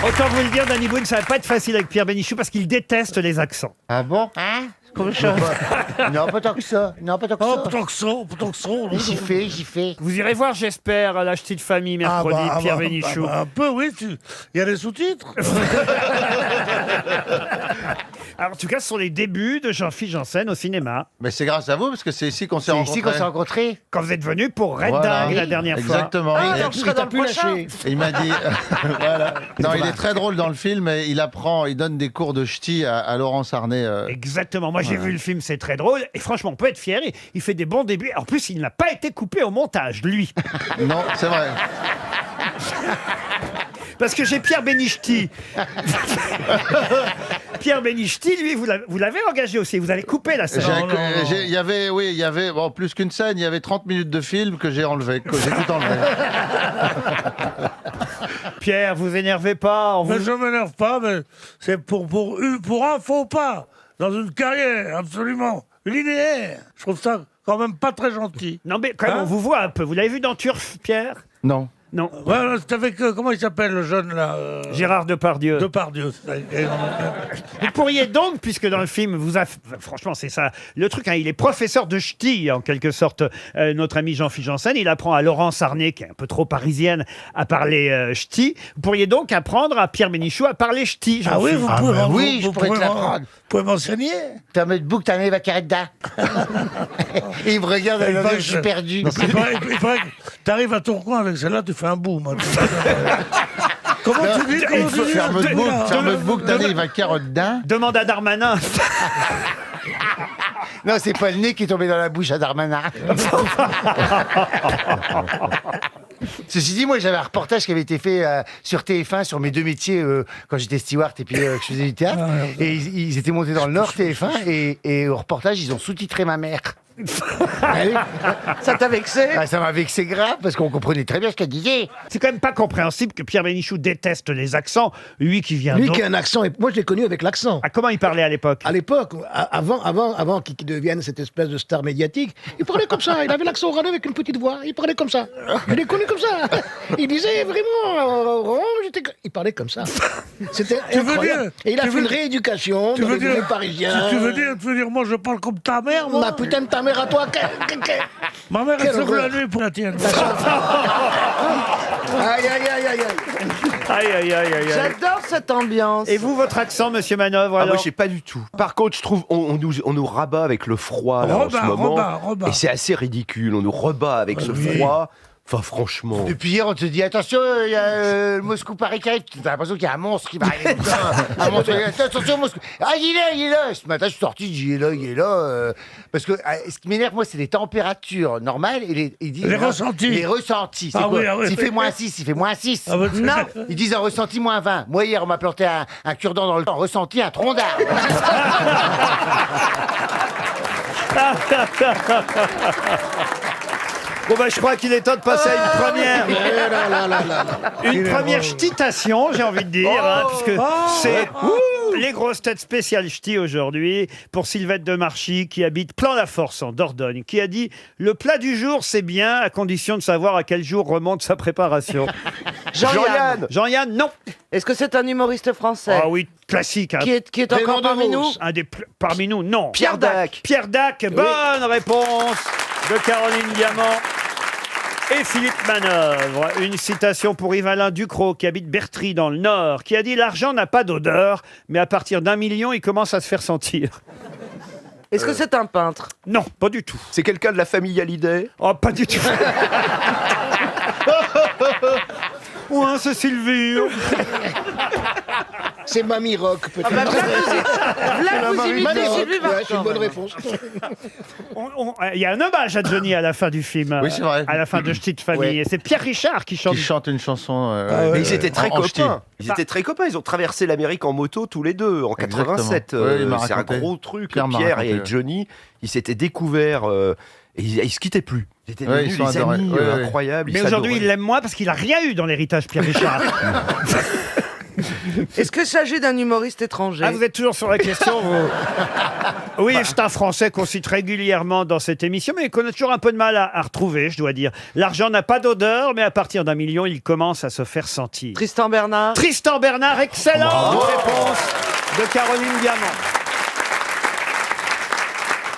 Autant vous le dire, Danny Boone, ça va pas être facile avec Pierre Bénichou parce qu'il déteste les accents. Ah bon? Hein? Comment ça? Non, pas tant que ça. Non, pas tant que ça. Oh, tant que ça. J'y fais. Vous irez voir, j'espère, à la Ch'ti de famille mercredi, Pierre Bénichou. Un peu, oui. Il y a des sous-titres. Alors, en tout cas, ce sont les débuts de Jean-Philippe Janssen au cinéma. Mais c'est grâce à vous, parce que c'est ici qu'on s'est C'est rencontrés. ici qu'on s'est rencontrés. Quand vous êtes venu pour Red Voilà. Dingue la dernière fois. Exactement. Ah, Et- donc je serai dans le prochain. et il m'a dit, voilà. Non, il est très drôle dans le film et il donne des cours de ch'ti à Laurence Arnay. Exactement. Moi, j'ai vu le film, c'est très drôle. Et franchement, on peut être fier. Il fait des bons débuts. En plus, il n'a pas été coupé au montage, lui. Non, c'est vrai. Parce que j'ai Pierre Bénichou. Pierre Bénichou, lui, vous l'avez engagé aussi. Vous avez coupé la scène. Il y avait bon, plus qu'une scène, il y avait 30 minutes de film que j'ai enlevé, que j'ai tout enlevé. Pierre, vous énervez pas. Mais je m'énerve pas, mais c'est pour un faux pas dans une carrière absolument linéaire. Je trouve ça quand même pas très gentil. Non, mais quand même, on vous voit un peu. Vous l'avez vu dans Turf, Pierre? Non. Non. Voilà, c'est avec, comment il s'appelle le jeune là Gérard Depardieu. Depardieu. Vous pourriez donc, puisque dans le film, franchement, c'est ça le truc, hein, il est professeur de ch'ti, en quelque sorte, notre ami Jean-Philippe Janssen. Il apprend à Laurence Arnay, qui est un peu trop parisienne, à parler ch'ti. Vous pourriez donc apprendre à Pierre Bénichou à parler ch'ti. Ah oui, vous pouvez, oui, je pourrais te l'apprendre. Vous pouvez m'enseigner. T'as mis bouc, t'as mis vacaretta. Et il me regarde, je suis perdu. Il paraît que t'arrives à Tourcoing avec celle-là, tu fais un boom. Comment tu dis? Ferme de bouc, t'as il va carotte d'un. Demande à Darmanin. Non, c'est pas le nez qui est tombé dans la bouche à Darmanin. Ceci dit, moi, j'avais un reportage qui avait été fait sur TF1 sur mes deux métiers quand j'étais steward et puis que je faisais du théâtre. Et ils étaient montés dans le Nord, TF1, et au reportage, ils ont sous-titré ma mère. Ça t'a vexé? Ça m'a vexé grave parce qu'on comprenait très bien ce qu'elle disait. C'est quand même pas compréhensible que Pierre Bénichou déteste les accents. Lui qui vient Lui qui a un accent, et moi je l'ai connu avec l'accent. Ah, comment il parlait à l'époque? À l'époque, avant qu'il devienne cette espèce de star médiatique, il parlait comme ça. Il avait l'accent oranais avec une petite voix. Il parlait comme ça. Je l'ai connu comme ça. Il disait vraiment, il parlait comme ça. C'était incroyable. Et il a fait une rééducation dans les parisiens. Tu veux dire, moi je parle comme ta mère, moi? Ma putain de ta mère à toi. Ma mère, elle Quelle se roule la horreur. nuit pour la tienne. Aïe, aïe, aïe, aïe, aïe. Aïe, aïe, aïe, aïe, aïe. J'adore cette ambiance. Et vous, votre accent, monsieur Manœuvre, Ah, alors? moi, je sais pas du tout. Par contre, je trouve on nous rabat avec le froid là, en ce moment. Robin. Et c'est assez ridicule. On nous rebat avec ce froid. Enfin, franchement. Depuis hier, on te dit attention, il y a le Moscou-Paris qui arrive. T'as l'impression qu'il y a un monstre qui va arriver. Un monstre, attention, Moscou. Ah, il est là. Ce matin, je suis sorti, il est là. Parce que ce qui m'énerve, moi, c'est les températures normales et ils disent. Les ressentis. Les ressentis. C'est Ah quoi? oui, ah oui. S'il fait moins 6, il fait moins 6. Ah bah, Non, ils disent un ressenti moins 20. Moi, hier, on m'a planté un cure-dent dans le temps. Ressenti un tronc d'arbre. Bon, bah, je crois qu'il est temps de passer à une première. Une première ch'titation, j'ai envie de dire, hein, puisque c'est les grosses têtes spéciales ch'ti aujourd'hui pour Sylvette de Marchy qui habite Plan-la-Force en Dordogne, qui a dit « Le plat du jour, c'est bien, à condition de savoir à quel jour remonte sa préparation. » Jean-Yann. Jean-Yann, non. Est-ce que c'est un humoriste français Ah oui, classique. Hein. qui est encore parmi nous? Un des parmi nous, non. Pierre Dac. Pierre Dac, bonne réponse de Caroline Diamant et Philippe Manœuvre. Une citation pour Yves-Alain Ducrot, qui habite Bertry dans le Nord, qui a dit « L'argent n'a pas d'odeur, mais à partir d'1 million, il commence à se faire sentir. » Est-ce que c'est un peintre? Non, pas du tout. C'est quelqu'un de la famille Hallyday? Oh, pas du tout. Ouais, c'est Sylvie. C'est Mamie Rock, peut-être. Là, vous imitez Mamie Rock, Sylvie ouais, c'est Vartan. une bonne réponse. Il y a un hommage à Johnny à la fin du film. Oui, c'est vrai. À la fin de Ch'ti de famille. Ouais. Et c'est Pierre Richard qui chante. Qui chante une chanson. Mais ils étaient très en ch'ti. copains. Ils étaient très copains. Ils ont traversé l'Amérique en moto tous les deux en 87. Exactement. Ouais, il m'a C'est un raconté. gros truc. Pierre m'a Pierre raconté, et Johnny, ils s'étaient découverts et ils se quittaient plus. Ils étaient Ouais, devenus ils sont des adorés. amis Ouais, ouais. incroyables. Mais ils aujourd'hui, il s'adoraient. l'aime moins parce qu'il a rien eu dans l'héritage Pierre Richard. Est-ce que s'agit d'un humoriste étranger? Ah, vous êtes toujours sur la question, vous. Oui, c'est un Français qu'on cite régulièrement dans cette émission, mais qu'on a toujours un peu de mal à retrouver, je dois dire. L'argent n'a pas d'odeur, mais à partir d'1 million, il commence à se faire sentir. Tristan Bernard? Tristan Bernard, excellente réponse de Caroline Diamant.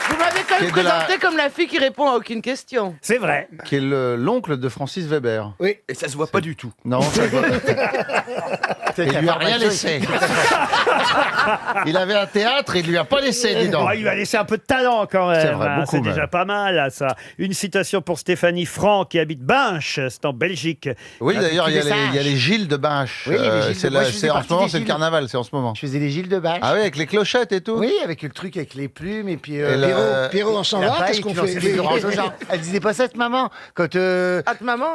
Vous m'avez quand même Qui est de la- présenté comme la fille qui répond à aucune question. C'est vrai. Qui est l'oncle de Francis Weber. Oui. Et ça se voit pas du tout. Non, ça va. Il lui a rien laissé. Il avait un théâtre, il lui a pas laissé, dis donc. Oh, il lui a laissé un peu de talent quand même. C'est vrai, hein. beaucoup C'est même. déjà pas mal, là, ça. Une citation pour Stéphanie Franck, qui habite Binche, c'est en Belgique. Oui, d'ailleurs, il y a Tous les il y a les Gilles de Binche. Oui, il y a les Gilles de- c'est moi, je faisais en partie ce moment, des c'est le Gilles. carnaval, c'est en ce moment. Je faisais les Gilles de Bâche. Ah oui, avec les clochettes et tout. Oui, avec le truc avec les plumes et puis Et le- Pierrot, on s'en la va, paille, qu'est-ce qu'on tu lançais fait des oranges aux gens. Elle disait pas ça, ta maman. Quand Ah, ta maman?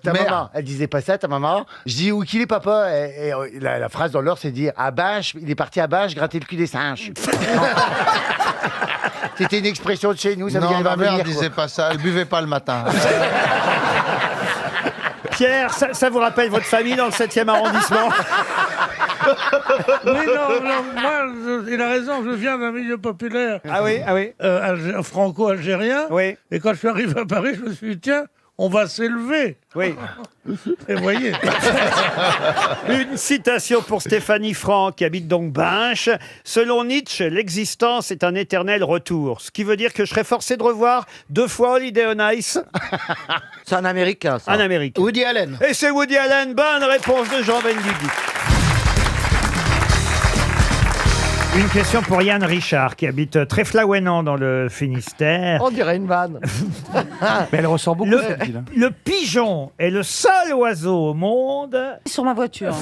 ta mère. maman, elle disait pas ça, ta maman. Je dis où qu'il est, papa. Et la phrase dans l'ordre, c'est dire à Bâche, il est parti à Bâche gratter le cul des singes. C'était une expression de chez nous. Ça veut Non, dire ma mère venir, disait pas ça, elle buvait pas le matin. Pierre, ça vous rappelle votre famille dans le 7e arrondissement? Oui, non, moi, il a raison, je viens d'un milieu populaire Ah oui, ah oui. franco-algérien. Oui. Et quand je suis arrivé à Paris, je me suis dit, tiens, on va s'élever. Oui. Et voyez. Une citation pour Stéphanie Franck, qui habite donc Binche. Selon Nietzsche, l'existence est un éternel retour. Ce qui veut dire que je serais forcé de revoir 2 fois Holiday on Ice C'est un Américain, ça. en Amérique. Woody Allen. Et c'est Woody Allen. Bonne réponse de Jean Benguigui. Une question pour Yann Richard, qui habite Tréflaouénan dans le Finistère. On dirait une vanne. Mais elle ressort beaucoup, cette ville. Le pigeon est le seul oiseau au monde. Sur ma voiture.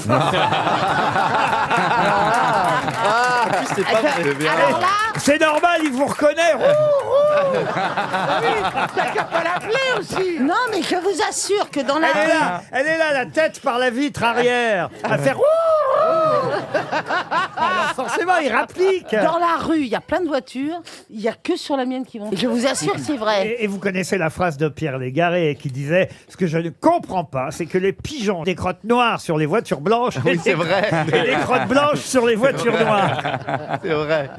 C'est pas vrai. Alors là, C'est normal, il vous reconnaît. non, mais je vous assure que dans la Elle est là, la tête par la vitre arrière, à faire. Alors forcément, il rapplique. dans la rue, il y a plein de voitures, il y a que sur la mienne qui vont. Et je vous assure, c'est vrai. Et vous connaissez la phrase de Pierre Légaré qui disait « Ce que je ne comprends pas, c'est que les pigeons ont des crottes noires sur les voitures blanches Oui, c'est vrai. et des crottes blanches sur les voitures noires. C'est vrai. »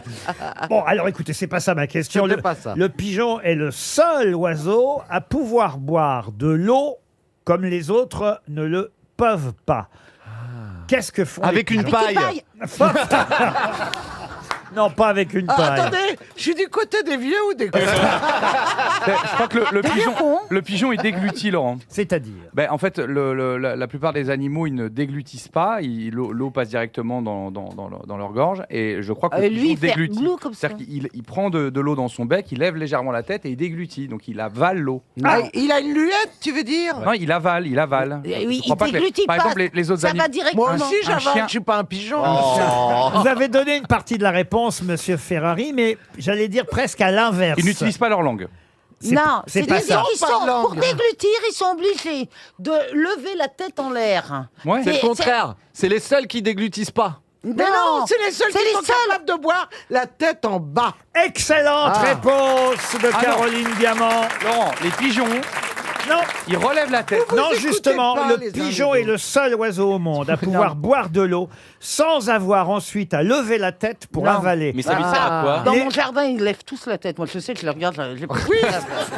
Bon, alors écoutez, c'est pas ça ma question. C'était pas ça. Le pigeon est le seul oiseau à pouvoir boire de l'eau comme les autres ne le peuvent pas. Qu'est-ce que font Avec les une pigeons paille. Non, pas avec une paille. Attendez, je suis du côté des vieux ou des... Je crois que le pigeon, con. le pigeon, il déglutit, Laurent. C'est-à-dire En fait, la plupart des animaux, ils ne déglutissent pas. L'eau passe directement dans leur gorge. Et je crois que le Lui, pigeon il fait déglutit. glou comme ça. C'est-à-dire qu'il prend de l'eau dans son bec, il lève légèrement la tête et il déglutit. Donc il avale l'eau. Ah, il a une luette, tu veux dire? Non, il avale. Oui, Je crois il pas que déglutit par pas. exemple, les autres Ça animaux. va directement. Moi aussi, Un j'avale, chien. je suis pas un pigeon. Vous avez donné une partie de la réponse, monsieur Ferrari, mais j'allais dire presque à l'inverse. Ils n'utilisent pas leur langue. Non, c'est c'est pas des ça. ils sont, pour déglutir, ils sont obligés de lever la tête en l'air. Ouais. C'est- C'est les seuls qui déglutissent pas. Mais non, c'est les seuls c'est qui les sont seuls. capables de boire la tête en bas. Excellente réponse de Ah non. Caroline Diamant. Laurent, les pigeons, Non, ils relèvent la tête. non, écoutez justement, pas le les uns pigeon les est le seul oiseau au monde à pouvoir boire de l'eau sans avoir ensuite à lever la tête pour Non. avaler. Mais ça lui sert à quoi Dans Les- mon jardin, ils lèvent tous la tête. Moi, je sais, je les regarde. J'ai pas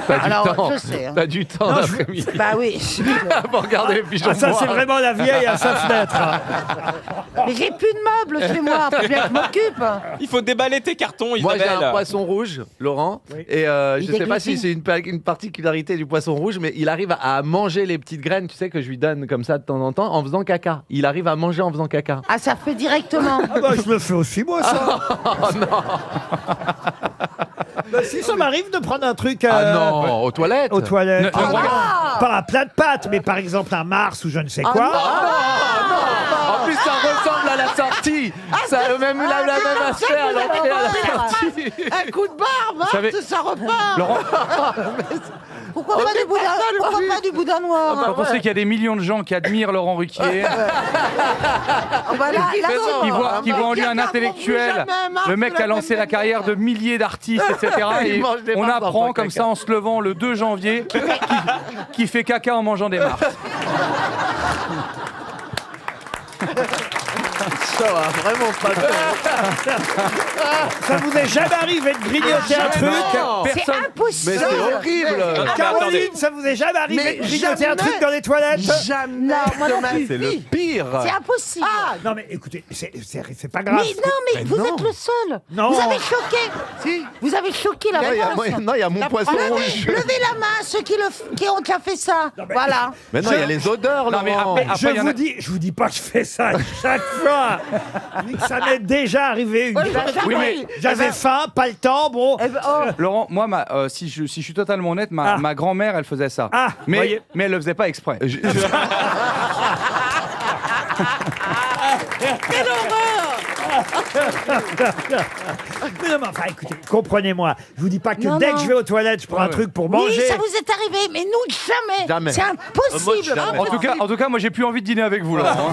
T'as du Alors, temps. je sais. hein. T'as du temps l'après-midi Bah oui. pour regarder les pigeons Ah, ça, c'est boire. vraiment la vieille à sa fenêtre. Mais j'ai plus de meubles chez moi. Faut bien que je m'occupe. Il faut déballer tes cartons, Moi j'ai Isabelle. un poisson rouge, Laurent, et je sais pas si c'est une particularité du poisson rouge, mais il arrive à manger les petites graines, tu sais, que je lui donne comme ça de temps en temps, en faisant caca. Il arrive à manger en faisant caca. Ah, ça fait directement. Ah bah, je le fais aussi, moi, ça. Bah, si, ça m'arrive de prendre un truc Ah non, aux toilettes. aux toilettes. Ne regarde- Pas un plat de pâtes, mais par exemple un Mars ou je ne sais quoi. En plus, ça ressemble à la sortie. Ça a même eu la même aspect à l'entrée à la sortie. Un coup de barbe, savez- hein, ça repart. Laurent, Pourquoi pas du boudin, pourquoi pas du boudin noir quand on sait qu'il y a des millions de gens qui admirent Laurent Ruquier, Ah bah là, qui voient en lui un intellectuel, le mec qui a lancé la carrière de milliers d'artistes, etc. Il Et mange des on Mars en apprend faisant comme caca. ça en se levant le 2 janvier qui fait caca en mangeant des Mars. Ça va vraiment pas Ça vous est jamais arrivé de grignoter un truc? C'est impossible. Mais c'est horrible. Caroline, ça vous est jamais arrivé de grignoter un truc dans les toilettes? Jamais Non, moi de non ma plus. C'est le vie. pire. C'est impossible. Non mais écoutez, c'est pas grave. Mais non, mais vous êtes le seul. Non. Vous avez choqué. Si. Vous avez choqué la réponse. Non, il y a mon poisson rouge. Levez la main, ceux qui ont déjà fait ça. Voilà. Mais non, il y a les odeurs, Non, mais Laurent. après, il y en a- Je vous dis pas que je fais ça chaque fois. Je dis que ça m'est déjà arrivé une fois. Oui, mais J'avais faim, pas le temps, bon. Eh ben, oh. Laurent, moi, si je suis totalement honnête, ma grand-mère, elle faisait ça. Ah, voyez. mais elle le faisait pas exprès. Mais non, mais enfin, écoutez, comprenez-moi. Je vous dis pas que Non, dès non. que je vais aux toilettes, je prends un truc pour manger. Oui, ça vous est arrivé, mais nous, jamais. Jamais. C'est impossible. jamais. En tout cas, moi, j'ai plus envie de dîner avec vous, Laurent.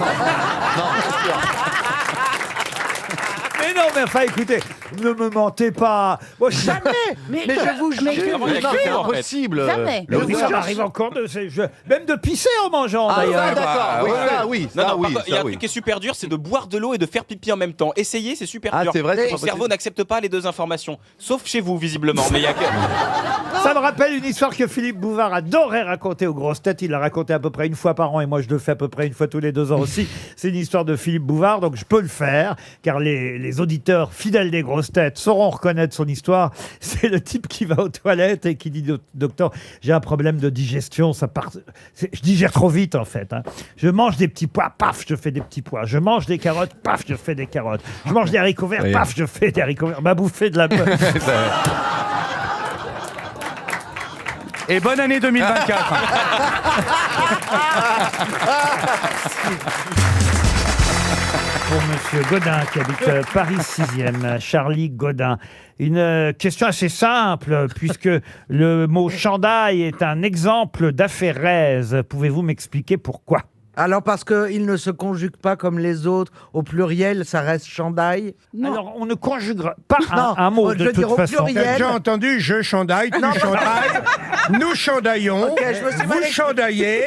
Mais non, mais enfin, écoutez, ne me mentez pas. Moi, Jamais. Mais je vous jure. C'est impossible. Jamais. Mais oui, ça m'arrive encore même de pisser en mangeant, Ah, d'ailleurs. ça, d'accord. Oui, ça, oui. Non, Ça, non, oui. par contre, il y a Ça, un oui. truc qui est super dur, c'est de boire de l'eau et de faire pipi en même temps. Essayez, c'est super Ah, dur. c'est vrai, c'est Ton pas cerveau possible. n'accepte pas les deux informations. Sauf chez vous, visiblement. Mais il y a que... Ça me rappelle une histoire que Philippe Bouvard adorait raconter aux grosses têtes. Il la racontait à peu près une fois par an et moi je le fais à peu près une fois tous les 2 ans aussi. C'est une histoire de Philippe Bouvard, donc je peux le faire car les auditeurs fidèles des grosses têtes sauront reconnaître son histoire. C'est le type qui va aux toilettes et qui dit docteur, j'ai un problème de digestion, ça part, je digère trop vite en fait. Hein. Je mange des petits pois, paf, je fais des petits pois. Je mange des carottes, paf, je fais des carottes. Je mange des haricots verts, Oui. paf, je fais des haricots verts. M'a bouffé de la Et bonne année 2024. Pour Monsieur Godin, qui habite Paris 6e, Charlie Godin. Une question assez simple, puisque le mot chandail est un exemple d'aphérèse. Pouvez-vous m'expliquer pourquoi? Alors parce qu'il ne se conjugue pas comme les autres, au pluriel, ça reste chandail. Alors, on ne conjuguera pas Non, un mot je de veux dire toute au façon. pluriel. J'ai entendu je chandaille, tu chandailles, nous chandaillons, Ok, je me suis mal vous exprimé. chandaillez,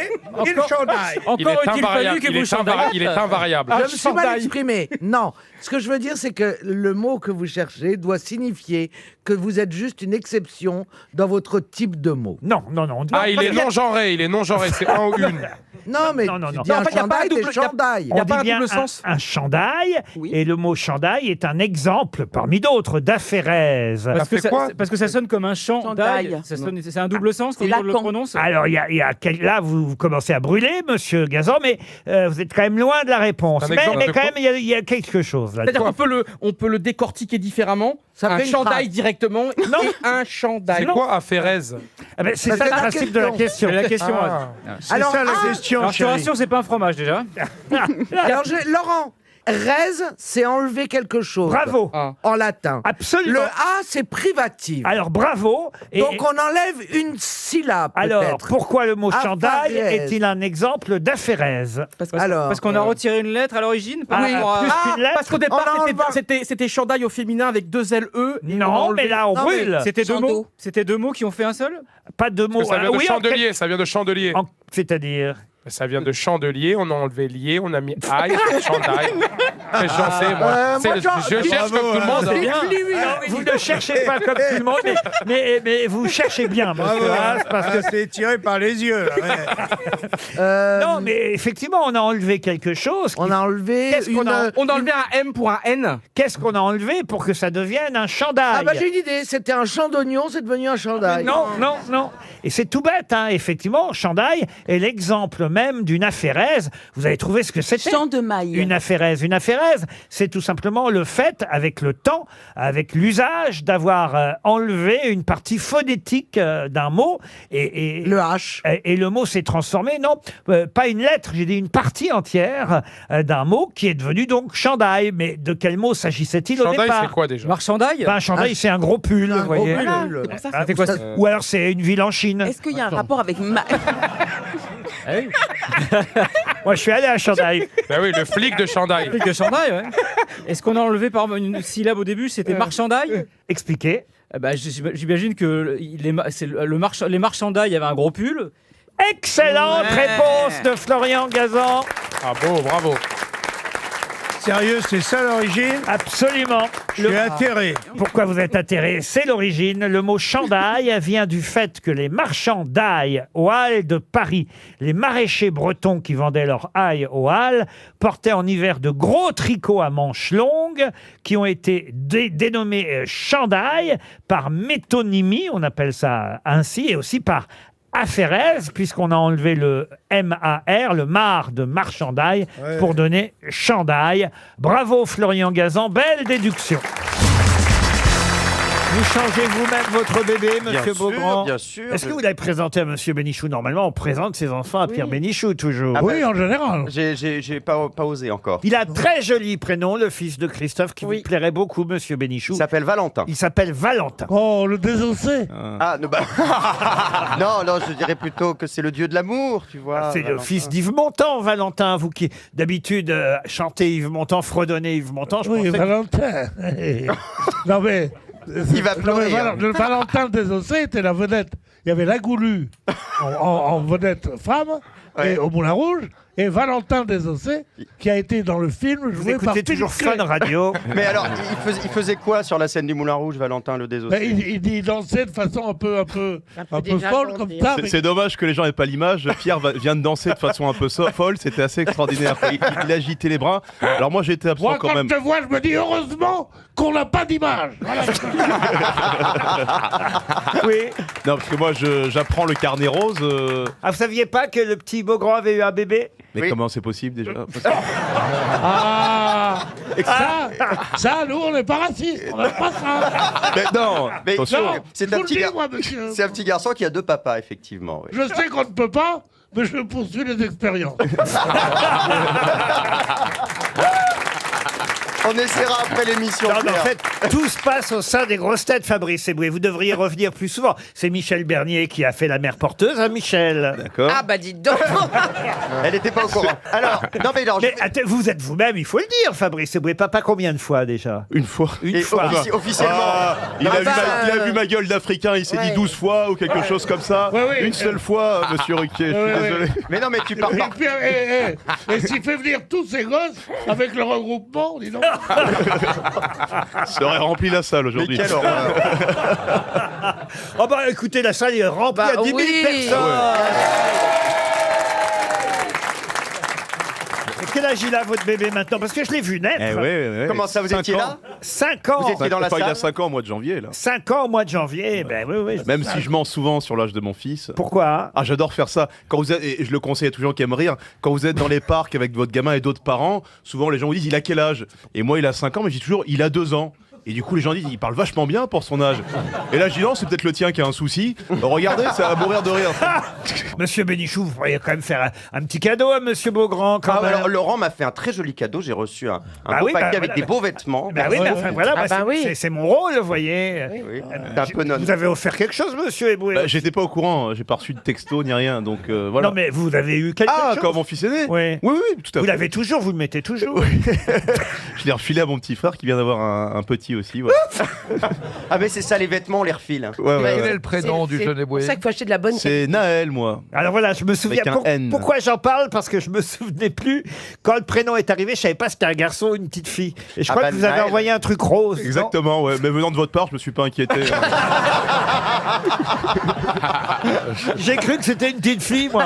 il chandaille. Encore est-il fallu que vous chandailliez. Il est invariable. Je me suis mal exprimé. Non, ce que je veux dire, c'est que le mot que vous cherchez doit signifier que vous êtes juste une exception dans votre type de mot. Non, non, non. Ah, il est non-genré, c'est un ou une. Non, mais Non, non, tu non. dis Non, un en fait, y a pas chandail, un double- des chandails. y a On pas dit un bien double sens un chandail, et le mot chandail est un exemple parmi d'autres d'aphérèse. Parce que ça sonne comme un chandail. Chandail. C'est un double sens quand C'est on le Lacan. prononce. Alors, là, vous commencez à brûler, monsieur Gazan, mais vous êtes quand même loin de la réponse. Un Mais, exemple de quand quoi même, il y a quelque chose là. C'est-à-dire on peut le décortiquer différemment. Ça un fait une chandail phrase. directement Non. et un chandail. C'est quoi aphérèse? Ah ben, c'est Bah, ça c'est le la principe de la question. C'est la question. C'est Alors, ça la ah, question, Alors je te chérie. rassure, c'est pas un fromage déjà. Alors, Laurent, res, c'est enlever quelque chose. Bravo. Ah. En latin. Absolument. Le A, c'est privatif. Alors, bravo. Et- Donc, on enlève une syllabe, alors, peut-être. pourquoi le mot chandail Aphérèse. est-il un exemple d'aphérèse? Alors, Parce qu'on a retiré une lettre à l'origine par Ah, rapport à- plus qu'une lettre. Parce qu'au départ, On a c'était chandail au féminin avec 2 LE. et on a Non, enlevé- mais là, on Non, mais brûle. C'était 2 Chandeau. mots. C'était 2 mots qui ont fait un seul. Pas de mots. Ça vient de oui, en chandelier, ça vient de chandelier. C'est-à-dire Ça vient de chandelier, on a enlevé lié, on a mis aïe, chandail. J'en sais, moi. moi, Je cherche comme tout le monde. C'est bien. Vous ne cherchez pas comme tout le monde, mais vous cherchez bien, monsieur Haas, parce que c'est tiré par les yeux. non, mais effectivement, on a enlevé quelque chose. on a enlevé Qu'est-ce qu'on a- On a enlevé un M pour un N. Qu'est-ce qu'on a enlevé pour que ça devienne un chandail? Ah bah j'ai une idée, c'était un champ d'oignon, c'est devenu un chandail. Non, non, non. Et c'est tout bête, hein. Effectivement, chandail est l'exemple même d'une aphérèse. Vous avez trouvé ce que c'était? Champ de maille. Une aphérèse. Une aphérèse, c'est tout simplement le fait, avec le temps, avec l'usage, d'avoir enlevé une partie phonétique d'un mot. Et Le H. Et le mot s'est transformé, non, pas une lettre, j'ai dit une partie entière d'un mot qui est devenu donc chandail. Mais de quel mot s'agissait-il au Chandail, départ? c'est quoi déjà? Marchandail. Ben, un chandail, c'est un gros pull, Un vous gros voyez. pull. Ah, c'est quoi ça Ou alors c'est une ville en Chine. Est-ce qu'il y a un rapport avec Moi, je suis allé à Chandail. Ben oui, le flic de chandail. Flic de chandail, ouais. Est-ce qu'on a enlevé par exemple une syllabe au début? C'était marchandail. Expliquez. J'imagine que les marchandailles avaient un gros pull. Excellente réponse de Florian Gazan. Ah bon, bravo. Sérieux, c'est ça l'origine? Absolument. Je suis atterré. Pourquoi vous êtes atterré? C'est l'origine. Le mot chandail vient du fait que les marchands d'ail aux Halles de Paris, les maraîchers bretons qui vendaient leur ail aux Halles, portaient en hiver de gros tricots à manches longues qui ont été dénommés chandail par métonymie, on appelle ça ainsi, et aussi par aphérèse, puisqu'on a enlevé le M-A-R, le mar de marchandail, pour donner chandail. Bravo Florian Gazan, belle déduction. Vous changez vous-même votre bébé, Monsieur Beaugrand? Bien sûr. Est-ce que vous l'avez présenté à Monsieur Bénichou? Normalement, on présente ses enfants à Pierre Bénichou, toujours. Oui, en général. J'ai pas osé encore. Il a un très joli prénom, le fils de Christophe, qui vous plairait beaucoup, Monsieur Bénichou. Il s'appelle Valentin. Il s'appelle Valentin. Oh, le désossé. Ah, non, je dirais plutôt que c'est le dieu de l'amour, tu vois. C'est le Valentin. fils d'Yves Montand, Valentin. Vous qui, d'habitude, chantez Yves Montand, fredonnez Yves Montand. Je Oui, pensais que- Valentin. Non, mais. Il va pleurer. Le Valentin désossé était la vedette. Il y avait la Goulue en vedette femme, et au Moulin Rouge, et Valentin désossé, qui a été dans le film Vous joué par écoutez toujours Philippe Fun Clay. Radio. Mais alors, il faisait quoi sur la scène du Moulin Rouge, Valentin le désossé? Ben, il dansait de façon un peu déjà folle, comme ça. C'est dommage que les gens n'aient pas l'image. Pierre vient de danser de façon un peu folle, c'était assez extraordinaire. Il agitait les bras. Alors moi j'ai été absent Moi, quand quand même. je te vois, je me dis heureusement qu'on n'a pas d'image. Voilà. Oui. Non, parce que moi j'apprends le carnet rose. Ah, vous saviez pas que le petit Beaugrand avait eu un bébé? Mais comment c'est possible déjà? Ah, ça, nous, on n'est pas racistes. On n'aime pas ça. Mais non, Mais attention. Non, c'est je un vous petit le dis, gar- moi, monsieur. C'est un petit garçon qui a 2 papas, effectivement. Oui. Je sais qu'on ne peut pas, mais je poursuis les expériences. On essaiera après l'émission. Non, mais en Pierre. fait, tout se passe au sein des grosses têtes, Fabrice Eboué. Vous devriez revenir plus souvent. C'est Michel Bernier qui a fait la mère porteuse, hein, Michel? D'accord. Ah bah dites donc. Elle n'était pas au courant. Alors, non mais alors, Mais attends, vous êtes vous-même, il faut le dire, Fabrice Eboué. Papa, combien de fois déjà? Une fois. Une et fois. officiellement. Ah, il, Non, a mais vu bah, il a vu ma gueule d'Africain, il s'est dit 12 fois ou quelque chose comme ça. Ouais, oui. Une seule fois, monsieur Ruquier, je suis désolé. Mais non, mais tu pars Et pas. puis, et s'il fait venir tous ces gosses avec le regroupement, dis donc. Ça aurait rempli la salle Mais aujourd'hui. quelle horreur. Oh bah écoutez, la salle est remplie Bah à 10 000 oui. personnes. Et quel âge il a votre bébé maintenant? Parce que je l'ai vu naître. Eh ouais. Comment ça, vous 5 étiez ans. là? 5 ans. Vous étiez dans la Enfin, il a salle? 5 ans au mois de janvier là. 5 ans au mois de janvier. Ben oui, oui. Même si je mens souvent sur l'âge de mon fils. Pourquoi? Ah, j'adore faire ça. Quand vous êtes, et je le conseille à tous les gens qui aiment rire, quand vous êtes dans les parcs avec votre gamin et d'autres parents, souvent les gens vous disent il a quel âge? Et moi il a 5 ans, mais je dis toujours il a 2 ans. Et du coup les gens disent il parle vachement bien pour son âge. Et là je dis non, c'est peut-être le tien qui a un souci. Regardez, ça va mourir de rire. Monsieur Bénichou, vous pourriez quand même faire un petit cadeau à Monsieur Beaugrand quand Ah, même. alors, Laurent m'a fait un très joli cadeau. J'ai reçu un Bah beau oui, paquet bah, avec voilà. des beaux vêtements. Bah oui, Merci. bah, enfin, voilà, Ah bah, bah oui. c'est mon rôle, vous voyez. Oui, t'es un peu non. Vous avez offert quelque chose, Monsieur Eboué? Bah, j'étais pas au courant, j'ai pas reçu de texto ni rien, donc voilà. Non mais vous avez eu quelque Ah, chose. quand mon fils est né? Oui. Oui, tout à Vous fait. l'avez toujours, vous le mettez toujours. Je l'ai refilé à mon petit frère qui vient d'avoir un petit aussi. Voilà. Ah, mais c'est ça, les vêtements, on les refile. Ouais, ouais, Quel ouais. est le prénom du jeune C'est pour éboué? ça qu'il faut acheter de la bonne C'est Naël, moi. Alors voilà, je me souviens. Avec un N. Pourquoi j'en parle? Parce que je me souvenais plus. Quand le prénom est arrivé, je savais pas si c'était un garçon ou une petite fille. Et je Ah crois bah, que vous avez Naël. envoyé un truc rose. non? Exactement, ouais. Mais venant de votre part, je me suis pas inquiété. J'ai cru que c'était une petite fille, moi.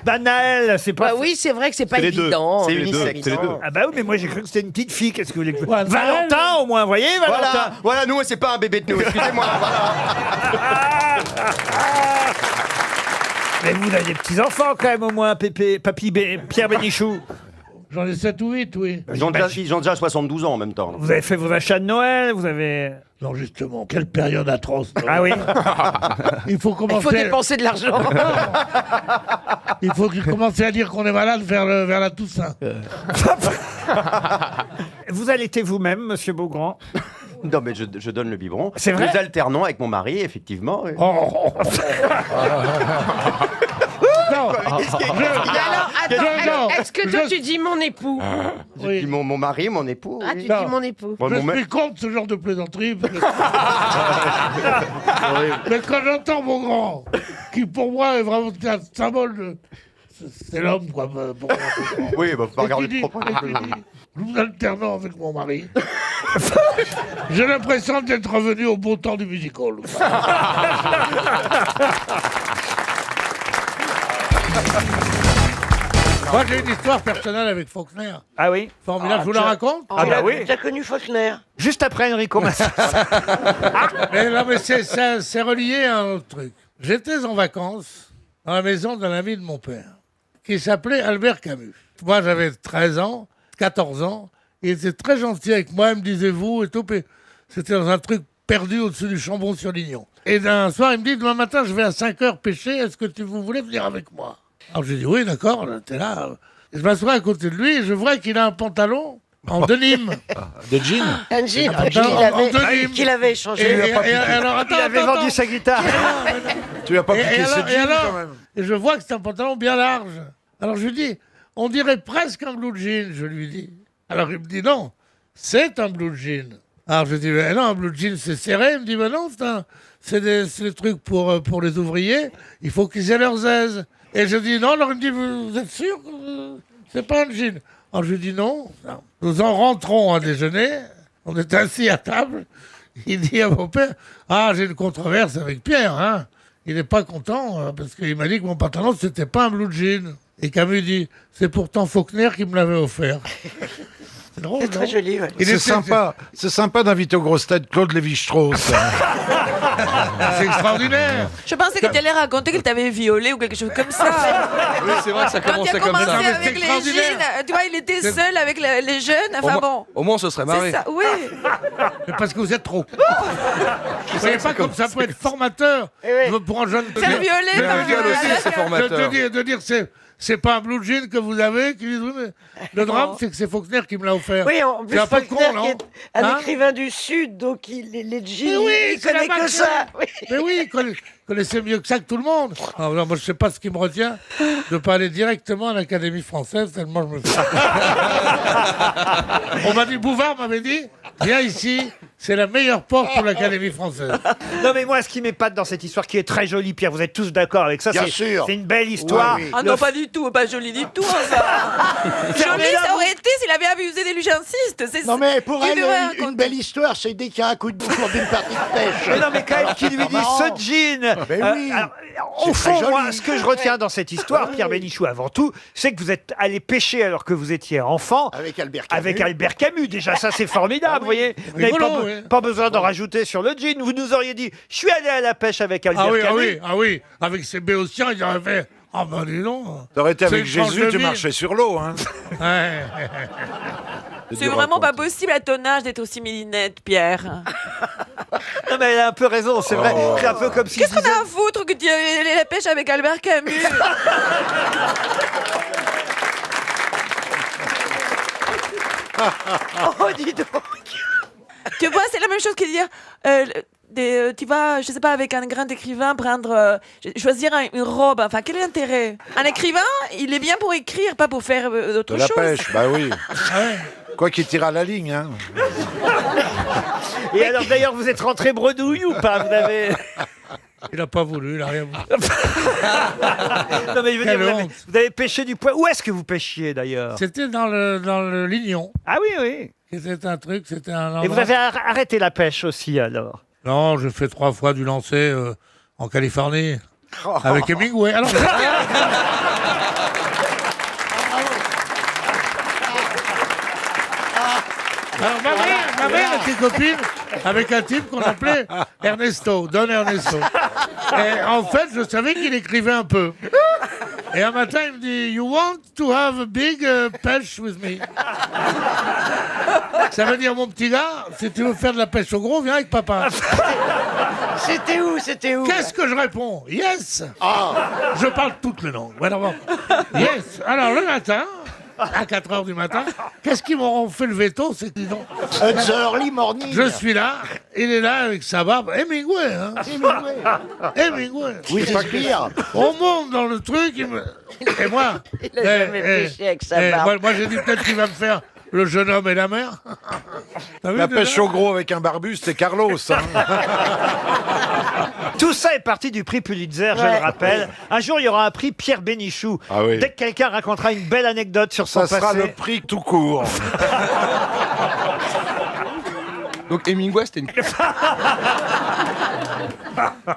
Bah Naël, c'est pas. Bah oui, c'est vrai que c'est pas C'est les deux. évident. C'est les deux. C'est les deux. Ah bah oui, mais moi j'ai cru que c'était une petite fille. Qu'est-ce que vous voulez que... Ouais, Valentin, au moins, vous voyez, Valentin. Voilà, nous, c'est pas un bébé de nous. Excusez-moi. Voilà. Mais vous avez des petits enfants quand même, au moins, Pierre Bénichou. J'en ai 7 ou 8, oui. Ils ont déjà 72 ans en même temps. Vous avez fait vos achats de Noël, vous avez. Non, justement, quelle période atroce. Ah oui. Il faut commencer. Il faut dépenser de l'argent. Il faut commencer à dire qu'on est malade vers la Toussaint. Vous allaitez vous-même, Monsieur Beaugrand? Non, mais je donne le biberon. C'est vrai? Nous alternons avec mon mari, effectivement. Oui. Oh. Non. Alors, attends, est-ce que toi tu dis mon époux? J'ai dit mon mari, mon époux. Ah, oui. tu dis mon époux. Ouais, Je mon suis contre ce genre de plaisanterie. Mais quand j'entends mon grand, qui pour moi est vraiment un symbole C'est l'homme, quoi. Oui, bah, faut pas regarder Qu'est-ce trop qu'il près. dit Nous alternons avec mon mari. J'ai l'impression d'être revenu au bon temps du musical. Moi, j'ai une histoire personnelle avec Faulkner. Ah oui? Formidable, je vous la raconte? Ah bah oui. T'as connu Faulkner? Juste après Enrico Macias. Mais non, mais c'est relié à un autre truc. J'étais en vacances dans la maison d'un ami de mon père, qui s'appelait Albert Camus. Moi, j'avais 13 ans, 14 ans. Il était très gentil avec moi, il me disait vous et tout. Puis c'était dans un truc perdu au-dessus du Chambon-sur-Lignon. Et d'un soir, il me dit, demain matin, je vais à 5 heures pêcher, est-ce que vous voulez venir avec moi? Alors j'ai dit, oui, d'accord, t'es là. Et je m'assois à côté de lui et je vois qu'il a un pantalon en denim. De jean. Un jean En denim. qu'il avait échangé. Et alors, attends, Il avait attends, vendu sa guitare. Tu lui as pas Et piqué alors, ses jeans quand même. et je vois que c'est un pantalon bien large. Alors je lui dis, on dirait presque un blue jean, je lui dis. Alors il me dit, non, c'est un blue jean. Alors je dis, mais non, un blue jean c'est serré. Il me dit, mais non, c'est des trucs pour les ouvriers, il faut qu'ils aient leurs aises. Et je dis, non, alors il me dit, vous êtes sûr que c'est pas un jean? Alors je lui dis, non. Nous en rentrons à déjeuner, on est assis à table. Il dit à mon père, ah, j'ai une controverse avec Pierre, hein. Il n'est pas content parce qu'il m'a dit que mon pantalon, c'était pas un blue jean. Et Camus dit, c'est pourtant Faulkner qui me l'avait offert. C'est drôle, C'est très joli, ouais. C'est sympa d'inviter aux grosses têtes Claude Lévi-Strauss. C'est extraordinaire. Je pensais que tu allais raconter qu'il t'avait violé ou quelque chose comme ça. Oui, c'est vrai que ça Quand il commençait a comme commencé ça. avec les jeans, tu vois, il était seul avec les jeunes. Enfin bon. Au moins, on se serait marré. C'est ça, oui. Mais parce que vous êtes trop. Vous savez pas comme ça peut être formateur pour un jeune. Faire violer par c'est formateur. De dire c'est pas un blue jean que vous avez. Qui disent, oui, mais le drame, c'est que c'est Faulkner qui me l'a offert. Oui, en plus, Tu as pas de Faulkner, con, non qui est un Hein écrivain du Sud, donc les jeans, Mais oui, il c'est la connaît que marque. ça. Oui. Mais oui, il connaissait mieux que ça que tout le monde. Alors, non, moi, je sais pas ce qui me retient de pas aller directement à l'Académie française, tellement je me fais. On m'a dit, Bouvard m'avait dit, viens ici, c'est la meilleure porte pour l'Académie française. Non mais moi, ce qui m'épate dans cette histoire, qui est très jolie, Pierre, vous êtes tous d'accord avec ça? Bien c'est- sûr. C'est une belle histoire. Oui, oui. Ah non, pas du tout, pas joli du tout, hein, ça. Joli, ça aurait été s'il avait abusé des lugencistes, c'est ça. Non mais pour Tu elle, devrais une raconter. belle histoire, c'est dès qu'il y a un coup de bout d'une partie de pêche. Mais non, mais quand même, qui lui dit marrant. ce jean. Mais oui. alors, C'est au très fond, joli. moi, ce que je retiens dans cette histoire, Pierre Bénichou, avant tout, c'est que vous êtes allé pêcher alors que vous étiez enfant. Avec Albert Camus. Avec Albert Camus. Déjà, ça, c'est formidable, vous voyez. Vous n'avez Rigolo, pas, oui. pas besoin d'en rajouter sur le jean. Vous nous auriez dit, je suis allé à la pêche avec Albert Ah oui, Camus. ah oui. Avec ses béotiens, il aurait fait. Ah ben dis donc. T'aurais été avec C'est une tranche Jésus, de tu vie. marchais sur l'eau, hein. Ouais. C'est vraiment pas possible à ton âge d'être aussi millinette, Pierre. Non, mais elle a un peu raison, c'est vrai. Oh. C'est un peu comme si. Qu'est-ce qu'on a à foutre que tu allais à la pêche avec Albert Camus? Oh, dis donc. Tu vois, c'est la même chose que dire. Tu vas, je sais pas, avec un grand écrivain, choisir une robe. Enfin, quel est l'intérêt? Un écrivain, il est bien pour écrire, pas pour faire d'autres De la choses. pêche, bah oui. Quoi qu'il tire à la ligne, hein. Et alors, d'ailleurs, vous êtes rentré bredouille ou pas? Vous avez. Il n'a pas voulu, il n'a rien voulu. Non, mais je veux dire, Quelle honte. vous avez pêché du poisson. Où est-ce que vous pêchiez d'ailleurs? C'était dans le Lignon. Ah oui, oui. C'était un truc, c'était un Et vous endroit- avez arrêté la pêche aussi alors? Non, j'ai fait 3 fois du lancer en Californie avec Hemingway. Alors, ma mère était copine avec un type qu'on appelait Ernesto, Don Ernesto. Et en fait, je savais qu'il écrivait un peu. Et un matin, il me dit, You want to have a big pêche with me? Ça veut dire, mon petit gars, si tu veux faire de la pêche au gros, viens avec papa. C'était où? C'était où? Qu'est-ce que je réponds? Yes. Je parle toutes les langues. Voilà, bon. Yes. Alors, le matin, à 4 h du matin, qu'est-ce qu'ils m'auront fait le veto? C'est qu'ils ont... It's early morning. Je suis là, il est là avec sa barbe. Hemingway, hein. Hemingway. Oui, c'est pire. On monte dans le truc, et moi... Il a jamais pêché avec sa barbe. Moi j'ai dit peut-être qu'il va me faire Le jeune homme et la mer. T'as vu La déjà pêche au gros avec un barbu, c'était Carlos. Hein. Tout ça est parti du prix Pulitzer, je Ouais. le rappelle. Un jour, il y aura un prix Pierre Bénichou. Ah oui. Dès que quelqu'un racontera une belle anecdote sur son Ça sera passé. le prix tout court. Donc Hemingway, c'était une...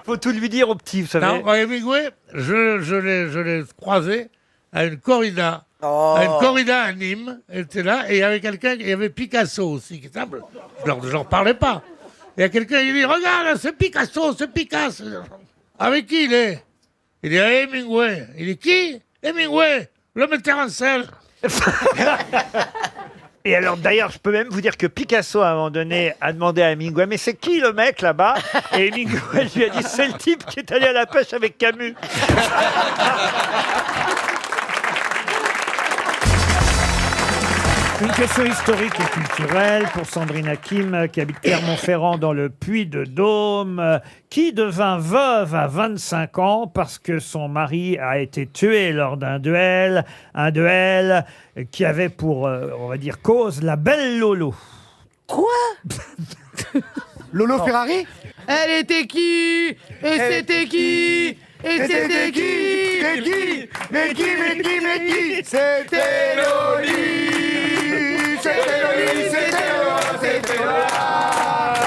Faut tout lui dire au petit, vous savez. Non, Hemingway, je l'ai croisé à une corrida. À une corrida à Nîmes, elle était là, et il y avait quelqu'un, il y avait Picasso aussi, qui table. Je leur parlais pas. Il y a quelqu'un qui dit, regarde, c'est Picasso, c'est Picasso. Avec qui il est? Il dit, Hemingway. Il dit, qui? Hemingway, le metteur en scène. Et alors, d'ailleurs, je peux même vous dire que Picasso, à un moment donné, a demandé à Hemingway, mais c'est qui le mec là-bas? Et Hemingway lui a dit, c'est le type qui est allé à la pêche avec Camus. Une question historique et culturelle pour Sandrine Hakim, qui habite Clermont-Ferrand dans le Puy-de-Dôme, qui devint veuve à 25 ans parce que son mari a été tué lors d'un duel, un duel qui avait pour, on va dire, cause la belle Lolo. Quoi? Lolo Ferrari? Elle était qui? Et c'était qui? Et c'était qui? Mais qui? C'était Loli! C'était Loli, c'était Lola, c'était Lola!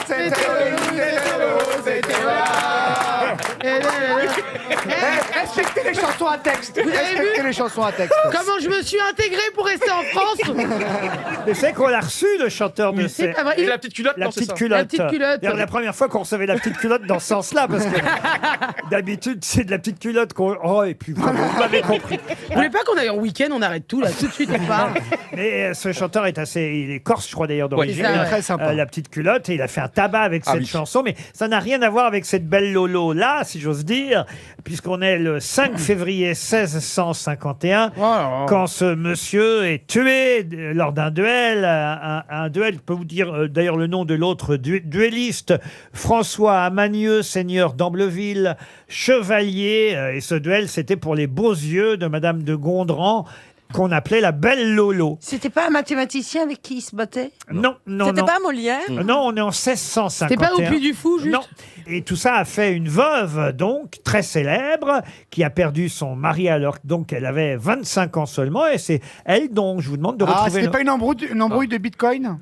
C'était Loli, c'était Lola! Respectez les chansons à texte! Vous avez Respectez vu les chansons à texte! Comment je me suis intégré pour rester en France? Mais c'est qu'on l'a reçu, le chanteur de c'est pas vrai. Et la petite culotte, La non, c'est petite ça. culotte. La petite culotte. D'ailleurs, la première fois qu'on recevait la petite culotte dans ce sens-là, parce que d'habitude, c'est de la petite culotte qu'on... Oh, et puis, vous m'avez compris. Vous voulez pas qu'on aille en week-end, on arrête tout là, tout de suite on part. Mais ce chanteur est assez... Il est corse, je crois, d'ailleurs, d'origine. c'est ça, ouais. Très sympa. La petite culotte, et il a fait un tabac avec cette chanson, mais ça n'a rien à voir avec cette belle Lolo-là, si j'ose dire, puisqu'on est le 5 février 1651, quand ce monsieur est tué lors d'un duel, un duel, je peux vous dire d'ailleurs le nom de l'autre duelliste, François Amanieu, seigneur d'Ambleville, chevalier, et ce duel, c'était pour les beaux yeux de Madame de Gondran, qu'on appelait la belle Lolo. C'était pas un mathématicien avec qui il se battait? Non, non, C'était non. pas Molière? Non, on est en 1651. C'était pas au Puy du Fou, juste? Non. Et tout ça a fait une veuve, donc, très célèbre, qui a perdu son mari alors donc elle avait 25 ans seulement. Et c'est elle dont je vous demande de Ah, retrouver... c'était pas une embrouille de Bitcoin?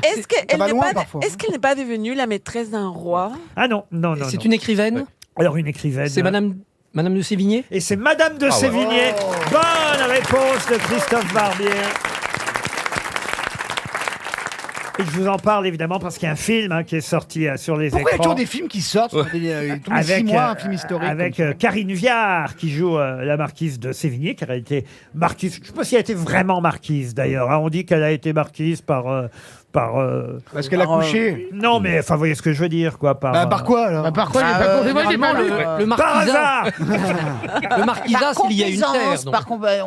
Est-ce qu'elle va n'est loin, pas, parfois. est-ce qu'elle n'est pas devenue la maîtresse d'un roi? Ah non, non, non. C'est non. une écrivaine? Alors une écrivaine. C'est Madame de Sévigné? Et c'est Madame de ouais. Sévigné. Bonne réponse de Christophe Barbier. Et je vous en parle évidemment parce qu'il y a un film qui est sorti sur les Pourquoi il y a écrans. toujours des films qui sortent tous les 6 mois, un film historique? Avec Karine Viard qui joue la marquise de Sévigné, car elle était marquise. Je ne sais pas si elle a été vraiment marquise d'ailleurs. Hein. On dit qu'elle a été marquise par. Parce qu'elle a couché. Non, mais enfin, vous voyez ce que je veux dire, quoi. Par quoi alors? Par quoi? J'ai pas compris. Moi j'ai pas lu. Le Par hasard. Le marquisat, s'il y a une terre. donc.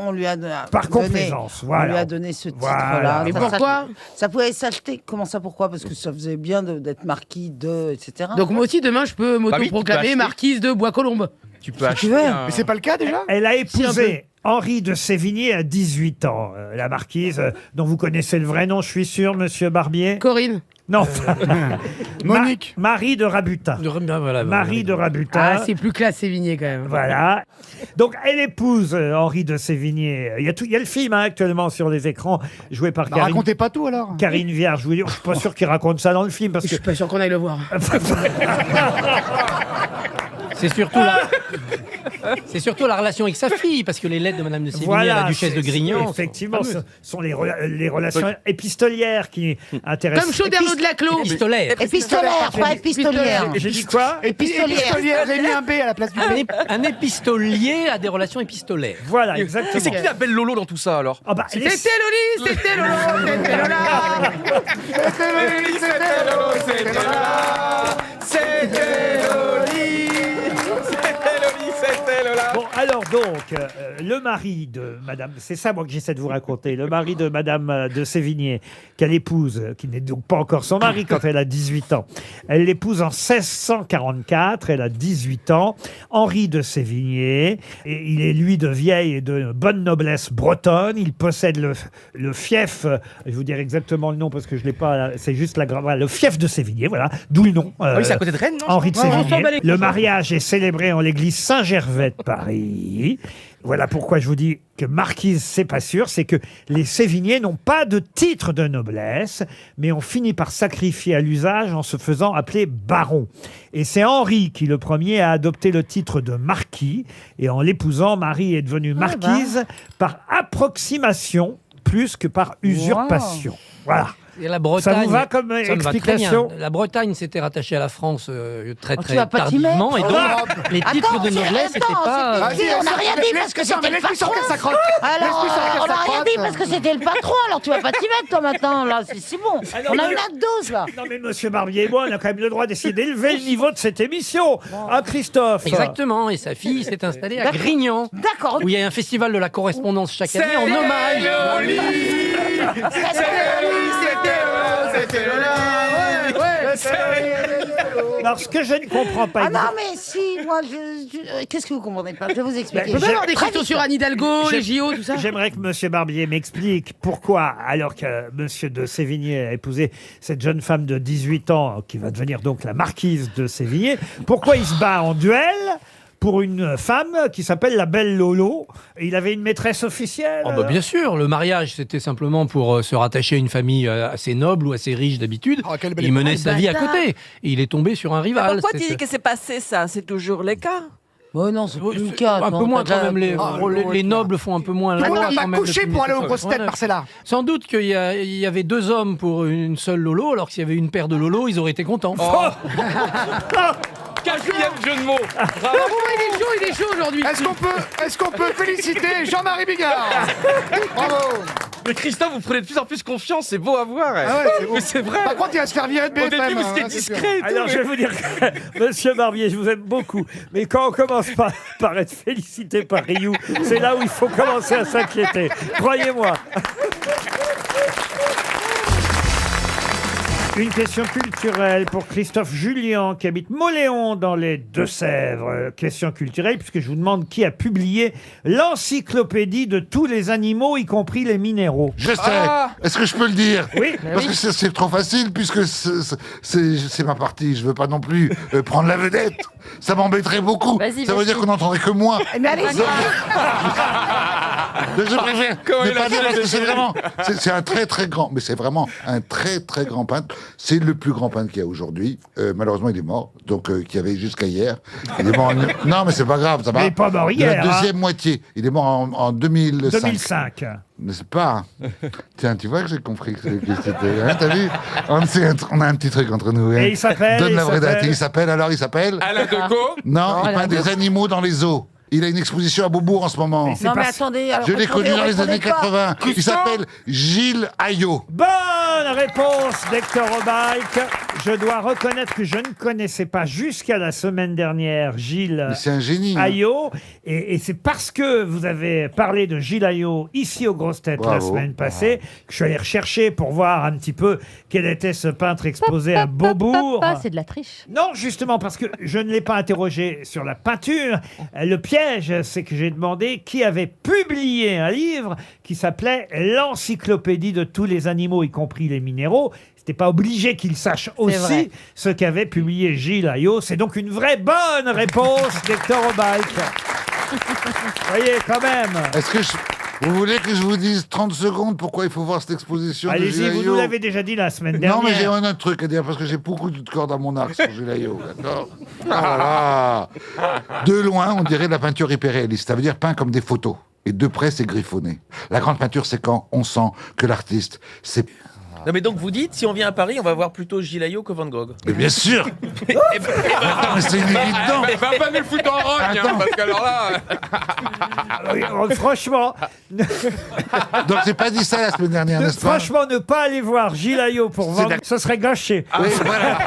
On lui a Par donné, complaisance, on voilà. lui a donné ce Voilà. titre-là. Mais Ça pourquoi? Ça pouvait s'acheter. Comment ça, pourquoi? Parce que ça faisait bien d'être marquis de, etc. Donc moi aussi demain je peux oui, tu peux m'autoproclamer acheter. marquise de Bois-Colombes. Tu peux acheter veux. Mais c'est pas le cas déjà? Elle a Si, un épousé Henri de Sévigné à 18 ans. La marquise, dont vous connaissez le vrai nom, je suis sûr, monsieur Barbier. Corinne. Non. Monique. Marie de Rabutin. Voilà, Marie de Rabutin. Ah c'est plus classe Sévigné quand même. Voilà. Donc, elle épouse Henri de Sévigné. Il y a le film actuellement sur les écrans, joué par Karine, Racontez pas tout alors. Karine Viard. Je vous dis, je suis pas sûr qu'il raconte ça dans le film parce Je que. suis pas sûr qu'on aille le voir. C'est surtout la relation avec sa fille, parce que les lettres de Madame de Sévigné, Voilà, la duchesse de Grignan. effectivement, sont ce sont les relations épistolières qui intéressent. Comme Chauderlot de la Clos. Épistolaire. Épistolaire, pas épistolière. J'ai dit quoi? Épistolière, j'ai mis un B à la place du B. Un épistolier a des relations épistolaires. Voilà, exactement. Mais c'est qui la belle Lolo dans tout ça alors? Ah bah, C'était Loli, c'était Lolo, c'était Lola. C'était Loli, c'était Lolo, c'était Lola. C'était Loli. C'était Loli, c'était Lola. Bon, Alors donc, le mari de Madame, c'est ça moi que j'essaie de vous raconter, le mari de Madame de Sévigné, qu'elle épouse, qui n'est donc pas encore son mari quand elle a 18 ans. Elle l'épouse en 1644, elle a 18 ans. Henri de Sévigné, et il est lui de vieille et de bonne noblesse bretonne. Il possède le fief, je vous dire exactement le nom parce que je l'ai pas, c'est juste le fief de Sévigné, voilà, d'où le nom. Oui, c'est à côté de Rennes, non Henri de Sévigné. Ouais, Le mariage est célébré en l'église Saint-Gervais de Paris. Voilà pourquoi je vous dis que marquise, c'est pas sûr, c'est que les Sévignés n'ont pas de titre de noblesse, mais ont fini par sacrifier à l'usage en se faisant appeler baron. Et c'est Henri qui, le premier, a adopté le titre de marquis, et en l'épousant, Marie est devenue marquise par approximation plus que par usurpation. Voilà. Et la Bretagne, ça vous va comme ça me va très explication? bien. La Bretagne s'était rattachée à la France très tu très vas pas t'y tardivement, et mettre donc les titres de noblesse n'étaient pas. On n'a rien dit parce que c'était le patron. Alors, on n'a rien dit parce que c'était le patron. Alors tu vas pas t'y mettre toi maintenant. Là, c'est bon. On a une autre dose là. Non mais Monsieur Barbier et moi, on a quand même le droit d'essayer d'élever le niveau de cette émission. Ah Christophe. Exactement. Et sa fille s'est installée à D'accord. Grignan, D'accord. où il y a un festival de la correspondance chaque année en hommage. Alors, ce que je ne comprends pas... Ah non, mais si, moi, qu'est-ce que vous comprenez pas? Je vais vous expliquer. Vous pouvez avoir des questions sur Anne Hidalgo, les JO, tout ça. J'aimerais que Monsieur Barbier m'explique pourquoi, alors que Monsieur de Sévigné a épousé cette jeune femme de 18 ans, qui va devenir donc la marquise de Sévigné, pourquoi il se bat en duel pour une femme qui s'appelle la Belle Lolo. Et il avait une maîtresse officielle. Oh bah bien sûr, le mariage c'était simplement pour se rattacher à une famille assez noble ou assez riche d'habitude. Il menait sa vie à côté. Et il est tombé sur un rival. Pourquoi tu dis que c'est passé ça? C'est toujours le cas. Oh non, c'est plus le cas. Un peu moins quand même. Les nobles font un peu moins la loi. Il m'a couché pour aller aux grosses têtes, Marcella. Sans doute qu'il y avait deux hommes pour une seule Lolo, alors que s'il y avait une paire de Lolo, ils auraient été contents. Quatrième jeu de mots. Bravo. Il est chaud aujourd'hui. Est-ce qu'on peut féliciter Jean-Marie Bigard? Bravo. Mais Christophe, vous prenez de plus en plus confiance, c'est beau à voir. Ah ouais, mais c'est vrai. Par contre, il va se faire virer de BFM. Au début, c'était discret. Alors, je vais vous dire, Monsieur Barbier, je vous aime beaucoup, mais quand on commence par être félicité par Rioux, c'est là où il faut commencer à s'inquiéter. Croyez-moi. Une question culturelle pour Christophe Julien qui habite Mauléon dans les Deux-Sèvres. Question culturelle puisque je vous demande qui a publié l'encyclopédie de tous les animaux, y compris les minéraux. Je sais. Est-ce que je peux le dire? Oui. Parce que c'est trop facile puisque c'est ma partie. Je veux pas non plus prendre la vedette. Ça m'embêterait beaucoup. Ça veut dire qu'on n'entendrait que moi. Mais allez-y. Je préfère ne pas dire parce que c'est vraiment... C'est un très très grand... Mais c'est vraiment un très très grand peintre. C'est le plus grand peintre qu'il y a aujourd'hui. Malheureusement, il est mort. Donc, qu'il y avait jusqu'à hier. Il est mort Non, mais c'est pas grave, ça va. Il n'est pas mort hier. La deuxième moitié. Il est mort en 2005. 2005. N'est-ce pas? Tiens, tu vois que j'ai compris que c'était... Hein, t'as vu? On a un petit truc entre nous. Hein. Et il s'appelle... Donne la vraie date. Il s'appelle... Alain Decaux? Non, il peint des animaux dans les zoos. Il a une exposition à Beaubourg en ce moment. Non, mais attendez. Je l'ai connu dans les années 80. Il s'appelle Gilles Ayot. Bonne réponse d'Hector Obalk. Je dois reconnaître que je ne connaissais pas jusqu'à la semaine dernière Gilles Ayot. Et c'est parce que vous avez parlé de Gilles Ayot ici aux Grosses Têtes la semaine passée que je suis allé rechercher pour voir un petit peu quel était ce peintre exposé à Beaubourg. C'est de la triche. Non, justement, parce que je ne l'ai pas interrogé sur la peinture. Le piège, c'est que j'ai demandé qui avait publié un livre qui s'appelait L'encyclopédie de tous les animaux, y compris les minéraux. C'était pas obligé qu'il sache aussi ce qu'avait publié Gilles Ayot. C'est donc une vraie bonne réponse d'Hector Obalk. Vous voyez, quand même. Est-ce que vous voulez que je vous dise 30 secondes pourquoi il faut voir cette exposition de Gilles Allez-y, vous Ayot? nous l'avez déjà dit la semaine dernière. Non, mais j'ai un autre truc à dire parce que j'ai beaucoup de cordes à mon arc sur Gilles Ayot. D'accord. Ah là là. De loin, on dirait de la peinture hyperréaliste. Ça veut dire peint comme des photos. Et de près, c'est griffonné. La grande peinture, c'est quand on sent que l'artiste, c'est... Non mais donc vous dites, si on vient à Paris, on va voir plutôt Gilles Ayot que Van Gogh. Mais bien sûr. Attends, mais c'est une évidence. Mais va pas nous le foutre en rock, hein, parce qu'alors là... Franchement... Donc j'ai pas dit ça la semaine dernière, n'est-ce pas? Franchement, ne pas aller voir Gilles Ayot pour vendre, ce serait gâché. Oui, voilà.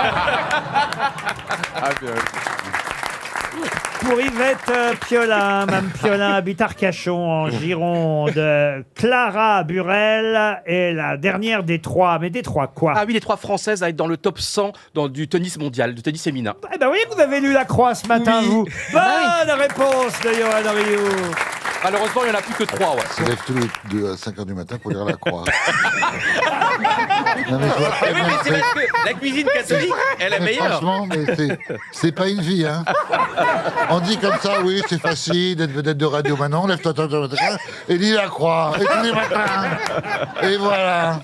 Ah, bien. Pour Yvette Piolin. Mme Piolin habite Arcachon, en Gironde. Clara Burel est la dernière des trois. Mais des trois quoi? Ah oui, les 3 françaises à être dans le top 100 du tennis mondial, du tennis féminin. Eh ben oui, vous avez lu La Croix ce matin, Oui. vous. Bonne réponse de Johan Rioux. Malheureusement, il n'y en a plus que 3, ouais. Se lève tous les deux à 5h du matin pour lire la croix. Non, mais je vois très Oui, bien, mais c'est parce que la cuisine catholique, elle est mais meilleure. franchement, mais c'est pas une vie, hein. On dit comme ça, oui, c'est facile d'être vedette de radio maintenant, lève-toi, et lis la croix, et tous les matins. Et voilà.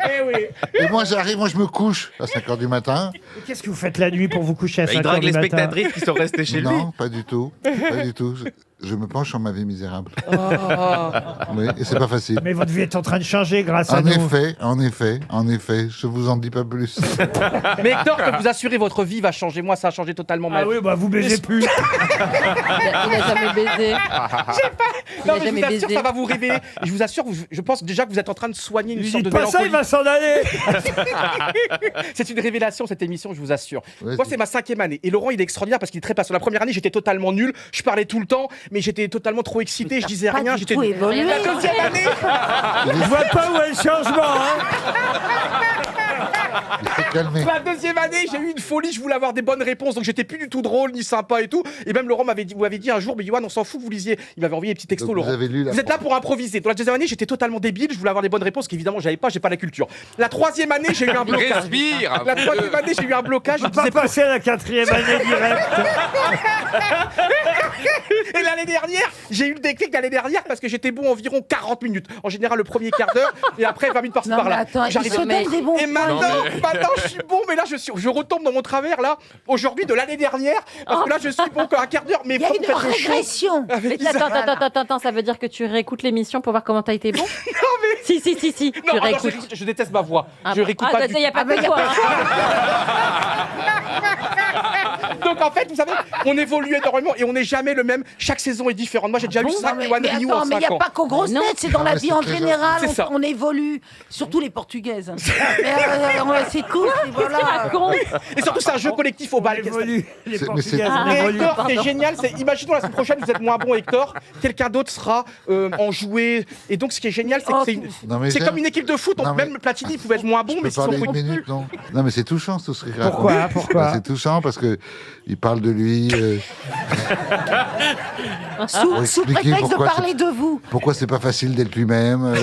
Et moi, j'arrive, moi, je me couche à 5h du matin. Qu'est-ce que vous faites la nuit pour vous coucher à 5h Il drague du les matin? spectatrices qui sont restées chez lui. Non, pas du tout. Pas du tout. Je me penche sur ma vie misérable. Oui, et c'est pas facile. Mais votre vie est en train de changer grâce à En nous. effet, je vous en dis pas plus. Mais Hector, je peux vous assurer, votre vie va changer. Moi, ça a changé totalement ma Ah vie. oui, bah vous baisez plus. Il a jamais baisé. Non, mais je vous assure, ça va vous révéler. Je vous assure, je pense déjà que vous êtes en train de soigner une Lui sorte de dites pas ça, il va s'en aller. C'est une révélation, cette émission, je vous assure. Ouais, Moi, c'est ma 5e année. Et Laurent, il est extraordinaire parce qu'il est très patient. La première année, j'étais totalement nul. Je parlais tout le temps, mais j'étais totalement trop excité. Je disais pas rien. du J'étais tout évolué. La 2e année. Je vois pas où est le changement. Hein. Il s'est calmé. La 2e année, j'ai eu une folie. Je voulais avoir des bonnes réponses. Donc, j'étais plus du tout drôle ni sympa et tout. Et même Laurent vous m'avait dit un jour, mais Yoann, on s'en fout, vous lisiez. Il m'avait envoyé des petits textos, Donc, Laurent. vous avez lu la Vous êtes là pour improviser. Dans la 2e année, j'étais totalement débile. Je voulais avoir les bonnes réponses qu'évidemment, j'avais pas. J'ai pas la culture. La 3e année, j'ai eu un blocage. Respire. La 3e année, j'ai eu un blocage. Je On va disais pas passer à la 4e année direct. Et l'année dernière, j'ai eu le déclic l'année dernière parce que j'étais bon environ 40 minutes. En général, le premier quart d'heure et après 20 minutes par-ci Non, mais par-là. attends, il J'arrive se à- donne des bons Et points. maintenant, je suis bon, mais là, je retombe dans mon travers, là, aujourd'hui, de l'année dernière, parce que là, je suis bon encore un quart d'heure, mais Il y a vous une faites le show. régression. Avec Mais Isa. attends, ça veut dire que tu réécoutes l'émission pour voir comment t'as été bon? Non, mais... Si, Non, tu attends, réécoutes. je déteste ma voix. Ah, Je réécoute pas du il n'y a pas Ah, mais que y a toi. pas Donc en fait, vous savez, on évolue énormément et on n'est jamais le même. Chaque saison est différente. Moi, j'ai déjà eu 5 Yoann Rioux en 5 ans. Mais il n'y a pas qu'aux grosses Non. têtes, c'est dans la vie en général, C'est ça. on évolue, surtout les portugaises. C'est tout, et voilà. Et surtout, c'est un jeu collectif au bal. Évolue. Les C'est- mais Portugaises, c'est- on Et évolue. Hector, c'est génial. Imaginons la semaine prochaine, vous êtes moins bon, Hector. Quelqu'un d'autre sera en jouet. Et donc, ce qui est génial, c'est que Non, mais c'est j'aime- comme une équipe de foot. Non, mais- Même Platini il pouvait être moins bon, Je mais peux s'ils sont parler une pris- minute, non? Non, mais c'est touchant, tout ce qu'il raconte. Pourquoi Bah, c'est touchant parce que il parle de lui. Sous expliquer prétexte de pourquoi parler de vous. Pourquoi c'est pas facile d'être lui-même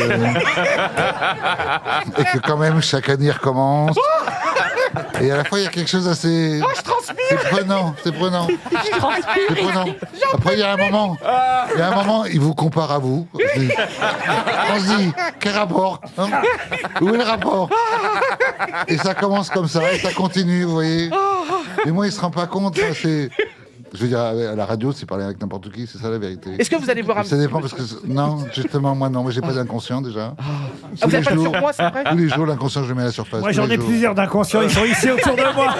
et que quand même chaque année il recommence. Et à la fois il y a quelque chose assez. je transpire. C'est prenant, c'est prenant. C'est prenant. Après il y a un moment, il vous compare à vous. On se dit, quel rapport hein? Où est le rapport? Et ça commence comme ça, et ça continue, vous voyez. Et moi il se rend pas compte, ça, c'est. Je veux dire, à la radio, c'est parler avec n'importe qui, c'est ça la vérité. Est-ce que vous allez voir un Ça dépend parce que non, justement, moi non, moi j'ai pas d'inconscient déjà. vous n'avez pas de surpoids, c'est vrai? Tous les jours, l'inconscient, je le mets à la surface. Moi, tous j'en les ai jours. plusieurs d'inconscients. Ils sont ici autour de moi.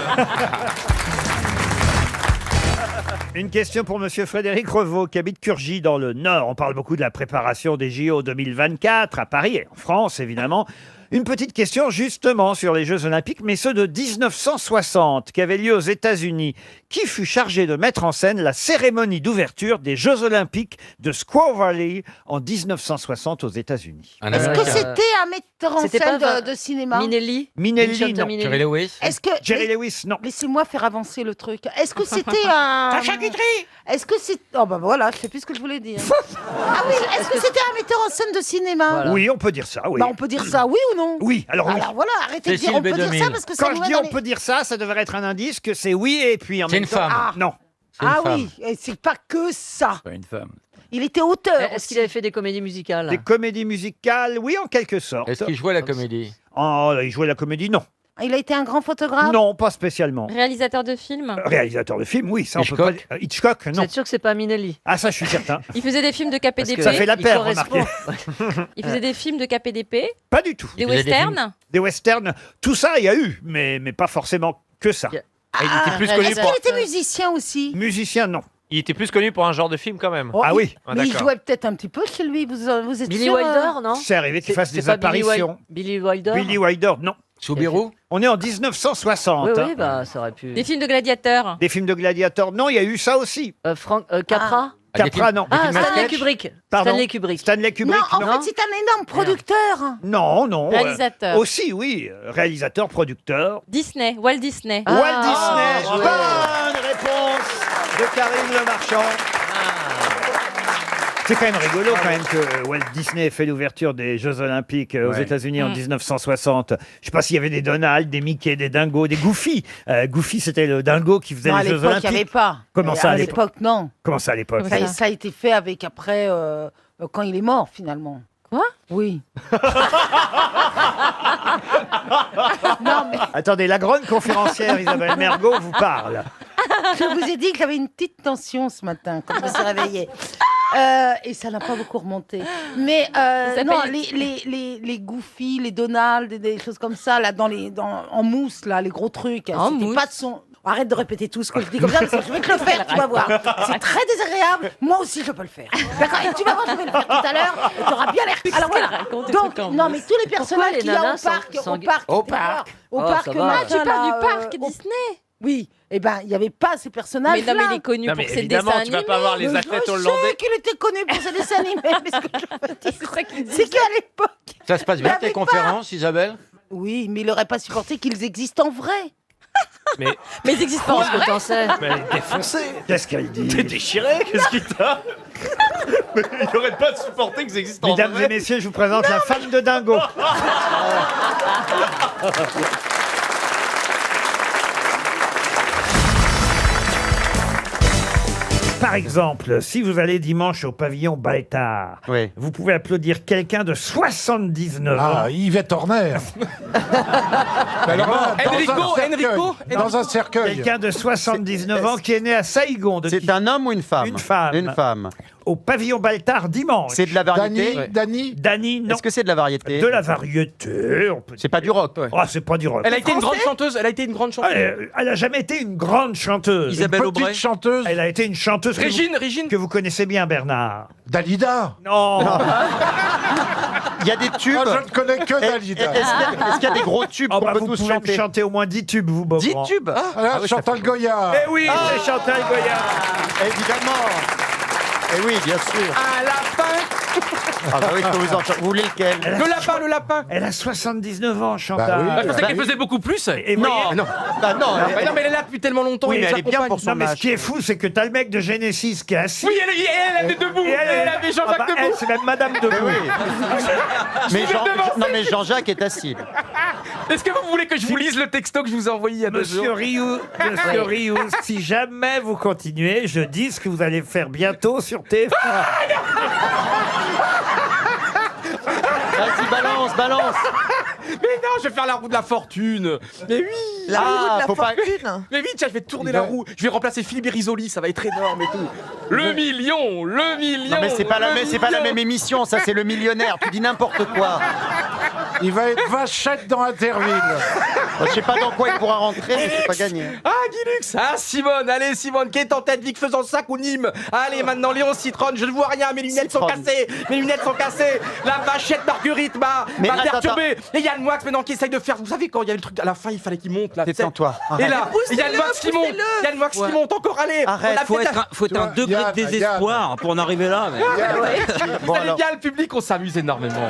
Une question pour Monsieur Frédéric Revaux, qui habite Curgy dans le Nord. On parle beaucoup de la préparation des JO 2024 à Paris et en France, évidemment. Une petite question justement sur les Jeux Olympiques, mais ceux de 1960, qui avaient lieu aux États-Unis. Qui fut chargé de mettre en scène la cérémonie d'ouverture des Jeux Olympiques de Squaw Valley en 1960 aux États-Unis? Est-ce que c'était un metteur en C'était scène pas de cinéma? Minelli? Minelli, non. Minelli. Lewis. Est-ce que Jerry Lewis, non. Laissez-moi faire avancer le truc. Est-ce que c'était un Sacha Guitry. Est-ce que c'est oh bah voilà, je sais plus ce que je voulais dire. Ah oui, est-ce que c'était un metteur en scène de cinéma? Oui, on peut dire ça, oui. Bah on peut dire ça, oui ou non? Oui, alors oui. Alors voilà, arrêtez de dire Cécile on peut dire B2000. ça parce que ça Quand nous je va dis dans on les- peut dire ça, ça devrait être un indice que c'est oui et puis en C'est même une temps... femme. Ah, non. Ah oui, et c'est pas que ça. Pas une femme. Il était auteur. Est-ce qu'il avait fait des comédies musicales? Des comédies musicales, oui, en quelque sorte. Est-ce qu'il jouait la comédie? Oh, il jouait la comédie, non. Il a été un grand photographe. Non, pas spécialement. Réalisateur de films? Réalisateur de films, oui, ça on peut Hitchcock pas... Hitchcock, Vous non. êtes sûr que c'est pas Minelli? Ah, ça, je suis certain. Il faisait des films de KPDP? Ça fait la il paire, correspond. remarquez. Il faisait des films de KPDP? Pas du tout. Des faisait des westerns? Des westerns, tout ça, il y a eu, mais pas forcément que ça. Il était plus connu Est-ce pour. qu'il était musicien aussi? Musicien, non. Il était plus connu pour un genre de film quand même. Oh, Ah oui. Ah, Mais il d'accord. jouait peut-être un petit peu chez lui, vous êtes Billy sûr, Wilder, non? C'est arrivé qu'il fasse C'est des pas Billy apparitions. Billy Wilder? Billy Wilder, non. Soubirous. On est en 1960. Oui, hein. oui, bah, ça aurait pu. Des films de gladiateurs. Des films de gladiateurs, non, il y a eu ça aussi. Capra. Capra, non. Stanley Kubrick. Pardon. Stanley Kubrick. Stanley Kubrick, Non, en fait, c'est un énorme producteur. Non, non. Réalisateur. Aussi, oui. Réalisateur, producteur. Disney. Walt Disney. Walt Disney. Bonne réponse de Karine Le Marchand. C'est quand même rigolo quand même que Walt Disney ait fait l'ouverture des Jeux Olympiques aux États-Unis en 1960. Je sais pas s'il y avait des Donald, des Mickey, des Dingo, des Goofy. Goofy, c'était le dingo qui faisait Non, à les Jeux l'époque, Olympiques. il n'y avait pas. Comment ça à l'époque, non. Comment ça à l'époque Ça a été fait avec après, quand il est mort finalement. Quoi? Oui. Non, mais Attendez, la grande conférencière Isabelle Mergo vous parle. je vous ai dit que j'avais une petite tension ce matin quand je me suis réveillée. Et ça n'a pas beaucoup remonté. Mais non, les Goofy, les Donald, des choses comme ça, là, en mousse, là, les gros trucs. C'était pas de son. Arrête de répéter tout ce que je dis comme ça, parce que je vais te le faire, tu vas voir. C'est très désagréable. Moi aussi, je peux le faire. D'accord? Et tu vas voir, je vais le faire tout à l'heure. Et tu auras bien l'air. Alors voilà. Donc, non, mais tous les personnages qu'il y a au parc. Au parc. Tu parles du parc Disney. Oui, eh ben, il n'y avait pas ces personnages. Mais non, mais il est connu pour ses dessins animés. Tu vas pas voir les athlètes hollandais. Je sais qu'il était connu pour ses dessins animés, mais ce que je veux dire, c'est qu'à l'époque. Ça se passe bien tes conférences, Isabelle? Oui, mais il n'aurait pas supporté qu'ils existent en vrai. Mais ils existent pas, ce que t'en sais. Mais elle est défoncée. Qu'est-ce qu'elle dit? T'es déchiré. Qu'est-ce qui t'a? Mais il n'aurait pas supporté que ça existe en Mesdames vrai. et messieurs, je vous présente la femme de Dingo. Par exemple, si vous allez dimanche au pavillon Baltard, vous pouvez applaudir quelqu'un de 79 ans. Ah, Yvette Horner. Enrico. Dans un cercueil. Quelqu'un de 79 ans qui est né à Saïgon. C'est un homme ou une femme? Une femme. Une femme. Au pavillon Baltard dimanche. C'est de la variété? Dany, non. Est-ce que c'est de la variété? De la variété. C'est pas du rock? Ah, c'est pas du rock. Elle a été une grande chanteuse. Elle a jamais été une grande chanteuse. Isabelle Une Aubray. petite chanteuse. Elle a été une chanteuse. Régine. Que vous connaissez bien, Bernard. Dalida. Non. Il y a des tubes. Moi, je ne connais que Dalida. Est-ce qu'il y a des gros tubes qu'on peut vous tous pouvez chanter? chanter au moins 10 tubes, vous, Bob. 10 tubes? Ah, Chantal Goya. Eh oui, c'est Chantal Goya. Évidemment. Eh oui, bien sûr. Un lapin. Ah bah oui, je peux vous en chanter. Vous voulez lequel? Le lapin. Elle a 79 ans, Chantal. Bah oui. Je pensais qu'elle faisait beaucoup plus. Et voyez- Non. Bah non. Mais non, mais elle est là depuis tellement longtemps. Oui, et mais ça elle est bien accompagne. pour son Non, mais ce âge. qui est fou, c'est que t'as le mec de Genesis qui est assis. Oui, elle est debout. Et Elle avait Jean-Jacques Ah bah, debout. elle, c'est même Madame Debout. Mais Jean-Jacques est assis. Est-ce que vous voulez que je vous lise le texto que je vous ai envoyé il y a 2 jours? Monsieur Rioux, si jamais vous continuez, je dis ce que vous allez faire bientôt sur TF1. Vas-y, balance. Mais non, je vais faire la roue de la fortune. Mais oui. La roue de la fortune. Mais oui, tiens, je vais tourner la roue. Je vais remplacer Philippe Risoli, ça va être énorme et tout. Le million. Non mais c'est pas la même émission, ça c'est le millionnaire. Tu dis n'importe quoi. Il va être vachette dans Interville. Je sais pas dans quoi il pourra rentrer, mais c'est pas gagné. Ah, Guilux. Ah, Simone. Allez, Simone, qui est en tête? Vic Fezensac ou Nîmes? Allez, maintenant, Léon Citron. Je ne vois rien. Mes lunettes sont cassées. La vachette Marguerite m'a perturbé. Et Yann Moix, maintenant, qui essaye de faire. Vous savez, quand il y avait le truc à la fin, il fallait qu'il monte. Là, Détends-toi. Et là, Yann Moix qui monte. Yann Moix qui monte encore. Allez. Arrête. Faut être un degré de désespoir pour en arriver là. Vous allez bien, le public, on s'amuse énormément.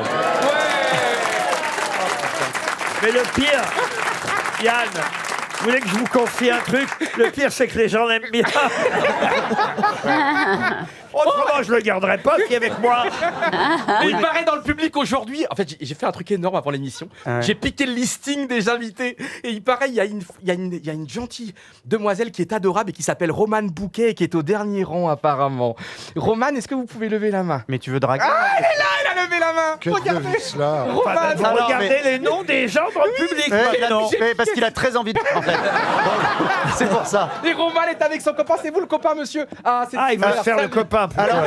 Mais le pire, Yann, vous voulez que je vous confie un truc? Le pire, c'est que les gens l'aiment bien. Autrement, je le garderai pas, qui est avec moi. Et il paraît dans le public aujourd'hui. En fait, j'ai fait un truc énorme avant l'émission. Ouais. J'ai piqué le listing des invités. Et il paraît, il y a une gentille demoiselle qui est adorable et qui s'appelle Romane Bouquet et qui est au dernier rang apparemment. Romane, est-ce que vous pouvez lever la main? Mais tu veux draguer? Ah, elle est là, elle a levé la main. Que Regardez. de cela. Romane. Vous regardez les noms des gens dans le public maintenant. Parce qu'il a très envie de... En fait. C'est pour ça. Et Romane est avec son copain. C'est vous le copain, monsieur? Ah, Il va se faire le copain. Alors,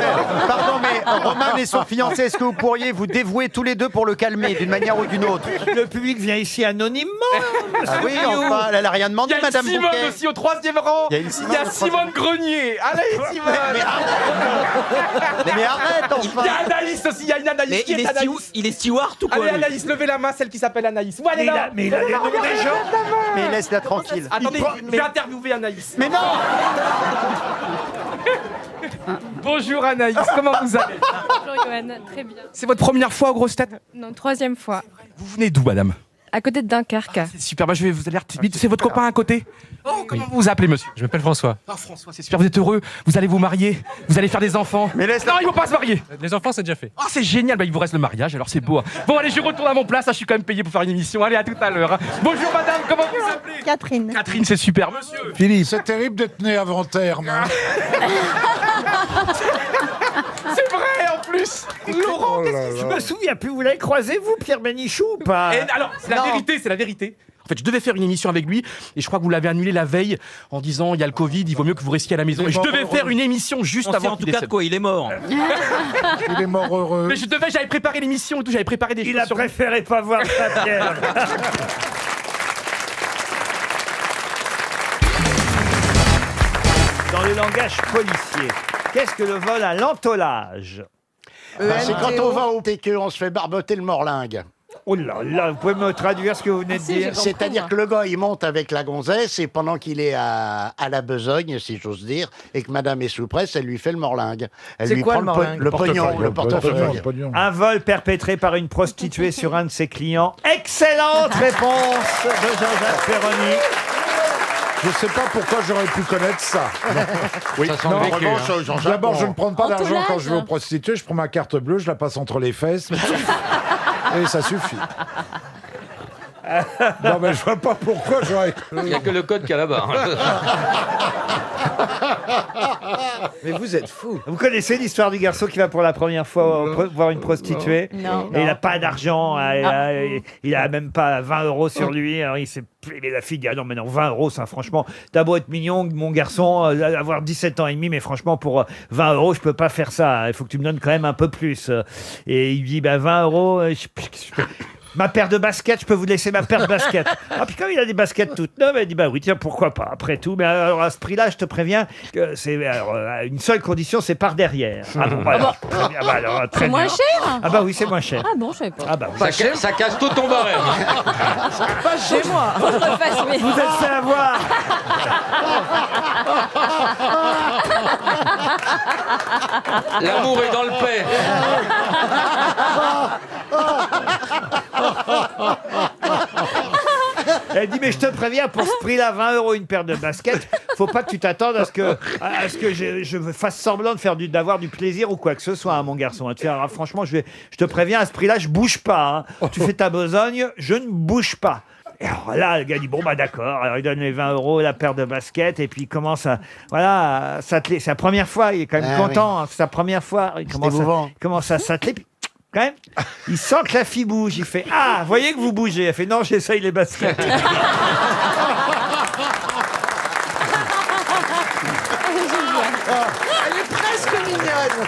pardon, mais Romain et son fiancé, est-ce que vous pourriez vous dévouer tous les deux pour le calmer d'une manière ou d'une autre? Le public vient ici anonymment. Ah oui, enfin, elle a rien demandé, Il y a Madame Simone Bouquet. aussi au 3e rang. Il y a Simone Grenier. Allez, Simone. Mais arrête, enfin. Il y a Anaïs aussi. Il y a une Anaïs Anaïs, qui est Anaïs? Il est steward ou quoi Allez, lui Anaïs, levez la main, celle qui s'appelle Anaïs. Ouais, elle est là. Mais il a les noms des gens. Mais laisse-la tranquille. Attendez, je vais interviewer Anaïs. Mais non. Bonjour Anaïs, comment vous allez? Bonjour Johan, très bien. C'est votre première fois aux grosses têtes? Non, 3e fois. Vous venez d'où, madame? À côté de Dunkerque. C'est super, bah, je vais vous aller vite. C'est votre copain à côté? Oh, comment vous vous appelez, monsieur? Je m'appelle François. Ah, François, c'est super, vous êtes heureux, vous allez vous marier, vous allez faire des enfants. Mais laisse Non, ils vont pas se marier. Les enfants, c'est déjà fait. Oh, c'est génial, bah, il vous reste le mariage, alors c'est beau. Bon, allez, je retourne à mon place, je suis quand même payé pour faire une émission. Allez, à tout à l'heure. Bonjour, madame, comment vous vous appelez? Catherine. Catherine, c'est super, monsieur. Philippe. C'est terrible d'être né avant terme. Hein. C'est vrai, en plus. Laurent, Je me souviens plus, vous l'avez croisé, vous, Pierre Bénichou, ou pas? Alors, c'est la vérité, c'est la vérité. En fait, je devais faire une émission avec lui et je crois que vous l'avez annulé la veille en disant il y a le Covid, il vaut mieux que vous restiez à la maison. Et je devais faire une émission juste avant. En tout cas de quoi il est mort. Il est mort heureux. Mais j'avais préparé l'émission et tout, j'avais préparé des choses. Il a préféré pas voir ça, Pierre. Dans le langage policier, qu'est-ce que le vol à l'entolage? C'est quand on va au et qu'on se fait barboter le morlingue. Oh là là, vous pouvez me traduire ce que vous venez de dire? C'est-à-dire que le gars, il monte avec la gonzesse et pendant qu'il est à la besogne, si j'ose dire, et que madame est sous presse, elle lui fait le morlingue. Elle lui prend le pognon, le portefeuille. Un vol perpétré par une prostituée sur un de ses clients. Excellente réponse de Jean-Jacques Perroni. Je sais pas pourquoi j'aurais pu connaître ça. Oui. Non, en vécu, revanche, hein. Jean-Jacques, d'abord, je ne prends pas d'argent Entourage. quand je vais aux prostituées. Je prends ma carte bleue, je la passe entre les fesses. Et ça suffit. Non, mais je vois pas pourquoi j'aurais. Il n'y a que le code qu'il y a là-bas. Mais vous êtes fou. Vous connaissez l'histoire du garçon qui va pour la première fois voir une prostituée? Non. Et il n'a pas d'argent, il a même pas 20 € sur lui. Alors il s'est et la fille dit ah non mais non 20 €, ça franchement t'as beau être mignon mon garçon, avoir 17 ans et demi, mais franchement pour 20 € je peux pas faire ça, il faut que tu me donnes quand même un peu plus. Et il dit 20 €, ma paire de baskets, je peux vous laisser ma paire de baskets. Ah, puis comme il a des baskets toutes neuves, elle dit bah oui, tiens, pourquoi pas, après tout. Mais alors à ce prix-là, je te préviens que c'est une seule condition, c'est par derrière. Ah bon, voilà. Très bien, bah, alors, très C'est moins bien. cher? Ah bah oui, c'est moins cher. Ah bon, je savais pas. Ah bah oui. Ça casse tout ton barème. Pas chez moi. Faut que je refasse mes... Vous êtes fait avoir. L'amour est dans le paix. Elle dit mais je te préviens, pour ce prix-là, 20 € une paire de baskets, faut pas que tu t'attendes à ce que je fasse semblant de d'avoir du plaisir ou quoi que ce soit, hein, mon garçon. Tu vois, franchement, je te préviens, à ce prix-là, je bouge pas. Hein. Tu fais ta besogne, je ne bouge pas. Et alors là, le gars dit bon bah d'accord. Alors il donne les 20 €, la paire de baskets, et puis il commence à s'atteler. C'est la première fois, il est quand même content. Hein, c'est sa première fois. Il commence à s'atteler. Puis, quand même, il sent que la fille bouge. Il fait ah, voyez que vous bougez. Elle fait non, j'essaye les baskets. Elle est presque mignonne.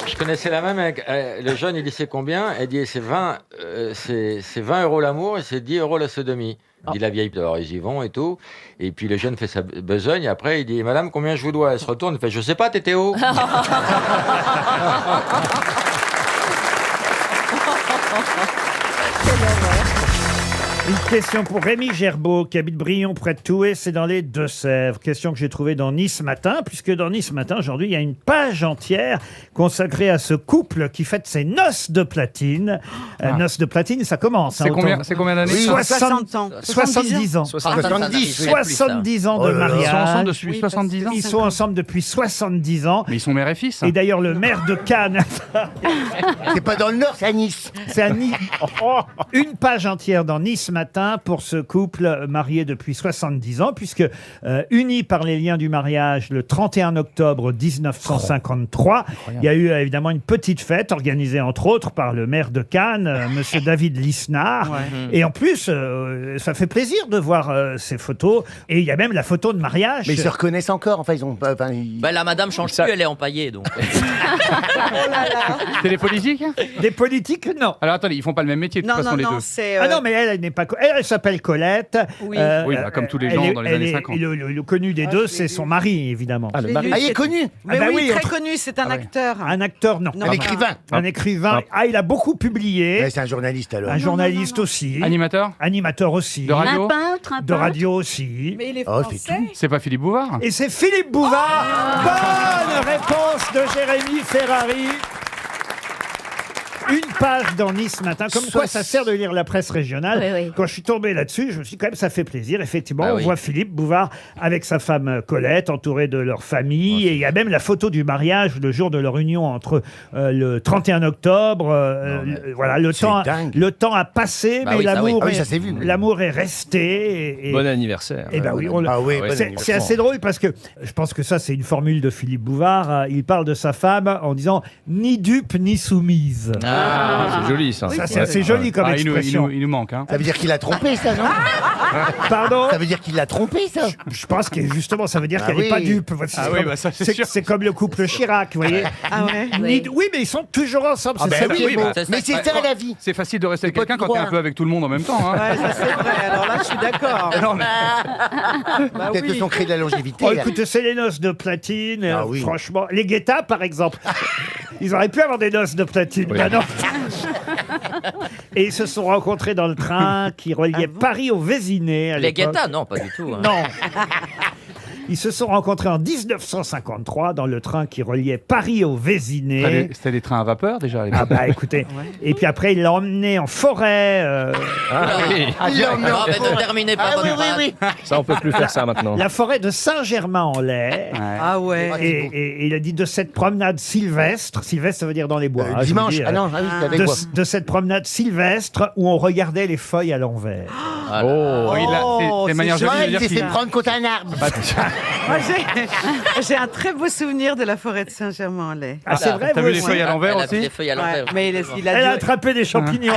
Je connaissais la même avec le jeune, il dit c'est combien? Elle dit c'est 20 € l'amour et c'est 10 € la sodomie. Dit la vieille, alors ils y vont et tout. Et puis le jeune fait sa besogne. Et après il dit madame combien je vous dois? Elle se retourne, elle fait je sais pas, Tétéo. Une question pour Rémi Gerbeau, qui habite Brion, près de Toué, c'est dans les Deux-Sèvres. Question que j'ai trouvée dans Nice Matin, puisque dans Nice Matin, aujourd'hui, il y a une page entière consacrée à ce couple qui fête ses noces de platine. Noces de platine, ça commence. C'est combien d'années? 70 ans. 70 ans. 70 ans de mariage. Ils sont ensemble depuis 70 ans? Ils sont ensemble depuis 70 ans. Mais ils sont mère et fils. Et d'ailleurs, le maire de Cannes... C'est pas dans le Nord, c'est à Nice. C'est à Nice. Une page entière dans Nice Matin pour ce couple marié depuis 70 ans, puisque unis par les liens du mariage le 31 octobre 1953, il y a eu évidemment une petite fête organisée entre autres par le maire de Cannes, monsieur David Lisnard. Et en plus, ça fait plaisir de voir ces photos. Et il y a même la photo de mariage. Mais ils se reconnaissent encore. Enfin, ils ont. Bah, la madame change plus, elle est empaillée donc. C'est des politiques? Des politiques, non. Alors attendez, ils font pas le même métier de toute façon les deux. Ah non, mais elle n'est pas pas. Elle s'appelle Colette. Oui. Oui, bah, comme tous les gens dans les années 50. Le connu des deux, c'est son mari, évidemment. Ah, il est connu. Mais bah oui, très entre- connu, c'est un acteur. Un acteur, non. Un écrivain. Un écrivain. Ah, il a beaucoup publié. Ouais, c'est un journaliste alors. Un journaliste aussi. Animateur Animateur aussi. De radio Un peintre, un De peintre. radio aussi. Mais il est Oh, français. c'est tout. C'est pas Philippe Bouvard Et c'est Philippe Bouvard. Bonne réponse de Jérémy Ferrari. Une page dans Nice Matin, comme quoi ça sert de lire la presse régionale. Oui, oui. Quand je suis tombé là-dessus, je me suis dit quand même ça fait plaisir. Effectivement, Ah on oui. voit Philippe Bouvard avec sa femme Colette, entouré de leur famille. Et il y a même la photo du mariage, le jour de leur union entre le 31 octobre. Voilà, le temps a passé, Bah mais oui, ça, l'amour oui. Ah oui, ça s'est vu. l'amour est resté. Bon anniversaire. Et ben oui, Ah oui, bon c'est anniversaire. assez drôle parce que je pense que ça c'est une formule de Philippe Bouvard. Il parle de sa femme en disant ni dupe ni soumise. Ah, c'est joli ça. Ça c'est assez joli comme expression. Il nous manque. Hein. Ça veut dire qu'il a trompé, ça, non? Pardon. Ça veut dire qu'il l'a trompé, ça? Je pense que justement ça veut dire Ah qu'elle n'est oui. pas dupe. C'est Ah comme- oui, bah ça, c'est sûr. c'est comme le couple Chirac, vous voyez. Ah ouais. Oui, mais ils sont toujours ensemble. Ah c'est ben ça qui oui, est beau. bah, mais c'est ça la vie. C'est facile de rester avec quelqu'un pas quand t'es droit. un peu avec tout le monde en même temps. Hein. Ouais, ça c'est vrai. Alors là, je suis d'accord. Non, mais- Bah Peut-être oui. que son cri de la longévité. Oh, là. écoutez, c'est les noces de platine. Ah oui. Franchement, les Guetta, par exemple, ils auraient pu avoir des noces de platine. Oui. Bah non. Et ils se sont rencontrés dans le train qui reliait Paris au Vésinet. à Les l'époque. Guetta, non, pas du tout. hein. Non. Ils se sont rencontrés en 1953 dans le train qui reliait Paris au Vésinet. C'était des trains à vapeur déjà à l'époque. Ah bah écoutez. Et puis après, il l'a emmené en forêt. Non, mais ne terminez pas votre phrase. Ça, on peut plus faire ça maintenant. La forêt de Saint-Germain-en-Laye. Ah ouais. Et il a dit de cette promenade sylvestre, sylvestre ça veut dire dans les bois. hein, je vous Dimanche. dis, Ah non, ah oui, c'est avec de, moi. de cette promenade sylvestre où on regardait les feuilles à l'envers. Oh, c'est une manière jolie Ouais, de il dire s'est qu'il... fait prendre contre un arbre. Moi, j'ai un très beau souvenir de la forêt de Saint-Germain-en-Laye. Ah, c'est vrai, T'as vous vu les aussi feuilles à l'envers Elle a aussi pris les feuilles à Ouais, l'envers. mais il a Elle a duré- attrapé des champignons.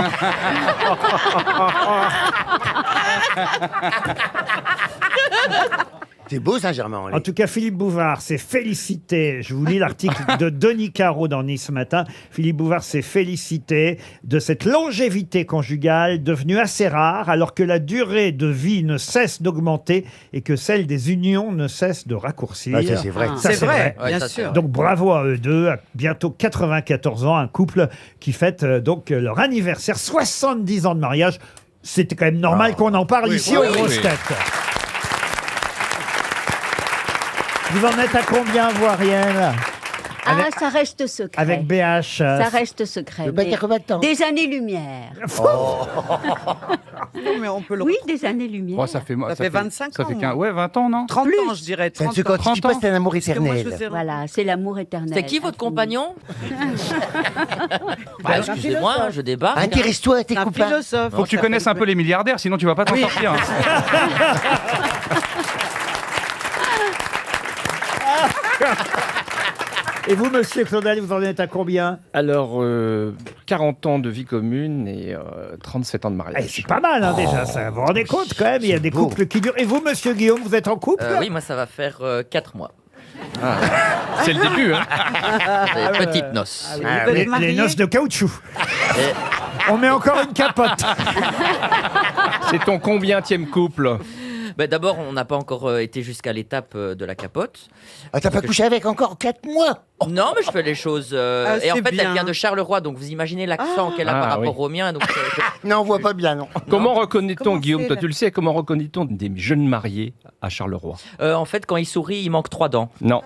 C'est beau Saint-Germain-en-Laye. En tout cas, Philippe Bouvard s'est félicité. Je vous lis l'article de Denis Caro dans Nice Matin. Philippe Bouvard s'est félicité de cette longévité conjugale devenue assez rare alors que la durée de vie ne cesse d'augmenter et que celle des unions ne cesse de raccourcir. Ah, ça, c'est vrai. Ça, C'est vrai, Ouais, bien ça, c'est sûr. vrai. Donc bravo à eux deux, à bientôt 94 ans, un couple qui fête donc leur anniversaire, 70 ans de mariage. C'était quand même normal qu'on en parle ici aux grosses têtes. Vous en êtes à combien, vous, Ariel? Ah, ça reste secret. Avec BH. Ça reste secret. Le bac à combattant. Des années-lumière. Non, mais on peut le. Oui, des années-lumière. Oh, ça fait 25 ça ans, fait moi. ouais, 20 ans, non 30 ans, je dirais. Ça ne 30 se ans. quantifie 30 pas, ans. c'est un amour Parce que moi, je éternel. faisais- Voilà, c'est l'amour éternel. C'est qui votre compagnon Bah, Excusez-moi, je débarque. Intéresse-toi à tes Un copains. philosophe. Faut que tu connaisses un peu les milliardaires, sinon tu vas pas t'en sortir. Et vous, monsieur Claudel, vous en êtes à combien? Alors, 40 ans de vie commune et 37 ans de Eh, mariage. c'est pas mal, hein, déjà, ça. Vous vous rendez compte, quand même, il y a des couples qui durent. Et vous, monsieur Guillaume, vous êtes en couple? Oui, moi ça va faire 4 mois. C'est le début, hein. Des petites noces. Ah, les noces de caoutchouc. On met encore une capote. C'est ton combienième couple? Ben, d'abord, on n'a pas encore été jusqu'à l'étape de la capote. Ah, t'as pas couché avec encore 4 mois? Non, mais je fais les choses. Ah, et en c'est fait, bien. elle vient de Charleroi, donc vous imaginez l'accent qu'elle a par rapport au mien. Donc, Non, on voit pas bien, non. Comment reconnaît-on, Comment Guillaume, c'est, toi là tu le sais, comment reconnaît-on des jeunes mariés à Charleroi? en fait, quand il sourit, il manque 3 dents. Non,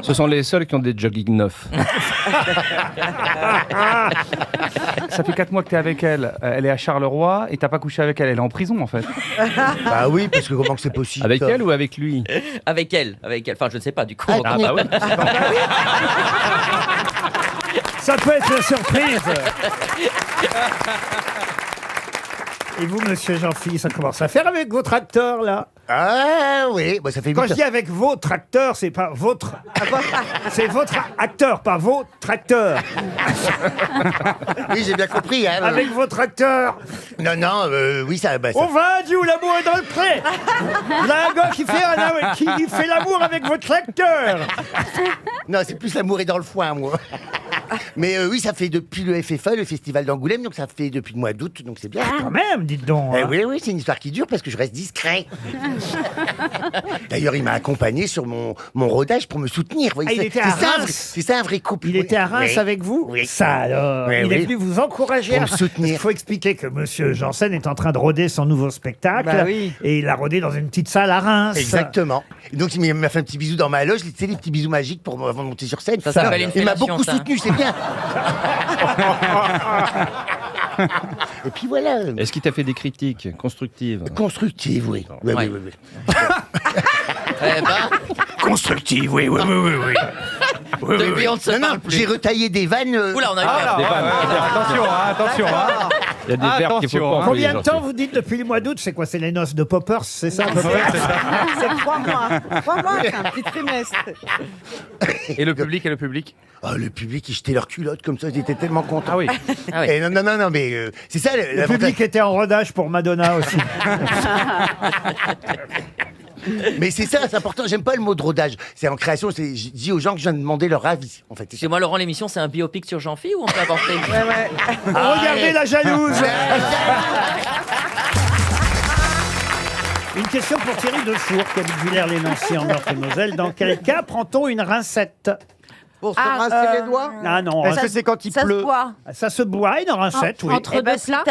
ce sont les seuls qui ont des jogging neufs. Ça fait 4 mois que t'es avec elle. Elle est à Charleroi et t'as pas couché avec elle. Elle est en prison en fait. Bah oui, parce que comment que c'est possible? Avec ça elle ou avec lui? Avec elle. Enfin, je ne sais pas, du coup. Ah, bah oui. Ça peut être la surprise. Et vous, monsieur Jean-Philippe, ça commence à faire avec votre acteur, là? Ah oui, bah ça fait 8 Quand ans. je dis avec votre acteur, c'est pas votre... C'est votre acteur, pas vos tracteurs. Oui, j'ai bien compris. Hein. Avec votre acteur. Non, non, oui, ça... Bah, ça... On va, Dieu, l'amour est dans le pré. Là, un gars qui fait l'amour avec votre acteur. Non, c'est plus l'amour est dans le foin, moi. Mais oui, ça fait depuis le FFA, le Festival d'Angoulême, donc ça fait depuis le mois d'août, donc c'est bien. Quand même, dites donc. Hein. Oui, oui, c'est une histoire qui dure parce que je reste discret. D'ailleurs, il m'a accompagné sur mon rodage pour me soutenir. Vous voyez, il était à Reims. C'est ça un vrai couple. Il était à Reims avec vous. Oui. Ça alors. Oui, il est oui. venu vous encourager. Pour me soutenir. Il faut expliquer que Monsieur Janssen est en train de roder son nouveau spectacle. Bah oui. Et il l'a rodé dans une petite salle à Reims. Exactement. Et donc, il m'a fait un petit bisou dans ma loge. C'est les petits bisous magiques avant de monter sur scène. Ça s'appelle une Il m'a fellation, beaucoup ça. soutenu, c'est bien. Et puis voilà. Est-ce qu'il t'a fait des critiques constructives? Constructive, oui. Oui, Ouais. oui, oui, Eh ben, Constructive, oui, oui, oui, oui, oui. Oui, oui, depuis, oui. on ne se Non, parle non, plus. j'ai retaillé des vannes. Oula, on a eu Ah, peur. des vannes. Attention, hein, attention. Hein. Il y a des verbes qu'il faut pas employer, Combien de temps Jean-Philippe. vous dites depuis le mois d'août? C'est quoi? C'est les noces de Poppers, c'est ça à peu près C'est 3 mois. 3 mois, c'est un petit trimestre. Et le public, Oh, le public, ils jetaient leurs culottes comme ça, ils étaient tellement contents. Ah oui. Ah oui. Et non, mais c'est ça Le public était en rodage pour Madonna aussi. Mais c'est ça, c'est important. J'aime pas le mot de rodage. C'est en création, je dis aux gens que je viens de demander leur avis, en fait. Chez moi, Laurent, l'émission, c'est un biopic sur Jean-Phi ou on peut apporter Regardez la jalouse. Une question pour Thierry Defour, qui habite Villers-les-Nancy en Meurthe-et-Moselle. Dans quel cas prend-on une rincette? Pour se rincer les doigts. Ah non. Est-ce que c'est quand il Ça se pleut? boit. Ça se boit, une rincette, oui. Entre deux plats.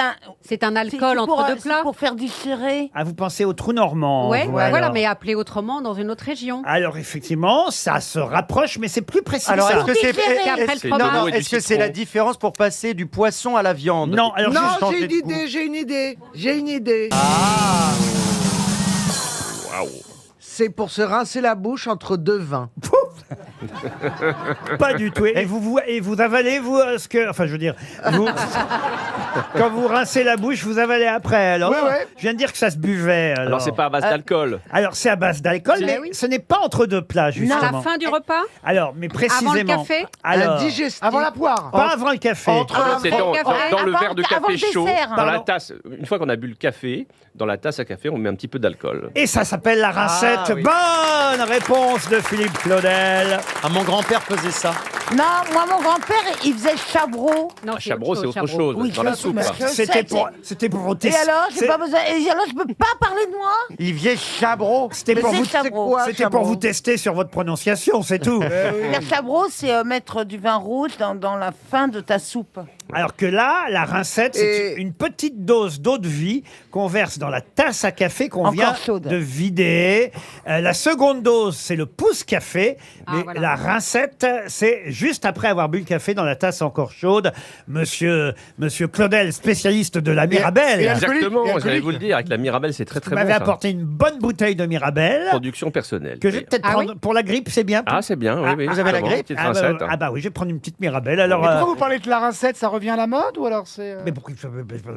C'est un alcool entre deux plats. Pour faire digérer. Ah, vous pensez au trou normand. Ouais, vous, voilà, alors. mais appelé autrement dans une autre région. Alors effectivement, ça se rapproche, mais c'est plus précis. Alors, que ça. est-ce que c'est Et après le fromage. non, est-ce que c'est la différence pour passer du poisson à la viande? Non, alors Non, juste changer j'ai de une goût. idée, j'ai une idée, j'ai une idée. C'est pour se rincer la bouche entre deux vins. Pas du tout. Et vous avalez, vous, ce que... Enfin, je veux dire, vous... quand vous rincez la bouche, vous avalez après. Alors, Ouais, ouais. je viens de dire que ça se buvait. Alors c'est pas à base d'alcool. Alors, c'est à base d'alcool, mais oui. ce n'est pas entre deux plats, justement. À la fin du repas. Alors, mais précisément... Avant le café. Alors, Digestif. Avant la poire. pas avant le café. C'est dans café. le verre de Avant café le chaud, dessert. dans Pardon. la tasse. Une fois qu'on a bu le café, dans la tasse à café, on met un petit peu d'alcool. Et ça s'appelle la rincette. Ah, oui. Bonne réponse de Philippe Claudel. Ah, mon grand-père faisait ça. Non, moi, mon grand-père, il faisait chabreau. Non, Ah, Chabreau, c'est autre chose. Oui, dans la je- soupe. mais- hein. C'était pour vous Et tester. alors, j'ai pas besoin. Et alors, je peux pas parler de moi. Il faisait chabreau. C'était Mais pour c'est vous. chabreau. C'était pour vous tester sur votre prononciation, c'est tout. Le chabreau, c'est mettre du vin rouge dans la fin de ta soupe. Alors que là, la rincette, c'est Et- une petite dose d'eau de vie qu'on verse dans la tasse à café qu'on Encore vient chaude. de vider. La seconde dose, c'est le pouce-café. Ah, Mais voilà. la rincette, c'est juste après avoir bu le café dans la tasse encore chaude. Monsieur Claudel, spécialiste de la Mirabelle, et Exactement, alcoolique. j'allais vous le dire. Avec la Mirabelle, c'est très très bon. m'avait ça. apporté une bonne bouteille de Mirabelle. Production personnelle. Que je vais peut-être Ah prendre pour la grippe, c'est bien. Ah, c'est bien, oui, oui. vous avez la Vraiment, grippe petite ah, bah, rincette. ah bah oui, je vais prendre une petite Mirabelle. Alors, Mais pourquoi vous parlez de la rincette? Ça revient à la mode ou alors c'est. mais pourquoi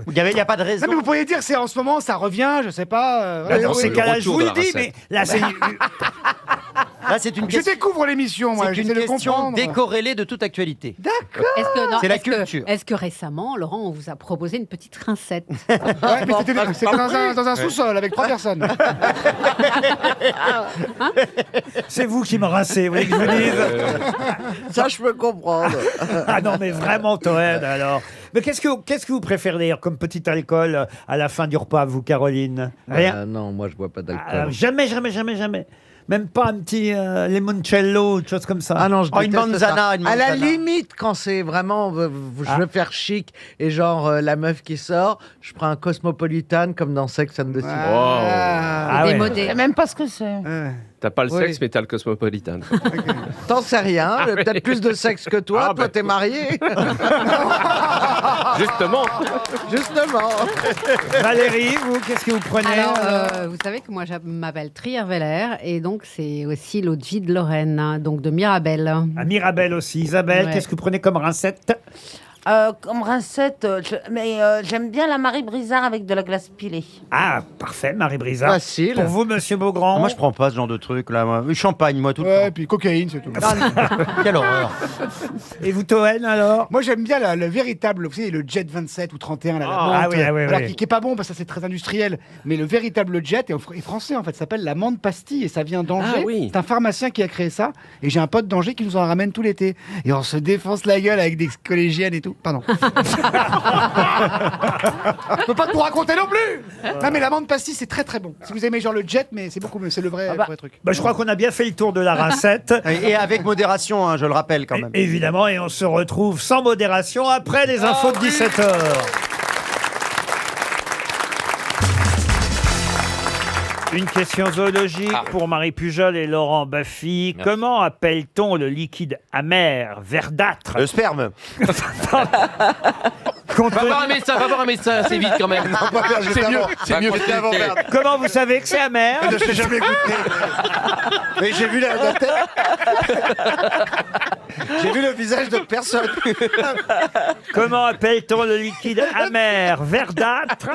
Il n'y a pas de raison. Non, mais vous pourriez dire c'est en ce moment, ça revient, je sais pas. Bah, dans oui, ces le cas-là, je retour vous de le la dis, mais recette. là, c'est Là, c'est une Je question. découvre l'émission, moi. C'est J'essaie une de question comprendre. décorrélée de toute actualité. D'accord. C'est la culture. Est-ce que récemment, Laurent, on vous a proposé une petite rincette? Ouais, mais c'était dans un sous-sol avec 3 personnes. c'est vous qui me rincez, vous voulez que je vous dise Ça, je peux comprendre. Ah non, mais vraiment, Toen, alors. Mais qu'est-ce que vous préférez d'ailleurs comme petit alcool à la fin du repas, vous, Caroline? Rien. Non, moi, je bois pas d'alcool. Alors, jamais. Même pas un petit limoncello, une chose comme ça. Ah non, je Oh, une déteste ça. manzana, une À la manzana. limite, quand c'est vraiment, je veux faire chic et genre la meuf qui sort, je prends un Cosmopolitan comme dans Sex and the City. Ah ouais. Démodé. C'est même pas ce que c'est. T'as pas le Oui. sexe, mais t'as le cosmopolitan. T'en sais rien, j'ai peut-être plus de sexe que toi, Ah, toi bah. t'es marié. Justement. Justement. Valérie, vous, qu'est-ce que vous prenez Alors, vous savez que moi, je m'appelle Trierweiler et donc c'est aussi l'eau de vie de Lorraine, hein, donc de Mirabelle. À Mirabelle aussi. Isabelle, Ouais. qu'est-ce que vous prenez comme rincette? Comme rincette, j'aime bien la Marie Brizard avec de la glace pilée. Ah, parfait, Marie Brizard. Facile. Pour vous, monsieur Beaugrand. Moi, je prends pas ce genre de truc là. Moi. Champagne, moi, tout le temps. Ouais, puis cocaïne, c'est tout. Quelle horreur. Et vous, Toen, alors? Moi, j'aime bien le véritable, vous savez, le Jet 27 ou 31, la Ah menthe, oui, ah oui, alors, oui. qui est pas bon parce que ça, c'est très industriel. Mais le véritable Jet est français, en fait, ça s'appelle la menthe pastille et ça vient d'Angers. Ah oui. C'est un pharmacien qui a créé ça. Et j'ai un pote d'Angers qui nous en ramène tout l'été. Et on se défonce la gueule avec des collégiennes et tout. Pardon. Je peux pas tout raconter non plus. Non, mais la menthe pastille, c'est très très bon. Si vous aimez genre le Jet, mais c'est beaucoup mieux. C'est le vrai, vrai truc. Bah, je crois qu'on a bien fait le tour de la rincette. Et avec modération, hein, je le rappelle quand même. Évidemment, et on se retrouve sans modération après les infos de 17h. Une question zoologique pour Marie Pujol et Laurent Baffy. Merci. Comment appelle-t-on le liquide amer, verdâtre? Le sperme. Va voir un médecin, c'est vite quand même. C'est mieux, c'est mieux. Comment vous savez que c'est amer? Je ne l'ai jamais goûté. Mais j'ai vu la tête. J'ai vu le visage de personne. Comment appelle-t-on le liquide amer, verdâtre?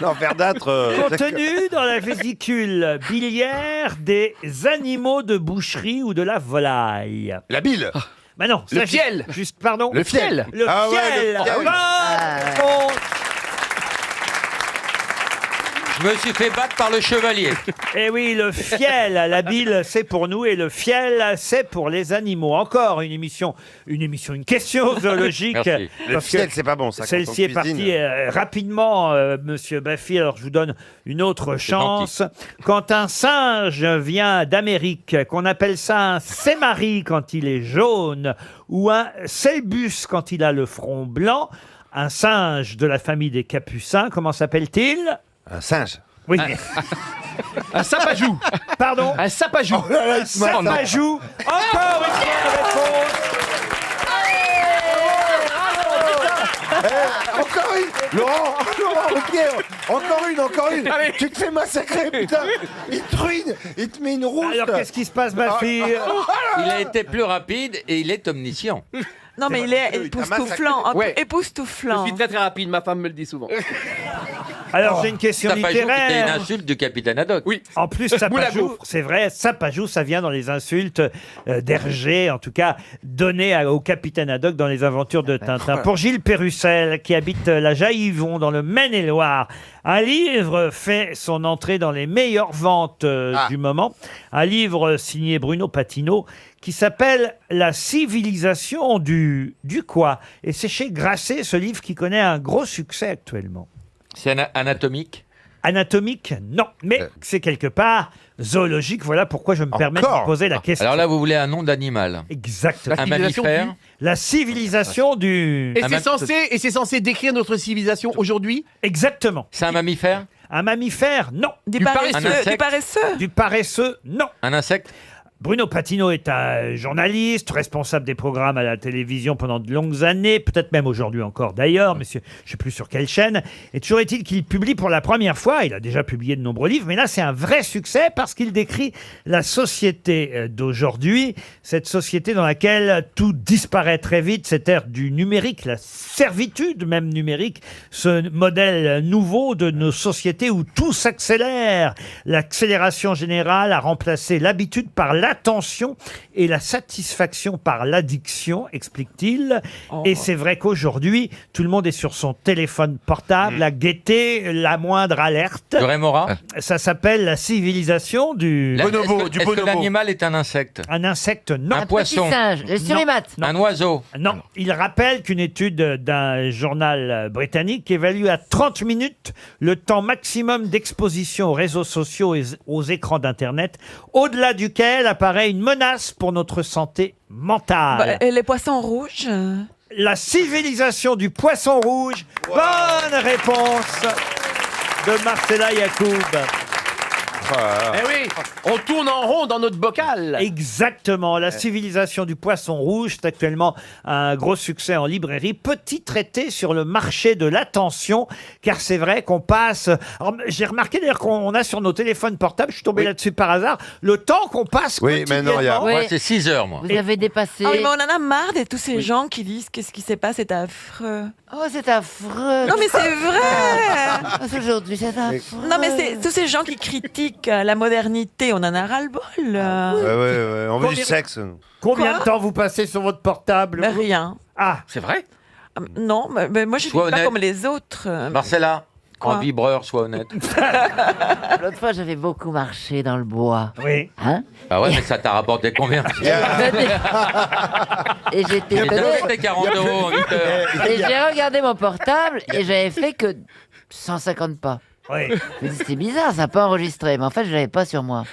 Non, verdâtre. Contenu dans la vésicule biliaire des animaux de boucherie ou de la volaille. La bile. Bah non, Le ça, fiel. Juste, pardon. Le fiel. Le Ah ouais, fiel. le fiel. Bonne réponse. Je me suis fait battre par le chevalier. Eh oui, le fiel, la bile, c'est pour nous et le fiel, c'est pour les animaux. Encore une question zoologique. Merci. Le fiel, c'est pas bon, ça. Celle-ci est partie rapidement, monsieur Baffy. Alors, je vous donne une autre chance. Quand un singe vient d'Amérique, qu'on appelle ça un sémari quand il est jaune, ou un célbus quand il a le front blanc, un singe de la famille des capucins, comment s'appelle-t-il? Un singe. Oui. Un sapajou. Pardon? Un sapajou. Un sapajou. Encore une bonne réponse. Encore une. Laurent, ok, encore une. Tu te fais massacrer, putain. Il te ruine, il te met une rouge. Alors, qu'est-ce qui se passe, ma fille? Il a été plus rapide et il est omniscient. Non, mais il est époustouflant. Ouais. Je Époustouflant. suis très très rapide, ma femme me le dit souvent. Alors, j'ai une question Sapajou, c'était une littéraire. insulte du capitaine Haddock. Oui. En plus, Moule à sapajou, gaufre. c'est vrai, sapajou, ça vient dans les insultes d'Hergé, en tout cas, données au capitaine Haddock dans les aventures de Tintin. Pour Gilles Pérussel, qui habite la Jaillivon, dans le Maine-et-Loire, un livre fait son entrée dans les meilleures ventes du moment. Un livre signé Bruno Patino, qui s'appelle La civilisation du quoi? Et c'est chez Grasset, ce livre qui connaît un gros succès actuellement. C'est anatomique. Anatomique, non. Mais c'est quelque part zoologique. Voilà pourquoi je me permets de vous poser la question. Alors là, vous voulez un nom d'animal. Exactement. Un mammifère. La civilisation du... Et c'est censé décrire notre civilisation aujourd'hui? Exactement. C'est un mammifère. Un mammifère, non. Du paresseux. paresseux. Du paresseux, non. Un insecte. Bruno Patino est un journaliste, responsable des programmes à la télévision pendant de longues années, peut-être même aujourd'hui encore d'ailleurs, mais je ne sais plus sur quelle chaîne. Et toujours est-il qu'il publie pour la première fois, il a déjà publié de nombreux livres, mais là c'est un vrai succès parce qu'il décrit la société d'aujourd'hui, cette société dans laquelle tout disparaît très vite, cette ère du numérique, la servitude même numérique, ce modèle nouveau de nos sociétés où tout s'accélère. L'accélération générale a remplacé l'habitude par l'attention et la satisfaction par l'addiction, explique-t-il. Et c'est vrai qu'aujourd'hui, tout le monde est sur son téléphone portable à guetter la moindre alerte. Du Rémora. Ça s'appelle la civilisation du bonobo. Est-ce que l'animal est un insecte? Un insecte, non. Un poisson. Le surimate. Un oiseau. Non, il rappelle qu'une étude d'un journal britannique évalue à 30 minutes le temps maximum d'exposition aux réseaux sociaux et aux écrans d'Internet, au-delà duquel apparaît une menace pour notre santé mentale. Et les poissons rouges? La civilisation du poisson rouge. Bonne réponse de Marcella Yacoub. Eh oui, on tourne en rond dans notre bocal. Exactement, la civilisation du poisson rouge, c'est actuellement un gros succès en librairie. Petit traité sur le marché de l'attention, car c'est vrai qu'on passe... Alors, j'ai remarqué d'ailleurs qu'on a sur nos téléphones portables, je suis tombé là-dessus par hasard, le temps qu'on passe quotidiennement. Moi, c'est 6 heures, moi. Vous avez dépassé. Ah oui, mais on en a marre de tous ces gens qui disent qu'est-ce qui s'est passé, c'est affreux. Oh, c'est affreux. Non, mais c'est vrai. Aujourd'hui, c'est affreux. Non, mais c'est tous ces gens qui critiquent la modernité, on en a ras-le-bol. Ouais, on veut du sexe. Combien de temps vous passez sur votre portable? Ben, rien. Ah, c'est vrai? Non, mais moi je ne suis pas honnête. comme les autres. Marcella, Quoi en vibreur, sois honnête. L'autre fois, j'avais beaucoup marché dans le bois. Oui. Hein? Ah ouais, mais ça t'a rapporté combien? Et j'étais C'était 40 € en 8 heures. Et j'ai regardé mon portable et j'avais fait que 150 pas. Oui. Je me dis, c'est bizarre, ça n'a pas enregistré. Mais en fait, je l'avais pas sur moi.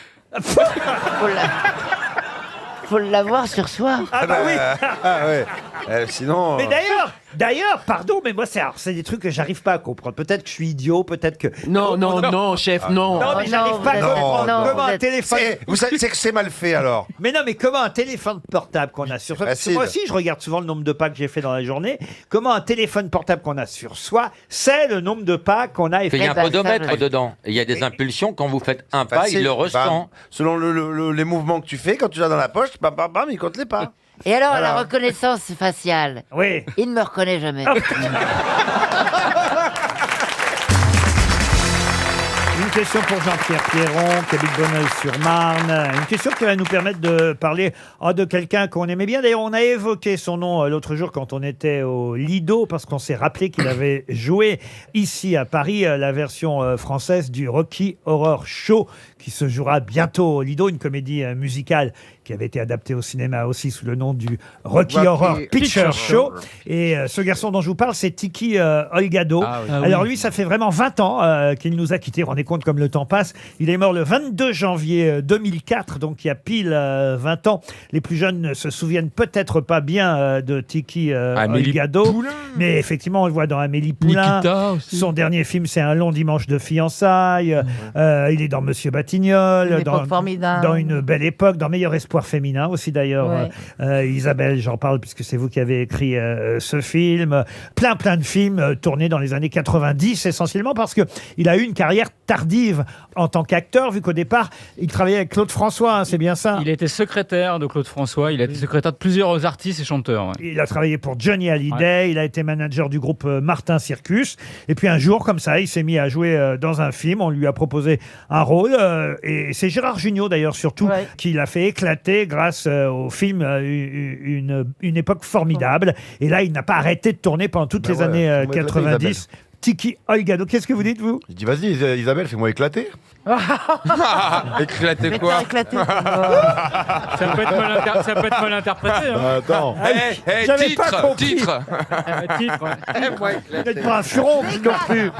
Faut l'avoir sur soi. Ah bah oui. Ah ouais. Sinon. Mais d'ailleurs, pardon, mais moi, c'est des trucs que j'arrive pas à comprendre. Peut-être que je suis idiot, peut-être que... Non, chef, non. Non, mais j'arrive pas à comprendre comment un téléphone... Vous savez, c'est que c'est mal fait alors. Mais non, mais comment un téléphone portable qu'on a sur soi... Parce que moi aussi, je regarde souvent le nombre de pas que j'ai fait dans la journée. Comment un téléphone portable qu'on a sur soi, c'est le nombre de pas qu'on a Il y a un podomètre dedans. Et il y a des impulsions. Quand vous faites un pas, il le ressent. Selon les mouvements que tu fais, quand tu l'as dans la poche, bam, bam, bam, il compte les pas. Et alors, Voilà. la reconnaissance faciale. Oui. Il ne me reconnaît jamais. Une question pour Jean-Pierre Pierron, qui habite Bonneuil-sur-Marne. Une question qui va nous permettre de parler de quelqu'un qu'on aimait bien. D'ailleurs, on a évoqué son nom l'autre jour quand on était au Lido, parce qu'on s'est rappelé qu'il avait joué ici à Paris la version française du Rocky Horror Show, qui se jouera bientôt au Lido, une comédie musicale qui avait été adaptée au cinéma aussi sous le nom du Rocky Horror Picture Show. Et ce garçon dont je vous parle, c'est Tiki Olgado. Alors lui, ça fait vraiment 20 ans qu'il nous a quittés. Rendez compte comme le temps passe. Il est mort le 22 janvier 2004, donc il y a pile 20 ans. Les plus jeunes ne se souviennent peut-être pas bien de Tiki Olgado. Mais effectivement, on le voit dans Amélie Poulain. Nikita aussi. Son dernier film, c'est Un long dimanche de fiançailles. Il est dans Monsieur Batignolles, dans Une belle époque, dans Meilleur espoir féminin aussi d'ailleurs. Isabelle, j'en parle puisque c'est vous qui avez écrit ce film. Plein de films tournés dans les années 90 essentiellement parce que il a eu une carrière tardive en tant qu'acteur, vu qu'au départ, il travaillait avec Claude François, hein, c'est bien ça? Il a été secrétaire de Claude François, il a été secrétaire de plusieurs artistes et chanteurs. Ouais. Il a travaillé pour Johnny Hallyday, il a été manager du groupe Martin Circus, et puis un jour, comme ça, il s'est mis à jouer dans un film, on lui a proposé un rôle, et c'est Gérard Jugnot d'ailleurs surtout, qui l'a fait éclater grâce au film une époque formidable, et là, il n'a pas arrêté de tourner pendant toutes les années 90. Tiki Olgado, qu'est-ce que vous dites, vous? Je dis, vas-y, Isabelle, fais-moi éclater. Éclater quoi? Ça peut être mal interprété. Hein. Attends. J'avais pas compris. Titre. Vous n'êtes pas un furon non plus.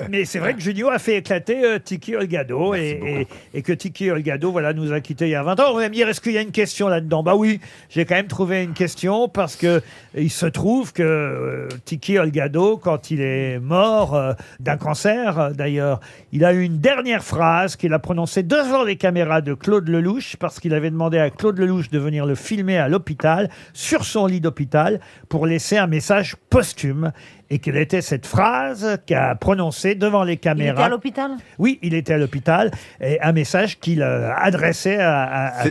Mais c'est vrai que Junio a fait éclater Tiki Olgado et que Tiki Olgado nous a quittés il y a 20 ans. On va me dire, est-ce qu'il y a une question là-dedans? Bah oui, j'ai quand même trouvé une question parce que il se trouve que Tiki Olgado, quand il est mort d'un cancer d'ailleurs, il a eu une dernière phrase qu'il a prononcée devant les caméras de Claude Lelouch parce qu'il avait demandé à Claude Lelouch de venir le filmer à l'hôpital, sur son lit d'hôpital, pour laisser un message posthume. Et quelle était cette phrase qu'a prononcée devant les caméras? Il était à l'hôpital? Oui, il était à l'ôpital. Et un message qu'il adressait à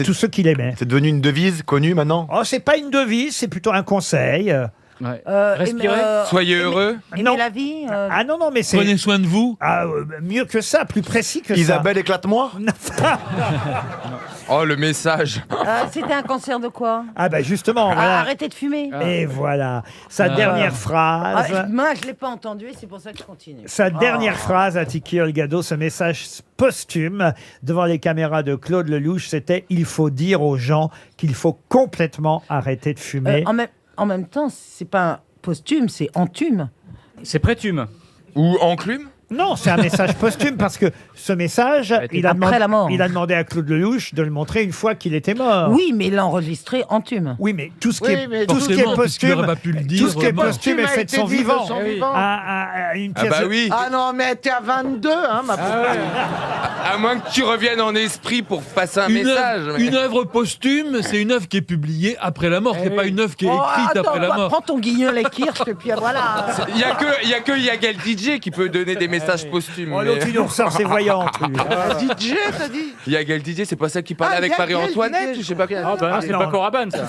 tous ceux qu'il aimait. C'est devenu une devise connue maintenant? Oh, c'est pas une devise, c'est plutôt un conseil. Respirez. Soyez heureux. Non. La vie Ah non, mais c'est... Prenez soin de vous. Ah, mieux que ça, plus précis que Isabelle, éclate-moi. Oh, le message. C'était un cancer de quoi? Ah bah justement, voilà. Arrêtez de fumer. Et voilà, sa dernière phrase. Moi, je ne l'ai pas entendu et c'est pour ça que je continue. Sa dernière phrase à Tiki Olgado, ce message posthume devant les caméras de Claude Lelouch, c'était « Il faut dire aux gens qu'il faut complètement arrêter de fumer ». En même temps, c'est pas posthume, c'est entume. C'est prétume. Ou enclume? Non, c'est un message posthume parce que ce message, il a, Après la mort. il a demandé à Claude Lelouch de le montrer une fois qu'il était mort. Oui, mais il l'a enregistré en tume. Oui, mais tout ce qui Oui, est, mais tout ce qui est forcément, parce qu'il posthume, aurait pas pu le dire, tout ce qui est vraiment. posthume est Posthume a fait de été son dit de vivant. son vivant. Une Ah pièce bah de- oui. Ah non, mais t'es à 22, hein, ma pauvre. À moins que tu reviennes en esprit pour passer un message. mais- Une œuvre posthume, c'est une œuvre qui est publiée après la mort. C'est pas une œuvre qui est écrite après la mort. Prends ton guignol et kirsch et puis voilà. Il y a que Yagal DJ qui peut donner des messages posthumes. Oh, l'autre, il nous ressort ses voyantes, lui. DJ, t'as dit Yagal DJ, c'est pas ça qui parlait avec Yagal Marie-Antoinette DJ. ou je sais pas quelle. Ah bah non, c'est pas Coraban, ça.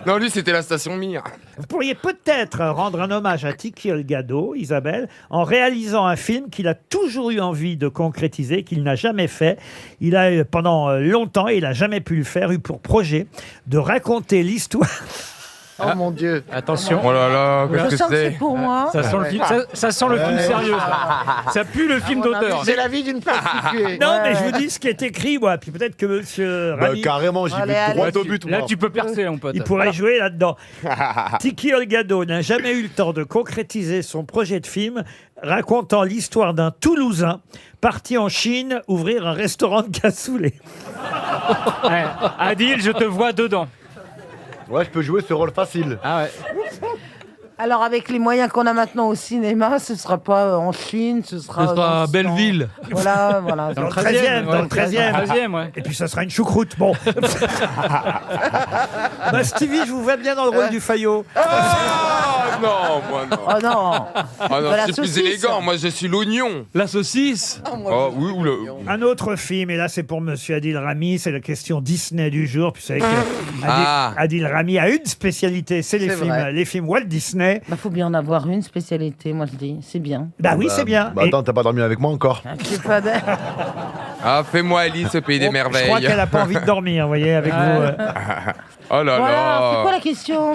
Non, lui, c'était la station Mir. Vous pourriez peut-être rendre un hommage à Tiki Olgado, Isabelle, en réalisant un film qu'il a toujours eu envie de concrétiser, qu'il n'a jamais fait. Il a, pendant longtemps, et il n'a jamais pu le faire, eu pour projet de raconter l'histoire. Oh mon Dieu. Attention. Oh là là, Je qu'est-ce sens que que c'est c'est pour moi. Ça sent le film, ça sent le film sérieux. Ça pue le film d'auteur. C'est la vie d'une prostituée. Non, mais je vous dis ce qui est écrit, moi. Puis peut-être que monsieur Rami, Carrément, j'y Allez, vais allez. droit au but. Là, moi. tu peux percer, mon pote. il pourrait jouer là-dedans. Tiki Olgado n'a jamais eu le temps de concrétiser son projet de film racontant l'histoire d'un Toulousain parti en Chine ouvrir un restaurant de cassoulet. Ouais. Adil, je te vois dedans. Ouais, je peux jouer ce rôle facile. Ah ouais. Alors avec les moyens qu'on a maintenant au cinéma, ce sera pas en Chine, ce sera. Ce sera à Belleville. Voilà, voilà. Dans le 13e, dans le 13e. 13e, ouais. Et puis ça sera une choucroute. Bon. Bah, Stevie, je vous vois bien dans le rôle du Fayot. Ah non, moi non. Oh non. Ah non, Voilà, c'est plus saucisse. élégant. Moi, je suis l'oignon. La saucisse. Oh oui, oula. Un autre film, et là c'est pour monsieur Adil Rami, c'est la question Disney du jour. Puis vous savez que Ah. Adil Rami a une spécialité, c'est C'est vrai. les films Walt Disney. Bah, faut bien en avoir une spécialité, moi je dis. C'est bien. Bah oui, c'est bien. Bah Et attends, t'as pas dormi avec moi encore C'est pas de- Ah, fais-moi Alice au pays des je crois merveilles. qu'elle a pas envie de dormir, vous voyez, avec vous. Oh là Voilà, c'est quoi là. la question?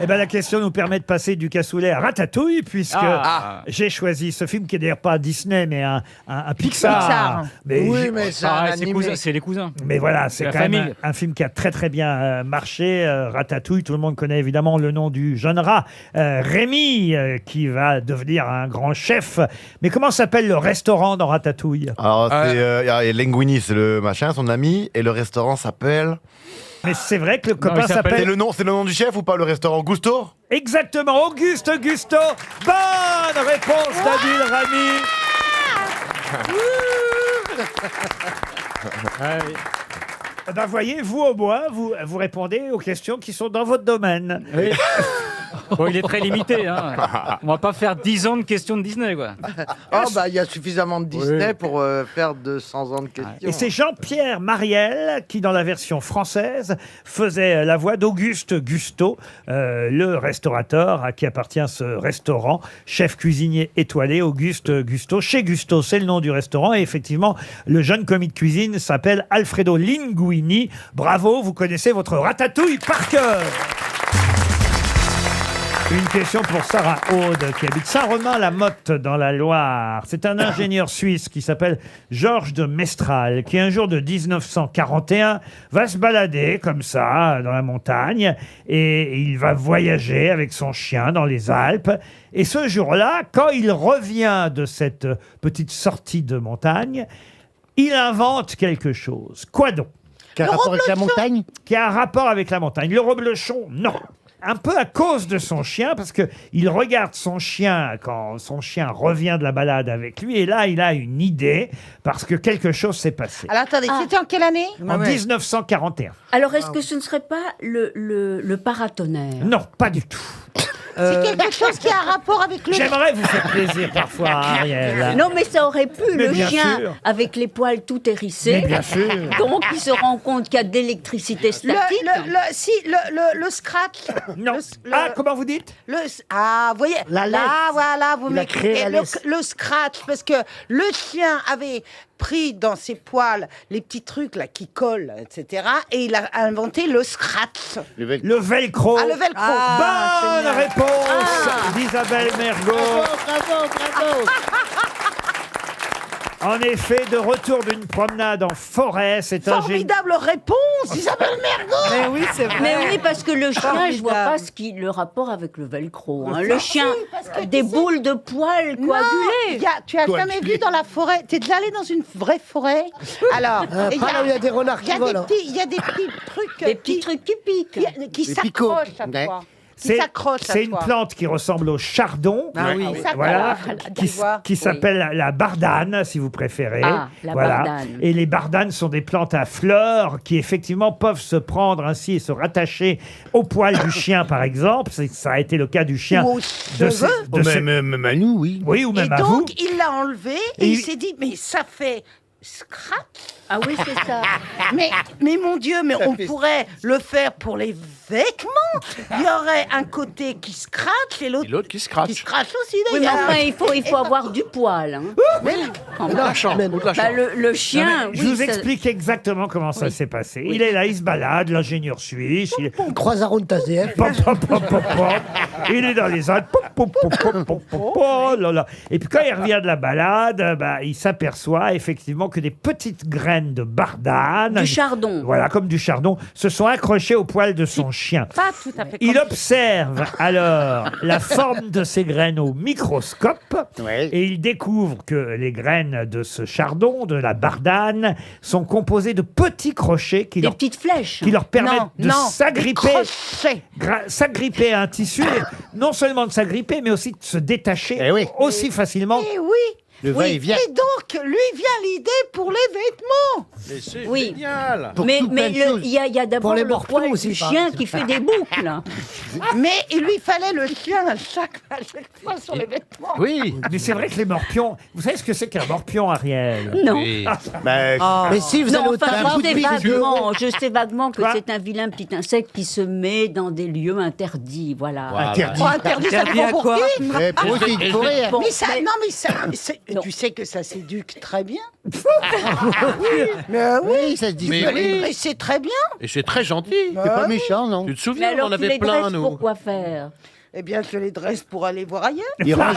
Eh ben la question nous permet de passer du cassoulet à Ratatouille, puisque Ah. j'ai choisi ce film qui est d'ailleurs pas Disney, mais un Pixar. Pixar. Mais Oui, j'ai- mais c'est un Pareil, c'est animé. c'est les cousins. Mais voilà, c'est La quand même famille. un film qui a très très bien marché. Ratatouille, tout le monde connaît évidemment le nom du jeune rat Rémi, qui va devenir un grand chef. Mais comment s'appelle le restaurant dans Ratatouille? Alors, il y a Linguini, c'est le machin, son ami, et le restaurant s'appelle. Mais c'est vrai que le il copain s'appelle- s'appelle... C'est le nom du chef ou pas, le restaurant Gusto? Exactement, Auguste Gusto. Bonne réponse d'Adil Rami. Eh ben, voyez, vous au moins, vous répondez aux questions qui sont dans votre domaine. Oui. Bon, il est très limité. Hein. On va pas faire 10 ans de questions de Disney, quoi. Oh, bah, il y a suffisamment de Disney pour faire 200 ans de questions. Et c'est Jean-Pierre Mariel qui, dans la version française, faisait la voix d'Auguste Gusto, le restaurateur à qui appartient ce restaurant, chef cuisinier étoilé, Auguste Gusto. Chez Gusto, c'est le nom du restaurant. Et effectivement, le jeune commis de cuisine s'appelle Alfredo Linguini. Bravo, vous connaissez votre ratatouille par cœur. Une question pour Sarah Aude, qui habite Saint-Romain-la-Motte dans la Loire. C'est un ingénieur suisse qui s'appelle Georges de Mestral, qui un jour de 1941 va se balader comme ça dans la montagne et il va voyager avec son chien dans les Alpes. Et ce jour-là, quand il revient de cette petite sortie de montagne, il invente quelque chose. Quoi donc? Qui a un rapport avec la montagne? Qui a un rapport avec la montagne. Le reblochon, non. Un peu à cause de son chien, parce que il regarde son chien quand son chien revient de la balade avec lui, et là, il a une idée, parce que quelque chose s'est passé. Alors attendez, c'était en quelle année? En 1941. Alors, est-ce que ce ne serait pas le paratonnerre? Non, pas du tout. C'est quelque chose qui a un rapport avec le... J'aimerais vous faire plaisir parfois, Ariel. Non, mais ça aurait pu, Mais le bien chien sûr. avec les poils tout hérissés. Mais bien sûr. Donc, il se rend compte qu'il y a de l'électricité statique. Le scratch. Non. Ah, comment vous dites? Ah, vous voyez, La laisse. là, voilà, vous Il a créé m'écrivez la laisse. le scratch, parce que le chien avait pris dans ses poils les petits trucs là qui collent, etc. Et il a inventé le scratch. Le velcro. Ah, le velcro. Bonne réponse d'Isabelle Mergo. Bravo. En effet, de retour d'une promenade en forêt, c'est un Formidable réponse, Isabelle Mergo. Mais oui, c'est vrai. Mais oui, parce que le chien, Formidable. je vois pas le rapport avec le velcro. Hein. Mais Le si, chien, parce que des tu sais- boules de poils coagulées. Tu as jamais vu dans la forêt. T'es déjà allé dans une vraie forêt? Alors, et pas là où il y a des renards qui volent, hein. Il y a des petits trucs, Des petits trucs qui piquent. qui Des picots. s'accrochent à Ouais. toi. Qui s'accrochent à C'est une toi. plante qui ressemble au chardon. Ah oui. Voilà, tu vois. qui s'appelle la bardane, si vous préférez. Ah, la bardane. Et les bardanes sont des plantes à fleurs qui, effectivement, peuvent se prendre ainsi et se rattacher au poil du chien, par exemple. Ça a été le cas du chien. Ou aux cheveux. Même à nous, oui. Oui, ou Et même à vous. donc, il l'a enlevé et il s'est dit, mais ça fait scratch. Ah oui, c'est ça. Mais mon Dieu, mais on pourrait le faire pour les vêtements. Il y aurait un côté qui scratch et l'autre qui scratch. qui scratch aussi Oui, mais d'ailleurs. enfin, il faut avoir du poil. Hein. Quand même. Bah, le chien, Je oui, vous ça- explique exactement comment ça s'est passé. Il est là, il se balade, l'ingénieur suisse. On croise à route TASDF. Pop, pop, pop, pop, pop. Il est dans les Alpes. Pop, pop, pop, pop, pop, pop. Oh là là. Et puis quand il revient de la balade, il s'aperçoit effectivement que des petites graines de bardane, du chardon. voilà, comme du chardon, se sont accrochées au poil de son chien. Pas tout à fait. Il comme- observe alors la forme de ces graines au microscope et il découvre que les graines de ce chardon, de la bardane, sont composées de petits crochets qui, Des leur, petites flèches. qui leur permettent Non, de non, s'agripper, des crochets. s'agripper à un tissu, et non seulement de s'agripper, mais aussi de se détacher aussi facilement. Eh oui. Le va-et-vient. Et donc, lui vient l'idée pour les vêtements. Mais c'est Oui. génial. Mais il y a d'abord Pour les le morpions poil aussi, du pas. chien qui fait des boucles. Mais il lui fallait le chien à chaque fois sur les vêtements. Oui, mais c'est vrai que les morpions, vous savez ce que c'est qu'un morpion, Ariel? Non. Mais si vous allez Non, au enfin, tabac, je sais vaguement que Quoi c'est un vilain petit insecte qui se met dans des lieux interdits, voilà. Interdit. Oh, interdit, ça Interdit à dépend pour quoi qui. Pour eux, c'est une forêt. Bon, Mais ça, mais- non, mais ça, Non. tu sais que ça s'éduque très bien. Mais oui, ça se dit. Mais Mais Et c'est très bien. Et c'est très gentil. c'est pas méchant, non? Tu te Mais souviens, on alors, en tu avait les plein, dresses nous. pourquoi faire? Eh bien, je les dresse pour aller voir ailleurs. Il range.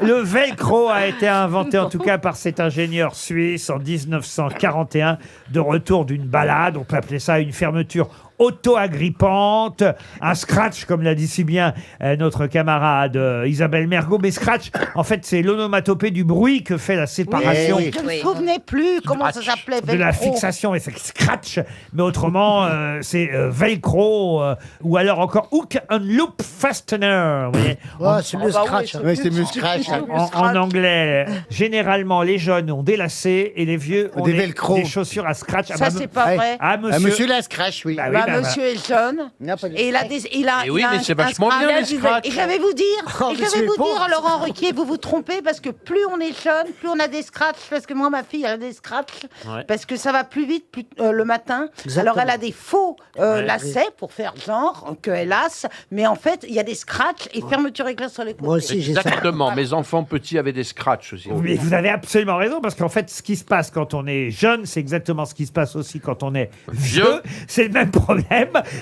Le velcro a été inventé en tout cas par cet ingénieur suisse en 1941, de retour d'une balade. On peut appeler ça une fermeture auto-agrippante, un scratch, comme l'a dit si bien notre camarade Isabelle Mergo. Mais scratch, en fait, c'est l'onomatopée du bruit que fait la séparation Oui. Je ne me souvenais plus comment ça s'appelait. de la velcro. fixation, et c'est scratch, mais autrement, c'est velcro, ou alors encore hook and loop fastener. Vous voyez, Ouais, c'est mieux bah oui, scratch. c'est Ouais, c'est mieux scratch. en anglais, généralement, les jeunes ont des lacets et les vieux ont Des velcro. des chaussures à scratch. Ça, c'est pas vrai. Ah, monsieur. Ah, monsieur la scratch, oui. Bah oui, Bah, bah, monsieur est jeune. Non, pas du- Et il a des. Il a, Et oui, il a mais un- c'est un vachement scratch. bien, les scratchs. Et je vais vous dire, Oh, et je mais vais c'est vous pauvre. dire, Laurent Ruquier, vous vous trompez parce que plus on est jeune, plus on a des scratchs. Parce que moi, ma fille, elle a des scratchs. Ouais. Parce que ça va plus vite le matin. Exactement. Alors, elle a des faux lacets pour faire genre qu'elle lasse. Mais en fait, il y a des scratchs et fermeture éclair sur les côtés. Moi aussi, j'ai ça. Exactement. Mes enfants petits avaient des scratchs aussi. Mais vous avez absolument raison, parce qu'en fait, ce qui se passe quand on est jeune, c'est exactement ce qui se passe aussi quand on est vieux. C'est le même problème.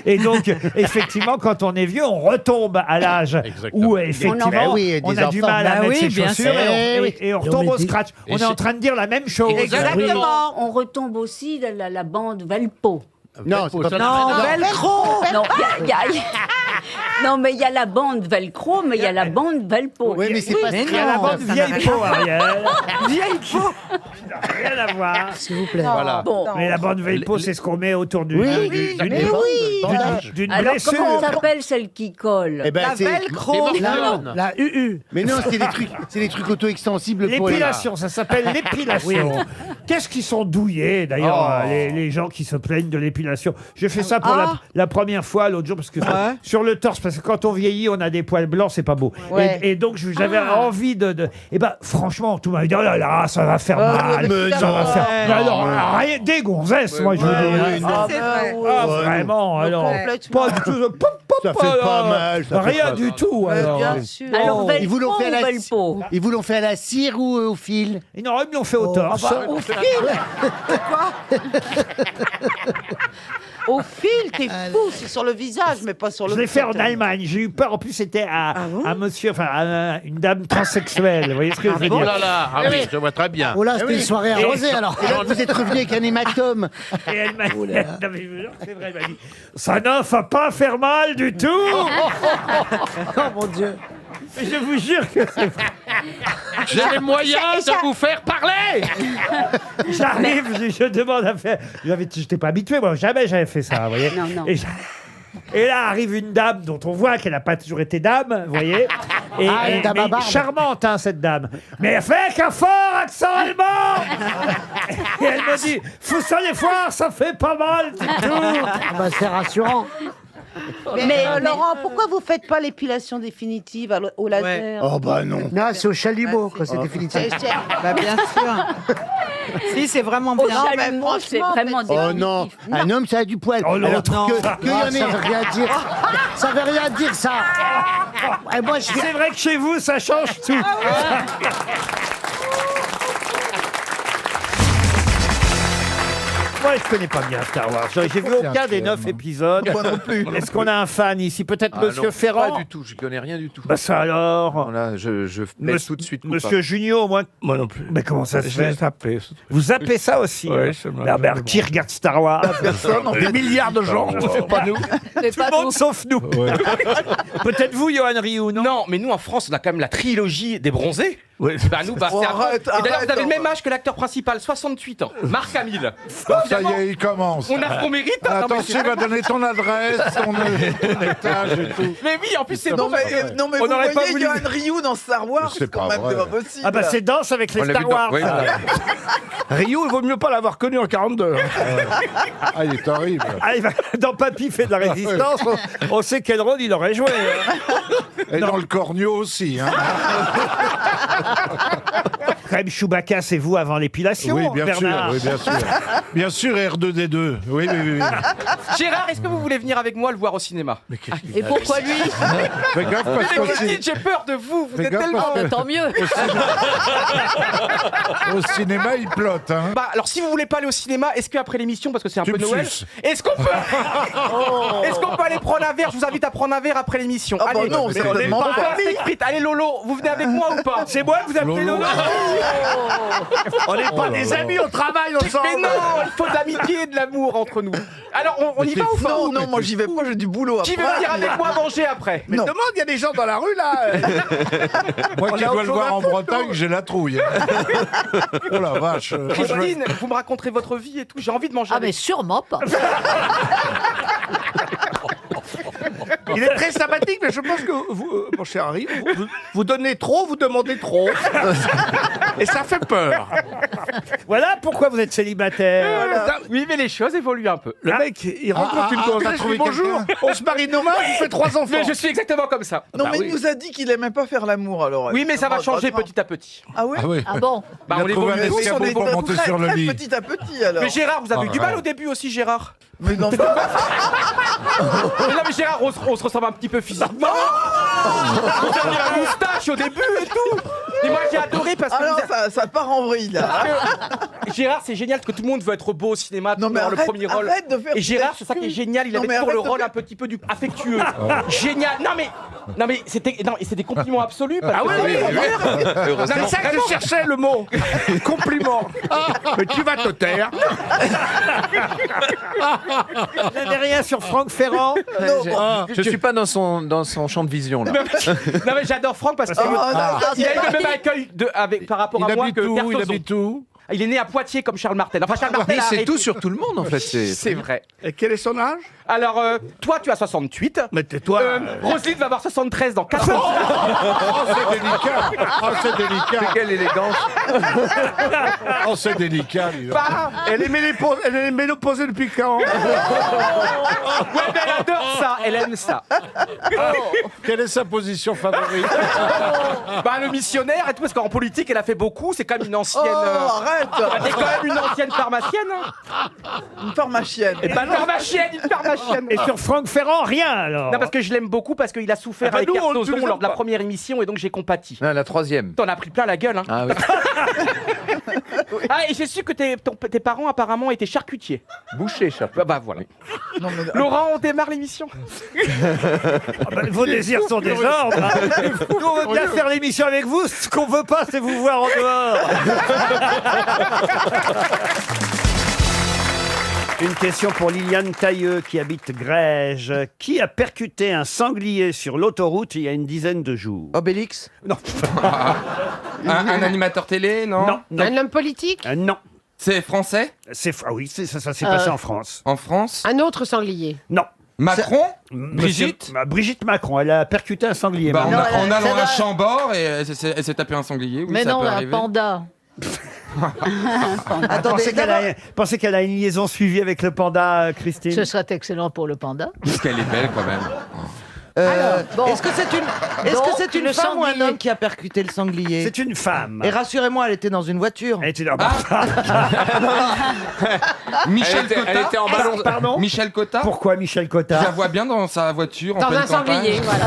Et donc, effectivement, quand on est vieux, on retombe à l'âge où, effectivement, Ben oui, on des a du enfants. mal à Bah mettre oui, ses bien chaussures sûr. et on retombe au scratch. Et On est en train de dire la même chose. Exactement. On retombe aussi de la bande Velpo. Non, c'est pas Non, velcro. Non, non, mais il y a la bande Velcro, mais il y a la bande Velpo. Oui, mais c'est pas mais Il y a la non, bande ça vieille n'a peau, Ariel. Vieille peau. Rien à voir. S'il vous plaît. Voilà. Bon. Mais la bande vieille peau, c'est ce qu'on met autour d'une d'une Alors, blessure. comment s'appelle celle qui colle? Eh ben, La c'est velcro. La UU. Mais non, c'est des trucs auto-extensibles pour les... L'épilation, ça s'appelle l'épilation. Qu'est-ce qu'ils sont douillés, d'ailleurs, Oh. les gens qui se plaignent de l'épilation. J'ai fait ça pour la première fois l'autre jour, parce que sur le torse, parce que quand on vieillit, on a des poils blancs, c'est pas beau. Ouais. Et donc, j'avais envie de... Et ben, franchement, tout le monde m'a dit, oh là là, ça va faire mal. mais Ça va non. faire... Ouais. Mais alors, rien, des gonzesses, moi, je veux dire. oui, non. C'est vrai. Ah, vraiment, alors. complètement. Pas du tout. Ça fait pas mal, ça fait Rien pas du mal. tout, alors. Bien sûr. Alors, Velpo Ils vous l'ont fait à ou la Velpo? Ils vous l'ont fait à la cire ou au fil? Non, ils me l'ont fait au torse. Au fil. Au fil, t'es fou, c'est sur le visage, mais pas sur le Je l'ai fait en putain. Allemagne. J'ai eu peur. En plus, c'était à un monsieur, enfin, à une dame transsexuelle. Vous voyez ce que je veux dire? Oh là là, ah oui, je vois très bien. Oh là, c'était une soirée arrosée Et- alors. Et là, vous êtes revenu avec un hématome. Et elle m'a dit, non, mais je vous jure que c'est vrai, elle m'a dit, ça ne va pas faire mal du tout. Oh mon Dieu. Je vous jure que c'est vrai. J'ai les moyens de vous faire parler. J'arrive, je demande à faire. J'étais pas habitué, moi, jamais j'avais fait ça, vous voyez. Non, non. Et là arrive une dame dont on voit qu'elle n'a pas toujours été dame, vous voyez. Et Ah, une dame à mais barbe. charmante, hein, cette dame. Mais elle fait avec un fort accent allemand. Et elle me dit, vous allez voir, ça fait pas mal du tout. Bah, c'est rassurant. Mais Laurent, pourquoi vous faites pas l'épilation définitive au laser? Oh bah non. Non, c'est au chalumeau que c'est définitif. Bah, bien sûr. Si, c'est vraiment bien. Au chalumeau, c'est vraiment Oh non, un homme ça a du poil. Oh non, Alors non. que y en ait, ça veut rien dire. Ça veut rien dire ça. Et moi je suis. C'est vrai que chez vous, ça change tout. Moi, je connais pas bien Star Wars. J'ai vu aucun des 9 épisodes. Moi non plus. Est-ce qu'on a un fan ici? Peut-être Monsieur non, Ferrand? Pas du tout, je connais rien du tout. Bah ça alors. Voilà, je mets tout de suite. Monsieur Junio, au moins. Moi non plus. Mais comment ça se Je l'ai fait? tapé. Vous zappez ça aussi? Ouais, hein c'est marrant. Bernard, qui regarde Star Wars? Personne. Des milliards de gens. Pas nous. Tout le monde sauf nous. Peut-être vous, Johan Rioux, non? Non, mais nous en France, on a quand même la trilogie des bronzés. Oui. Bah nous, bah, c'est un- arrête, Et d'ailleurs, vous avez le arrête. même âge que l'acteur principal, 68 ans, Marc Hamill. Ça y est, il commence. On mérite. Hein, non, mais Attention, c'est- il va donner ton adresse, ton étage et tout. Mais oui, en plus c'est Non, bon. mais- on n'aurait pas voulu. Ryu dans Star Wars, c'est quand même pas possible. Ah bah c'est Danse avec les On l'a Star vu dans- Wars. oui, voilà. Rio, il vaut mieux pas l'avoir connu en 42. Ah, il est horrible. Ah, dans Papy fait de la résistance, on sait quel rôle il aurait joué. hein. Et dans le corneau aussi. Hein. Quand même, Chewbacca, c'est vous avant l'épilation, Oui, bien Bernard. sûr. Oui, bien sûr. Bien sûr, R2D2. Oui, oui, oui. Gérard, est-ce que vous voulez venir avec moi le voir au cinéma? Et pourquoi lui? Fais gaffe parce Mais que vous dites, j'ai peur de vous. Vous Fais êtes gaffe tellement. parce que- Tant mieux. au cinéma, il plotte. Hein. Bah, alors si vous voulez pas aller au cinéma, est-ce qu'après l'émission, parce que c'est un Tu peu me Noël, suces. est-ce qu'on peut, est-ce qu'on peut aller prendre un verre? Je vous invite à prendre un verre après l'émission. Allez, non, c'est tellement on pas. fait un steak frites. Allez Lolo, vous venez avec moi ou pas? C'est moi que vous appelez Lolo. Lolo. On n'est pas des amis, on travaille ensemble. Mais non, il faut de l'amitié et de l'amour entre nous. Alors on y va ou pas? Non, moi j'y vais pas, j'ai du boulot. Qui veut venir avec moi manger après? Mais demande, il y a des gens dans la rue là. Moi qui a dois autre le voir chose à en foutre, Bretagne, j'ai la trouille. Oh la vache. Christine, vous me raconterez votre vie et tout. J'ai envie de manger. Ah, avec mais sûrement pas. Il est très sympathique, mais je pense que vous, mon cher Harry, vous donnez trop, vous demandez trop. Et ça fait peur. Voilà pourquoi vous êtes célibataire. Oui, mais les choses évoluent un peu. Le mec, il rencontre une t'as gonzesse, trouvé il dit bonjour, on se marie demain, je fais 3 enfants. Mais je suis exactement comme ça. Non, mais il nous a dit qu'il aimait pas faire l'amour alors. Oui, mais ça va changer petit à petit. Ah oui. Ah oui. Ah bon? Bah, Il a on trouvé évolue un tous, escabeau on est pour monter sur le lit. Petit à petit alors. Mais Gérard, vous avez eu du mal au début aussi, Gérard. Mais non. Mais non, mais Gérard, on se ressemble un petit peu physiquement. Vous avez la moustache au début et tout. Et moi, j'ai adoré parce que. Alors ça part en vrille là. Parce que Gérard, c'est génial que tout le monde veut être beau au cinéma, tout le monde mais avoir le arrête- premier rôle. arrête de faire Et des Gérard, c'est ça qui est excuses. génial, il Non, avait mais toujours le arrête de rôle faire- un petit peu du affectueux. Génial. Non mais c'était des compliments absolus. Parce Ah que oui, oui, oui. Non, C'est mais ça que vraiment. je cherchais le mot. Compliment. Mais tu vas te taire. Vous n'avez rien sur Franck Ferrand? Je suis pas dans son champ de vision là. Non mais j'adore Franck parce qu'il a eu le même accueil par rapport à Il moi habite que où? Il Kersozon. habite où? Il est né à Poitiers comme Charles Martel. Enfin Charles Martel Oui, a c'est arrêté. tout sur tout le monde en fait. C'est vrai. Et quel est son âge? Alors toi tu as 68. Mais tais-toi. Roselyne va avoir 73 dans 4 ans. Oh, c'est délicat. Oh, c'est délicat. Quelle élégance. Oh, c'est délicat. dis donc. Elle est ménopausée depuis quand? Ouais mais elle adore ça, elle aime ça. Quelle est sa position favorite? Bah le missionnaire et tout parce qu'en politique elle a fait beaucoup, c'est comme une ancienne. Oh, arrête. T'es quand même une ancienne pharmacienne. Hein. Une pharmacienne. Et pas une pharmacienne, une pharmacienne. Et sur Franck Ferrand, rien alors. Non, parce que je l'aime beaucoup, parce qu'il a souffert avec Kersozon lors de la première émission, et donc j'ai compati. Ah, la troisième. T'en as pris plein la gueule, hein. Ah oui. Ah, et j'ai su que tes parents apparemment étaient charcutiers. Boucher, chapeau. Bah voilà. Laurent, on démarre l'émission. Vos désirs sont des ordres. Hein. Nous, on veut bien faire l'émission avec vous. Ce qu'on veut pas, c'est vous voir en dehors. Une question pour Liliane Tailleux qui habite Grège. Qui a percuté un sanglier sur l'autoroute il y a une dizaine de jours? Obélix? Non. Un animateur télé, non? Non. Un homme politique? Non. C'est français? Ah oui, ça s'est passé en France. En France? Un autre sanglier? Non. Macron? Brigitte Brigitte Macron, elle a percuté un sanglier. Bah, Macron. en allant à Chambord, et elle s'est tapé un sanglier. Oui, Mais ça non, peut un arriver. panda. Pensez qu'elle a une liaison suivie avec le panda, Christine? Ce serait excellent pour le panda. Parce qu'elle est belle quand même. Alors, bon. Est-ce que c'est une le femme ou un sanglier. homme qui a percuté le sanglier? C'est une femme. Et rassurez-moi, elle était dans une voiture. Elle était dans... Michel Cotta. elle était en ballon. Pardon? Michel Cotta. Pourquoi Michel Cotta? Je la vois bien dans sa voiture en Dans pleine un sanglier, campagne. voilà.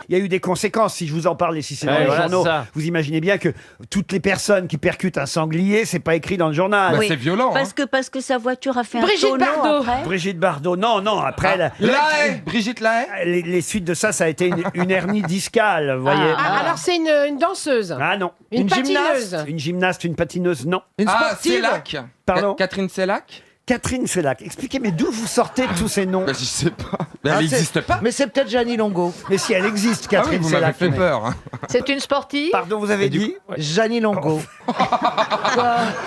Il y a eu des conséquences, si je vous en parle et si c'est dans Ouais, les voilà, journaux. c'est ça. Vous imaginez bien que toutes les personnes qui percutent un sanglier, c'est pas écrit dans le journal. Bah, c'est violent. Parce que sa voiture a fait Brigitte un tonneau Bardot. après. Brigitte Bardot, non, après... Brigitte Lahaye. Les suites de ça a été une hernie discale, vous voyez. Ah, alors c'est une danseuse? Ah non. Une patineuse? Une gymnaste, une patineuse, non. Une Ah, sportive? Célac. Pardon? Catherine Célac. Catherine Célac. Expliquez, mais d'où vous sortez tous ces noms? Bah, je sais pas. Mais Ah, elle c'est- n'existe pas. Mais c'est peut-être Jeannie Longo. Mais si elle existe, Ah oui, Catherine vous m'avez Célac. fait peur. Hein. C'est une sportive? Pardon, vous avez dit? Jeannie Longo.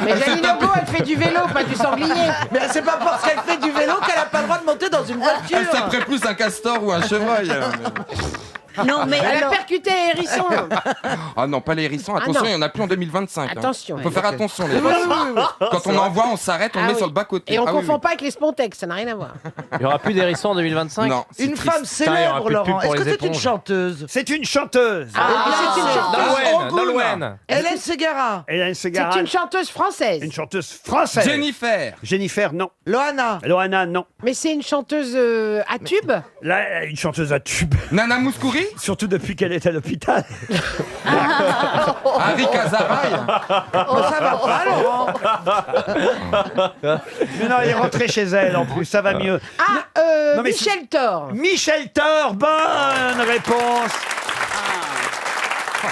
Mais Janine Longo, elle fait du vélo, pas du sanglier. Mais c'est pas parce qu'elle fait du vélo qu'elle a pas le droit de monter dans une voiture. Elle s'apprête plus un castor ou un chevreuil. Non, mais Elle a alors. percuté un hérisson. Ah non, pas les hérissons. Ah Attention, non. il n'y en a plus en 2025. Attention. Faut faire attention, les Oui, hérissons. oui, oui, oui. Quand on en voit, on s'arrête, on Ah met oui. sur le bas-côté. Et on Ah oui, confond oui. pas avec les Spontex, ça n'a rien à voir. Il n'y aura plus d'hérissons en 2025? Non. c'est Une triste. femme Putain, il y aura célèbre, plus de pub Laurent. pour Est-ce que les c'est une éponges. chanteuse? C'est une chanteuse. C'est une chanteuse. Nolwenn. Hélène Ségara. Hélène Ségara. C'est une chanteuse française. Une chanteuse française. Jennifer. Jennifer, non. Loana. Loana, non. Mais c'est une chanteuse à tube. Là, une chanteuse à tube. Nana Mouskouri. Surtout depuis qu'elle est à l'hôpital. Harry Kazaraï. Oh, ça va pas, Laurent. Mais non, elle est rentrée chez elle en plus, ça va mieux. Ah, Non, mais Michel Thor. Michel Thor, bonne réponse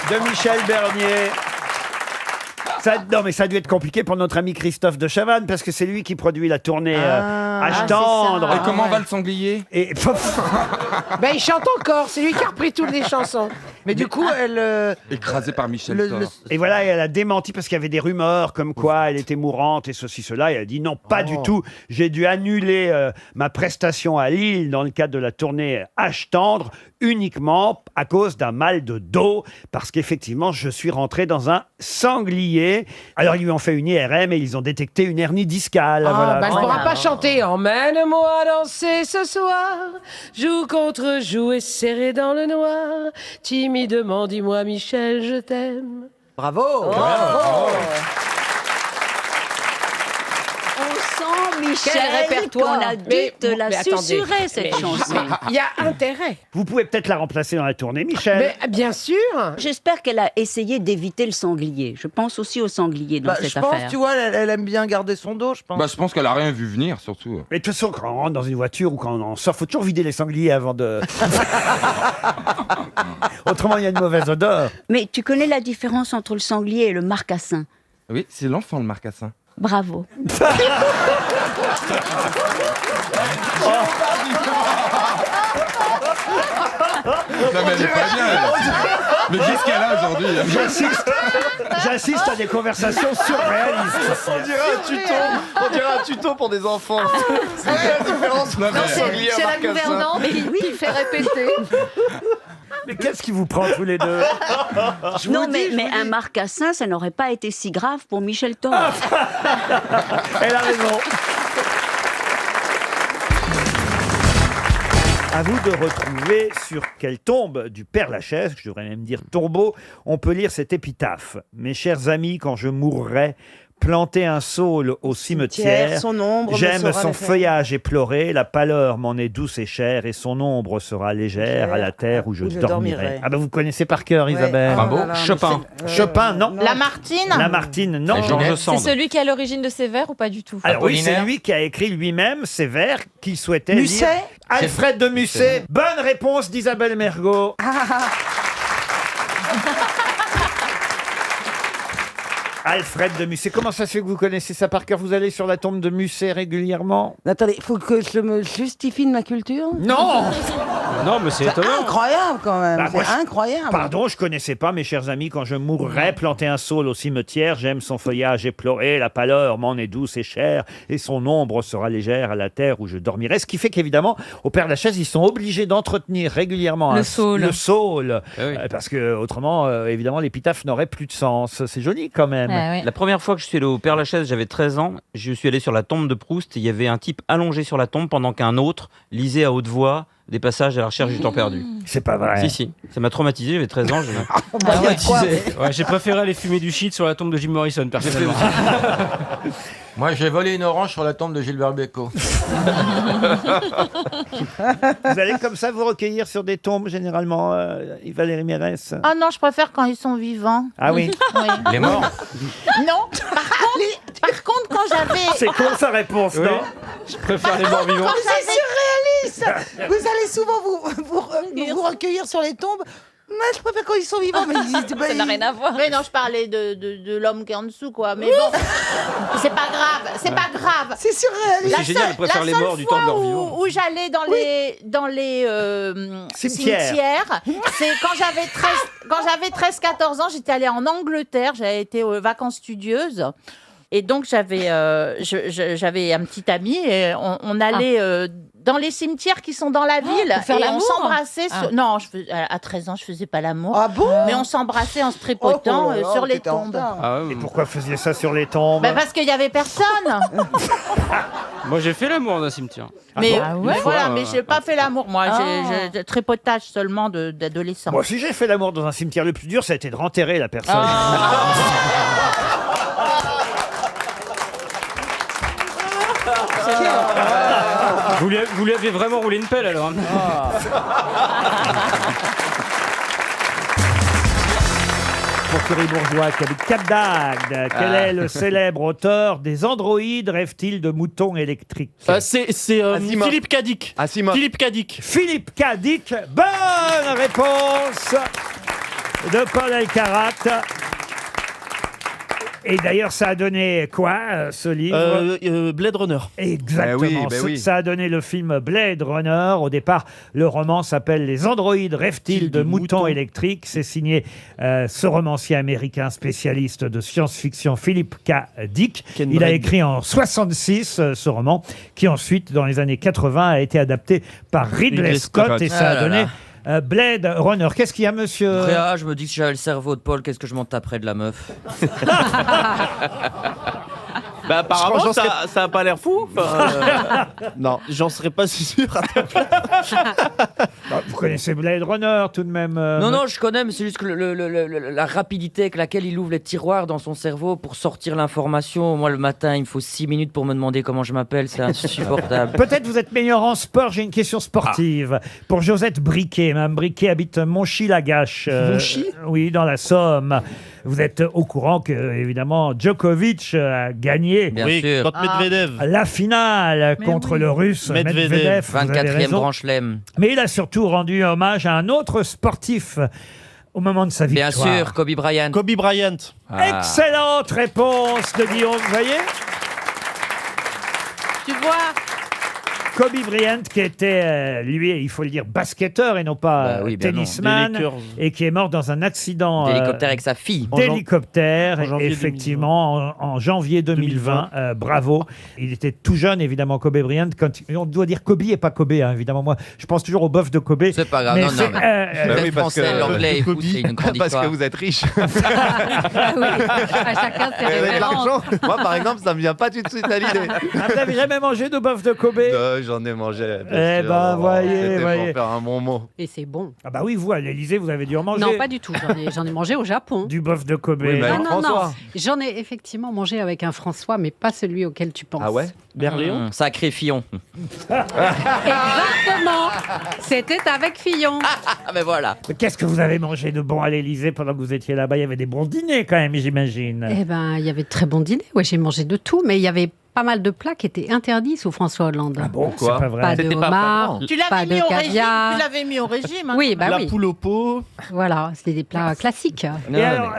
de Michel Bernier. Non, mais ça a dû être compliqué pour notre ami Christophe de Chavannes, parce que c'est lui qui produit la tournée Âge tendre. Et comment va le sanglier? Et Ben, il chante encore, c'est lui qui a repris toutes les chansons. Mais du coup, elle. Écrasé par Michel le- Thor. Et voilà, elle a démenti parce qu'il y avait des rumeurs comme quoi elle était mourante et ceci, cela. Et elle a dit non, pas du tout. J'ai dû annuler ma prestation à Lille dans le cadre de la tournée Âge tendre uniquement à cause d'un mal de dos, parce qu'effectivement, je suis rentré dans un sanglier. Alors, ils lui ont fait une IRM et ils ont détecté une hernie discale. Ah, voilà. bah, elle ne pourra pas chanter. Emmène-moi danser ce soir, joue contre joue et serré dans le noir. Timidement, dis-moi, Michel, je t'aime. Bravo. On sent, Michel, Quel répertoire. qu'on a dû Mais- te la mais attendez. susurrer, cette chanson. Il y a intérêt. Vous pouvez peut-être la remplacer dans la tournée, Michel. Mais bien sûr. J'espère qu'elle a essayé d'éviter le sanglier. Je pense aussi au sanglier dans Bah, cette je pense, affaire. tu vois, elle aime bien garder son dos, je pense. Bah, je pense qu'elle a rien vu venir, surtout. Mais de toute façon, quand on rentre dans une voiture ou quand on en sort, faut toujours vider les sangliers avant de... Autrement, il y a une mauvaise odeur. Mais tu connais la différence entre le sanglier et le marcassin? Oui, c'est l'enfant, le marcassin. Bravo. Non, mais elle est pas bien, elle. Mais qu'est-ce qu'elle a aujourd'hui? J'assiste à des conversations surréalistes. On dirait un tuto pour des enfants. C'est la différence Non, entre un sanglier et un C'est la marcassin. gouvernante qui fait répéter. Mais qu'est-ce qui vous prend tous les deux? Non, mais un marcassin, ça n'aurait pas été si grave pour Michel Thor. Elle a raison. À vous de retrouver sur quelle tombe du Père Lachaise, je devrais même dire tombeau, on peut lire cette épitaphe. Mes chers amis, quand je mourrai, planter un saule au cimetière. Son ombre me J'aime saura son les faire. feuillage éploré, la pâleur m'en est douce et chère, et son ombre sera légère à la terre où je dormirai. Ah ben vous connaissez par cœur, Isabelle. Bravo. Chopin. Chopin, non. Lamartine. Lamartine, non. C'est celui qui est à l'origine de ces vers ou pas du tout? Alors oui, c'est lui qui a écrit lui-même ces vers qu'il souhaitait Musset. lire. Alfred de Musset. Bonne réponse d'Isabelle Mergo. Alfred de Musset. Comment ça se fait que vous connaissez ça par cœur? Vous allez sur la tombe de Musset régulièrement? Attendez, faut que je me justifie de ma culture? Non. Non, mais c'est C'est étonnant. incroyable quand même. Bah, moi, C'est incroyable. Pardon, je connaissais pas, mes chers amis. Quand je mourrai, planter un saule au cimetière, j'aime son feuillage éploré, la pâleur m'en est douce et chère, et son ombre sera légère à la terre où je dormirai. Ce qui fait qu'évidemment, au Père Lachaise, ils sont obligés d'entretenir régulièrement Le saule. le saule, Ah oui. parce que autrement, évidemment, l'épitaphe n'aurait plus de sens. C'est joli quand même. La première fois que je suis allé au Père Lachaise, j'avais 13 ans. Je suis allé sur la tombe de Proust et il y avait un type allongé sur la tombe pendant qu'un autre lisait à haute voix des passages à la recherche du temps perdu. C'est pas vrai. Si. Ça m'a traumatisé, j'avais 13 ans. Ouais, j'ai préféré aller fumer du shit sur la tombe de Jim Morrison, personnellement. Moi, j'ai volé une orange sur la tombe de Gilbert Bécaud. Vous allez comme ça vous recueillir sur des tombes généralement, Valérie Mérès? Ah non, je préfère quand ils sont vivants. Ah oui. Les morts. Non, par contre, quand j'avais... C'est con sa réponse, Oui. non? Je préfère les morts vivants. C'est surréaliste. Vous allez souvent vous recueillir sur les tombes. Moi, je préfère quand ils sont vivants. Mais Ça n'a rien à voir. Mais non, je parlais de l'homme qui est en dessous, quoi. Mais bon, c'est pas grave. C'est pas grave. C'est surréaliste. C'est génial, je préfère les morts du temps de leurs vivants. Où j'allais dans les cimetières, c'est quand j'avais 13-14 ans, j'étais allée en Angleterre. J'avais été aux vacances studieuses. Et donc, j'avais un petit ami et on allait dans les cimetières qui sont dans la ville. pour faire et on l'amour. s'embrassait. Non, à 13 ans, je faisais pas l'amour. Ah bon? Mais on s'embrassait en se tripotant Oh là là, sur les t'étais en tombes. retard. Ah ouais, Et pourquoi faisiez ça sur les tombes? Bah, parce qu'il y avait personne. moi, j'ai fait l'amour dans un cimetière. Mais, Ah bon mais Une voilà, fois, mais j'ai pas fait l'amour. Moi, j'ai tripotage seulement d'adolescent. Moi aussi, j'ai fait l'amour dans un cimetière. Le plus dur, ça a été de renterrer la personne. Vous lui avez vraiment roulé une pelle alors. Hein. Pour Thierry Bourgeois qui habite Cap d'Agde, quel est le célèbre auteur des androïdes rêve-t-il de moutons électriques? C'est Philippe Cadic. Philippe Cadic. Philippe Cadic, bonne réponse de Paul Elkarat. Et d'ailleurs, ça a donné quoi, ce livre? Blade Runner. Exactement. Ça a donné le film Blade Runner. Au départ, le roman s'appelle Les androïdes rêvent-ils de moutons électriques. C'est signé ce romancier américain spécialiste de science-fiction, Philippe K. Dick. Il a écrit en 66 ce roman, qui ensuite, dans les années 80, a été adapté par Ridley Scott. Et ça a donné Blade Runner. Qu'est-ce qu'il y a, monsieur Réa, je me dis que si j'avais le cerveau de Paul, qu'est-ce que je m'en taperais de la meuf? Bah apparemment J'en ça a pas l'air fou. Non, j'en serais pas si sûr. Vous connaissez Blade Runner tout de même Non, je connais, mais c'est juste que la rapidité avec laquelle il ouvre les tiroirs dans son cerveau pour sortir l'information. Moi, le matin, il me faut 6 minutes pour me demander comment je m'appelle. C'est insupportable. Peut-être vous êtes meilleur en sport. J'ai une question sportive pour Josette Briquet. Mme Briquet habite Monchy-Lagache. Monchy Oui, dans la Somme. Vous êtes au courant que, évidemment, Djokovic a gagné contre Medvedev. La finale contre le Russe Medvedev. Vous avez 24e raison. Grand Chelem. Mais il a surtout rendu hommage à un autre sportif au moment de sa victoire. Bien sûr, Kobe Bryant. Kobe Bryant. Excellente réponse de Guillaume, vous voyez. Tu vois, Kobe Bryant, qui était, lui, il faut le dire, basketteur et non pas oui, bien tennisman, non. Des Lakers. et qui est mort dans un accident D'hélicoptère avec sa fille. d'hélicoptère, en janvier effectivement, en janvier 2020. Bravo. Il était tout jeune, évidemment, Kobe Bryant. On doit dire Kobe et pas Kobe, hein, évidemment. Moi, je pense toujours au bœuf de Kobe. C'est pas grave, Mais non, c'est, le français, l'anglais, et tout, c'est une grande Parce histoire. que vous êtes riche. À chacun ses Avec références. l'argent, moi par exemple, ça me vient pas tout de suite à l'idée. Ah, vous n'avez jamais mangé de bœuf de Kobe? oui, j'en ai mangé. Eh ben, voyez, C'était voyez. pour faire un bon mot. Et c'est bon. Ah bah oui, vous, à l'Élysée, vous avez dû en manger. Non, pas du tout. J'en ai mangé au Japon. Du bœuf de Kobe. Oui, mais avec non. François. J'en ai effectivement mangé avec un François, mais pas celui auquel tu penses. Ah ouais Berléon Sacré Fillon. Exactement. C'était avec Fillon. Ah ben voilà. Mais qu'est-ce que vous avez mangé de bon à l'Élysée pendant que vous étiez là-bas? Il y avait des bons dîners quand même, j'imagine. Eh ben, il y avait de très bons dîners. Ouais, j'ai mangé de tout, mais il y avait pas mal de plats qui étaient interdits sous François Hollande. Ah bon, c'est Quoi pas vrai. Pas de C'était pas homard, Tu pas l'avais de mis au régime. caviar. Tu l'avais mis au régime. hein. Oui, bah La oui. poule au pot. Voilà, c'était des plats classiques. Et alors,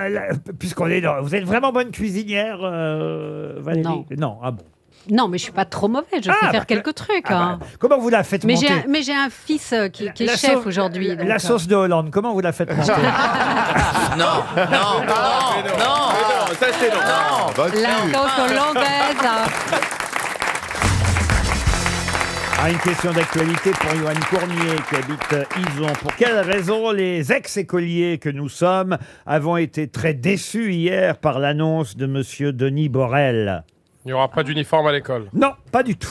puisqu'on est dans... Vous êtes vraiment bonne cuisinière, Valérie? Non. Ah bon. Non, mais je suis pas trop mauvaise. Je sais bah, faire quelques trucs. Ah bah, comment vous la faites Mais monter? j'ai un fils qui est La chef sauce- aujourd'hui. La sauce de Hollande, comment vous la faites monter? Non, Ça, c'est non. La sauce hollandaise. Ah, une question d'actualité pour Johan Cournier qui habite Ison. Pour quelle raison les ex-écoliers que nous sommes avons été très déçus hier par l'annonce de Monsieur Denis Borel? Il n'y aura pas d'uniforme à l'école. Non, pas du tout.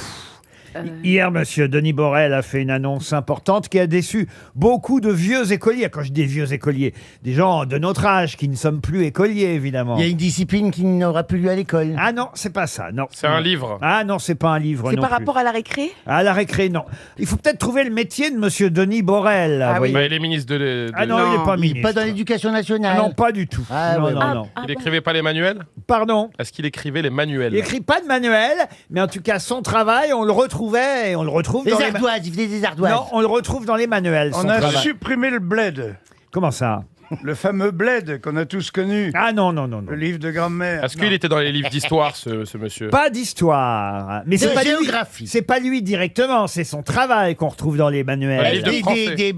Hier, Monsieur Denis Borel a fait une annonce importante qui a déçu beaucoup de vieux écoliers. Quand je dis vieux écoliers, des gens de notre âge qui ne sommes plus écoliers, évidemment. Il y a une discipline qui n'aura plus lieu à l'école. Ah non, c'est pas ça, non. C'est un livre. Ah non, c'est pas un livre C'est non par plus. rapport à la récré À la récré, non. Il faut peut-être trouver le métier de Monsieur Denis Borel. Ah vous voyez. Bah, il est ministre de. Ah non, il n'est pas ministre. Pas dans l'éducation nationale. Non, pas du tout. Ah, non, ouais, non, ouais. non. Il écrivait pas les manuels? Pardon. Est-ce qu'il écrivait les manuels? Il écrit pas de manuel, mais en tout cas, son travail, on le retrouvait et on le retrouve Les dans les... ardoises, il faisait des ardoises. Non, on le retrouve dans les manuels. On son a travail. supprimé le bled. Comment ça? Le fameux bled qu'on a tous connu. Ah non, non, non, non. Le livre de grammaire. Est-ce qu'il était dans les livres d'histoire, ce monsieur? Pas d'histoire. Mais De c'est pas géographie. lui. C'est pas lui directement, c'est son travail qu'on retrouve dans les Dans les manuels. livres de français.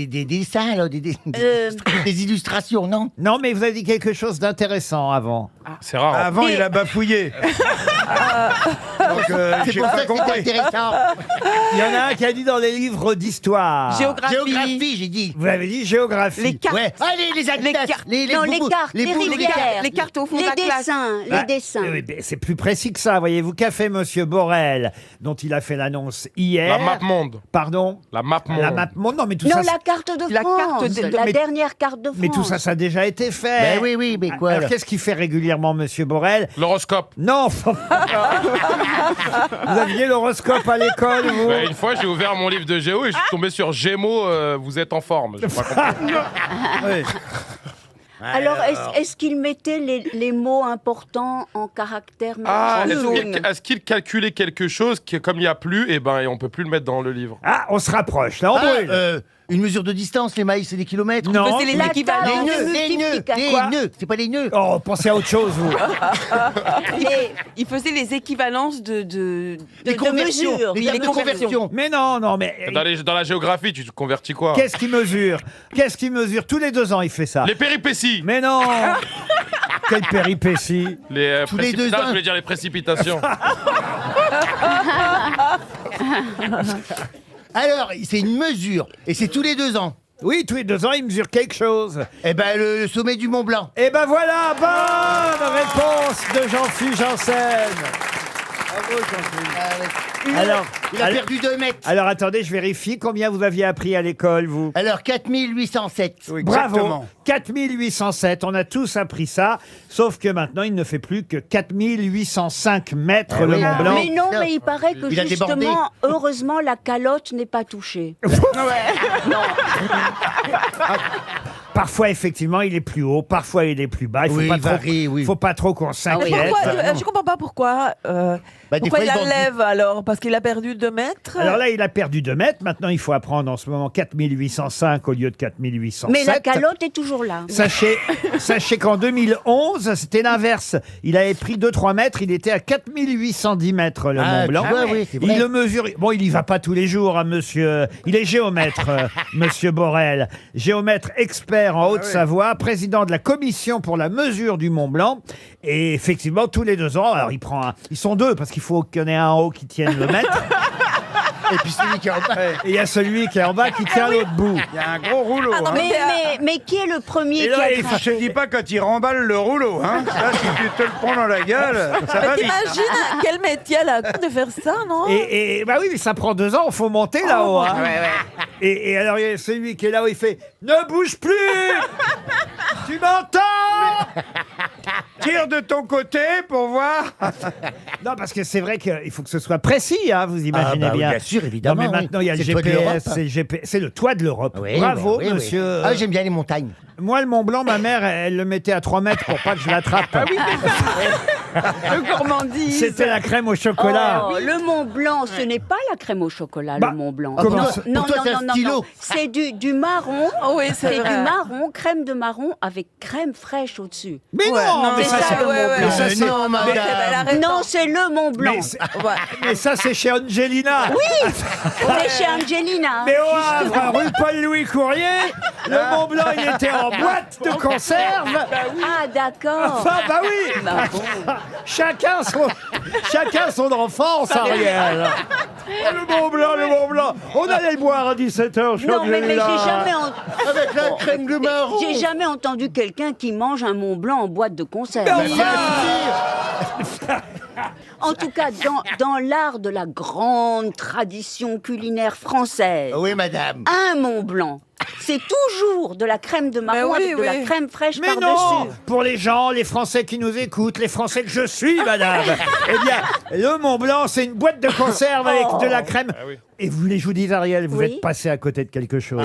Des dessins, là, des illustrations, non? Non, mais vous avez dit quelque chose d'intéressant avant. C'est rare. hein. Avant, il a bafouillé. Donc, C'est j'ai pour pas ça que c'est compris. intéressant. Il y en a un qui a dit dans les livres d'histoire. Géographie, j'ai dit. Vous avez dit géographie. Les cartes. Ouais. Allez, les atlas, Non, les cartes, les bouts- rivières. Les cartes au fond de Les la classe. dessins, Ah, les dessins. oui, mais c'est plus précis que ça, voyez-vous. Qu'a fait Monsieur Borel, dont il a fait l'annonce hier? La map monde. Pardon? La map monde. La map monde. Non, mais tout Non, ça. la carte de La France. carte de- La mais- dernière carte de France. Mais tout ça, ça a déjà été fait. Ben oui, oui, mais quoi, Alors, alors qu'est-ce qu'il fait régulièrement, Monsieur Borel? L'horoscope. Non. Vous aviez l'horoscope à l'école, vous? Bah, une fois, j'ai ouvert mon livre de géo et je suis tombé sur Gémeaux, vous êtes en forme. J'ai pas compris. Alors, est-ce qu'il mettait les mots importants en caractères Ah, majuscules est-ce qu'il calculait quelque chose qui, comme il n'y a plus, et ben, on peut plus le mettre dans le livre? Ah, on se rapproche. Là, on brûle. Une mesure de distance, les mailles, c'est des kilomètres. Non. Faisait les La équivalents. table Les de nœuds, les multiplication. nœuds, c'est pas les nœuds. Oh, pensez à autre chose, vous. Il faisait les équivalences de Les conversions, mesures. les tables de conversion. Mais non, non, mais Dans la géographie, tu te convertis quoi? qu'est-ce qu'il mesure? Qu'est-ce qu'il mesure? Tous les 2 ans, il fait ça. Les péripéties. Mais non. Quelle péripétie. Les Tous les 2 ans. je voulais dire les précipitations. Alors, c'est une mesure, et c'est tous les 2 ans. Oui, tous les 2 ans, il mesure quelque chose. Eh ben, le sommet du Mont Blanc. Et ben voilà, bonne réponse de Jean-Philippe Janssen. Alors, Il a perdu 2 mètres. alors attendez, je vérifie combien vous aviez appris à l'école, vous. Alors, 4807. Oui, Bravo, exactement. 4807, on a tous appris ça, sauf que maintenant il ne fait plus que 4805 mètres le oui. Mont Blanc. Mais non, mais il paraît que Il a débordé. justement, heureusement, la calotte n'est pas touchée. Parfois effectivement il est plus haut, parfois il est plus bas, il faut Oui, pas il trop, varie, oui. faut pas trop qu'on Mais s'inquiète. pourquoi, je comprends pas pourquoi. Bah, des Pourquoi fois, il ils vendent- enlève alors? Parce qu'il a perdu 2 mètres? Alors là, il a perdu 2 mètres. Maintenant, il faut apprendre en ce moment 4805 au lieu de 4807. Mais la calotte est toujours là. Sachez qu'en 2011, c'était l'inverse. Il avait pris 2-3 mètres. Il était à 4810 mètres, le Mont Blanc. tu vois, oui, c'est vrai. Il le mesure. Bon, il y va pas tous les jours, hein, monsieur. Il est géomètre, monsieur Borel. Géomètre expert en Haute-Savoie, président de la commission pour la mesure du Mont Blanc. Et effectivement, tous les 2 ans, alors il prend ils sont 2 parce qu'il faut qu'il y en ait un en haut qui tienne le mètre. Et puis celui qui est en bas. Et il y a celui qui est en bas qui tient l'autre bout. Il y a un gros rouleau. Ah non, hein. mais qui est le premier Et qui là, a je craché te dis pas quand il remballe le rouleau. Hein. Là, si tu te le prends dans la gueule, ça va vite. T'imagines quel métier elle a de faire ça, non? Et bah oui, mais ça prend 2 ans, il faut monter là-haut. Hein. Ouais, ouais. Et alors, il y a celui qui est là-haut, il fait « Ne bouge plus. Tu m'entends ?» Tire de ton côté pour voir. Non, parce que c'est vrai qu'il faut que ce soit précis, hein, vous imaginez Ah bah oui, bien. bien sûr, évidemment, Non, mais oui. maintenant, il y a le C'est le toit de GPS, l'Europe. c'est le toit de l'Europe. Oui, Bravo, oui, oui, monsieur. oui. Ah, j'aime bien les montagnes. Moi, le Mont Blanc, ma mère, elle le mettait à 3 mètres pour pas que je l'attrape. Ah Le gourmandise. C'était la crème au chocolat. Oh, le Mont Blanc, ce n'est pas la crème au chocolat, Bah, le Mont Blanc. comment non, ça non, Pour toi, c'est un non, stylo. non. C'est du marron. Oh oui, c'est du vrai. marron, crème de marron avec crème fraîche au-dessus. Mais Ouais, non, mais c'est ça, c'est ça, ouais, ouais. mais ça, c'est- non, mais- madame. Non, c'est le Mont Blanc. mais c'est- mais ça, c'est chez Angelina. Oui, on est chez Angelina. Mais au Havre, rue Paul-Louis Courrier, le Mont Blanc, il était en boîte de conserve. Ah, d'accord. Enfin, bah oui. Bah bon. Chacun son enfance, Ariel. Oh, le Mont Blanc, le Mont Blanc. On allait le boire à 17h chez Non, mais j'ai Angelina. jamais, Avec la crème de marron. j'ai jamais entendu quelqu'un qui mange un Mont Blanc en boîte de conserve. Mais enfin, En tout cas, dans l'art de la grande tradition culinaire française, Oui, madame. un Mont Blanc, c'est toujours de la crème de marron oui, avec de la oui. crème fraîche mais non, par-dessus. pour les gens, les Français qui nous écoutent, les Français que je suis, madame, eh bien, le Mont Blanc, c'est une boîte de conserve avec de la crème. Et vous voulez que je vous dise, Ariel, vous Oui. êtes passé à côté de quelque chose.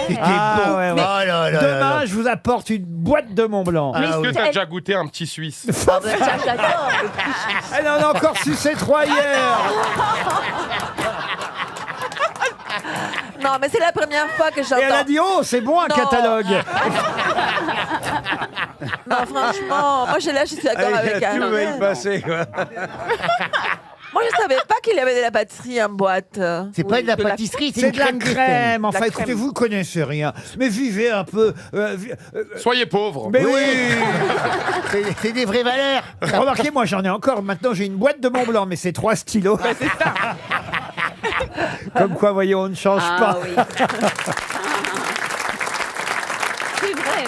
C'était Ah, bon. ouais, ouais. Oh là là là Demain, là. je vous apporte une boîte de Mont Blanc. Mais Est-ce que c'est- t'as déjà goûté un petit Suisse? Ah ben ça, j'adore. Elle en a encore sucé 3 hier. Non, mais c'est la première fois que Et elle a j'entends. dit, oh, c'est bon un Non. catalogue. Non, franchement, moi je suis d'accord avec Tout va Ariel. y passer, quoi. Moi je savais pas qu'il y avait de la pâtisserie en boîte. C'est pas de la De la- pâtisserie, C'est une de la crème gluten. crème. Enfin, La écoutez, crème. vous connaissez rien. Mais vivez un peu. Soyez pauvres. Mais oui. C'est des vraies valeurs. Remarquez, moi, j'en ai encore. Maintenant, j'ai une boîte de Mont Blanc, mais c'est 3 stylos. Comme quoi, voyez, on ne change Ah pas. oui. C'est vrai.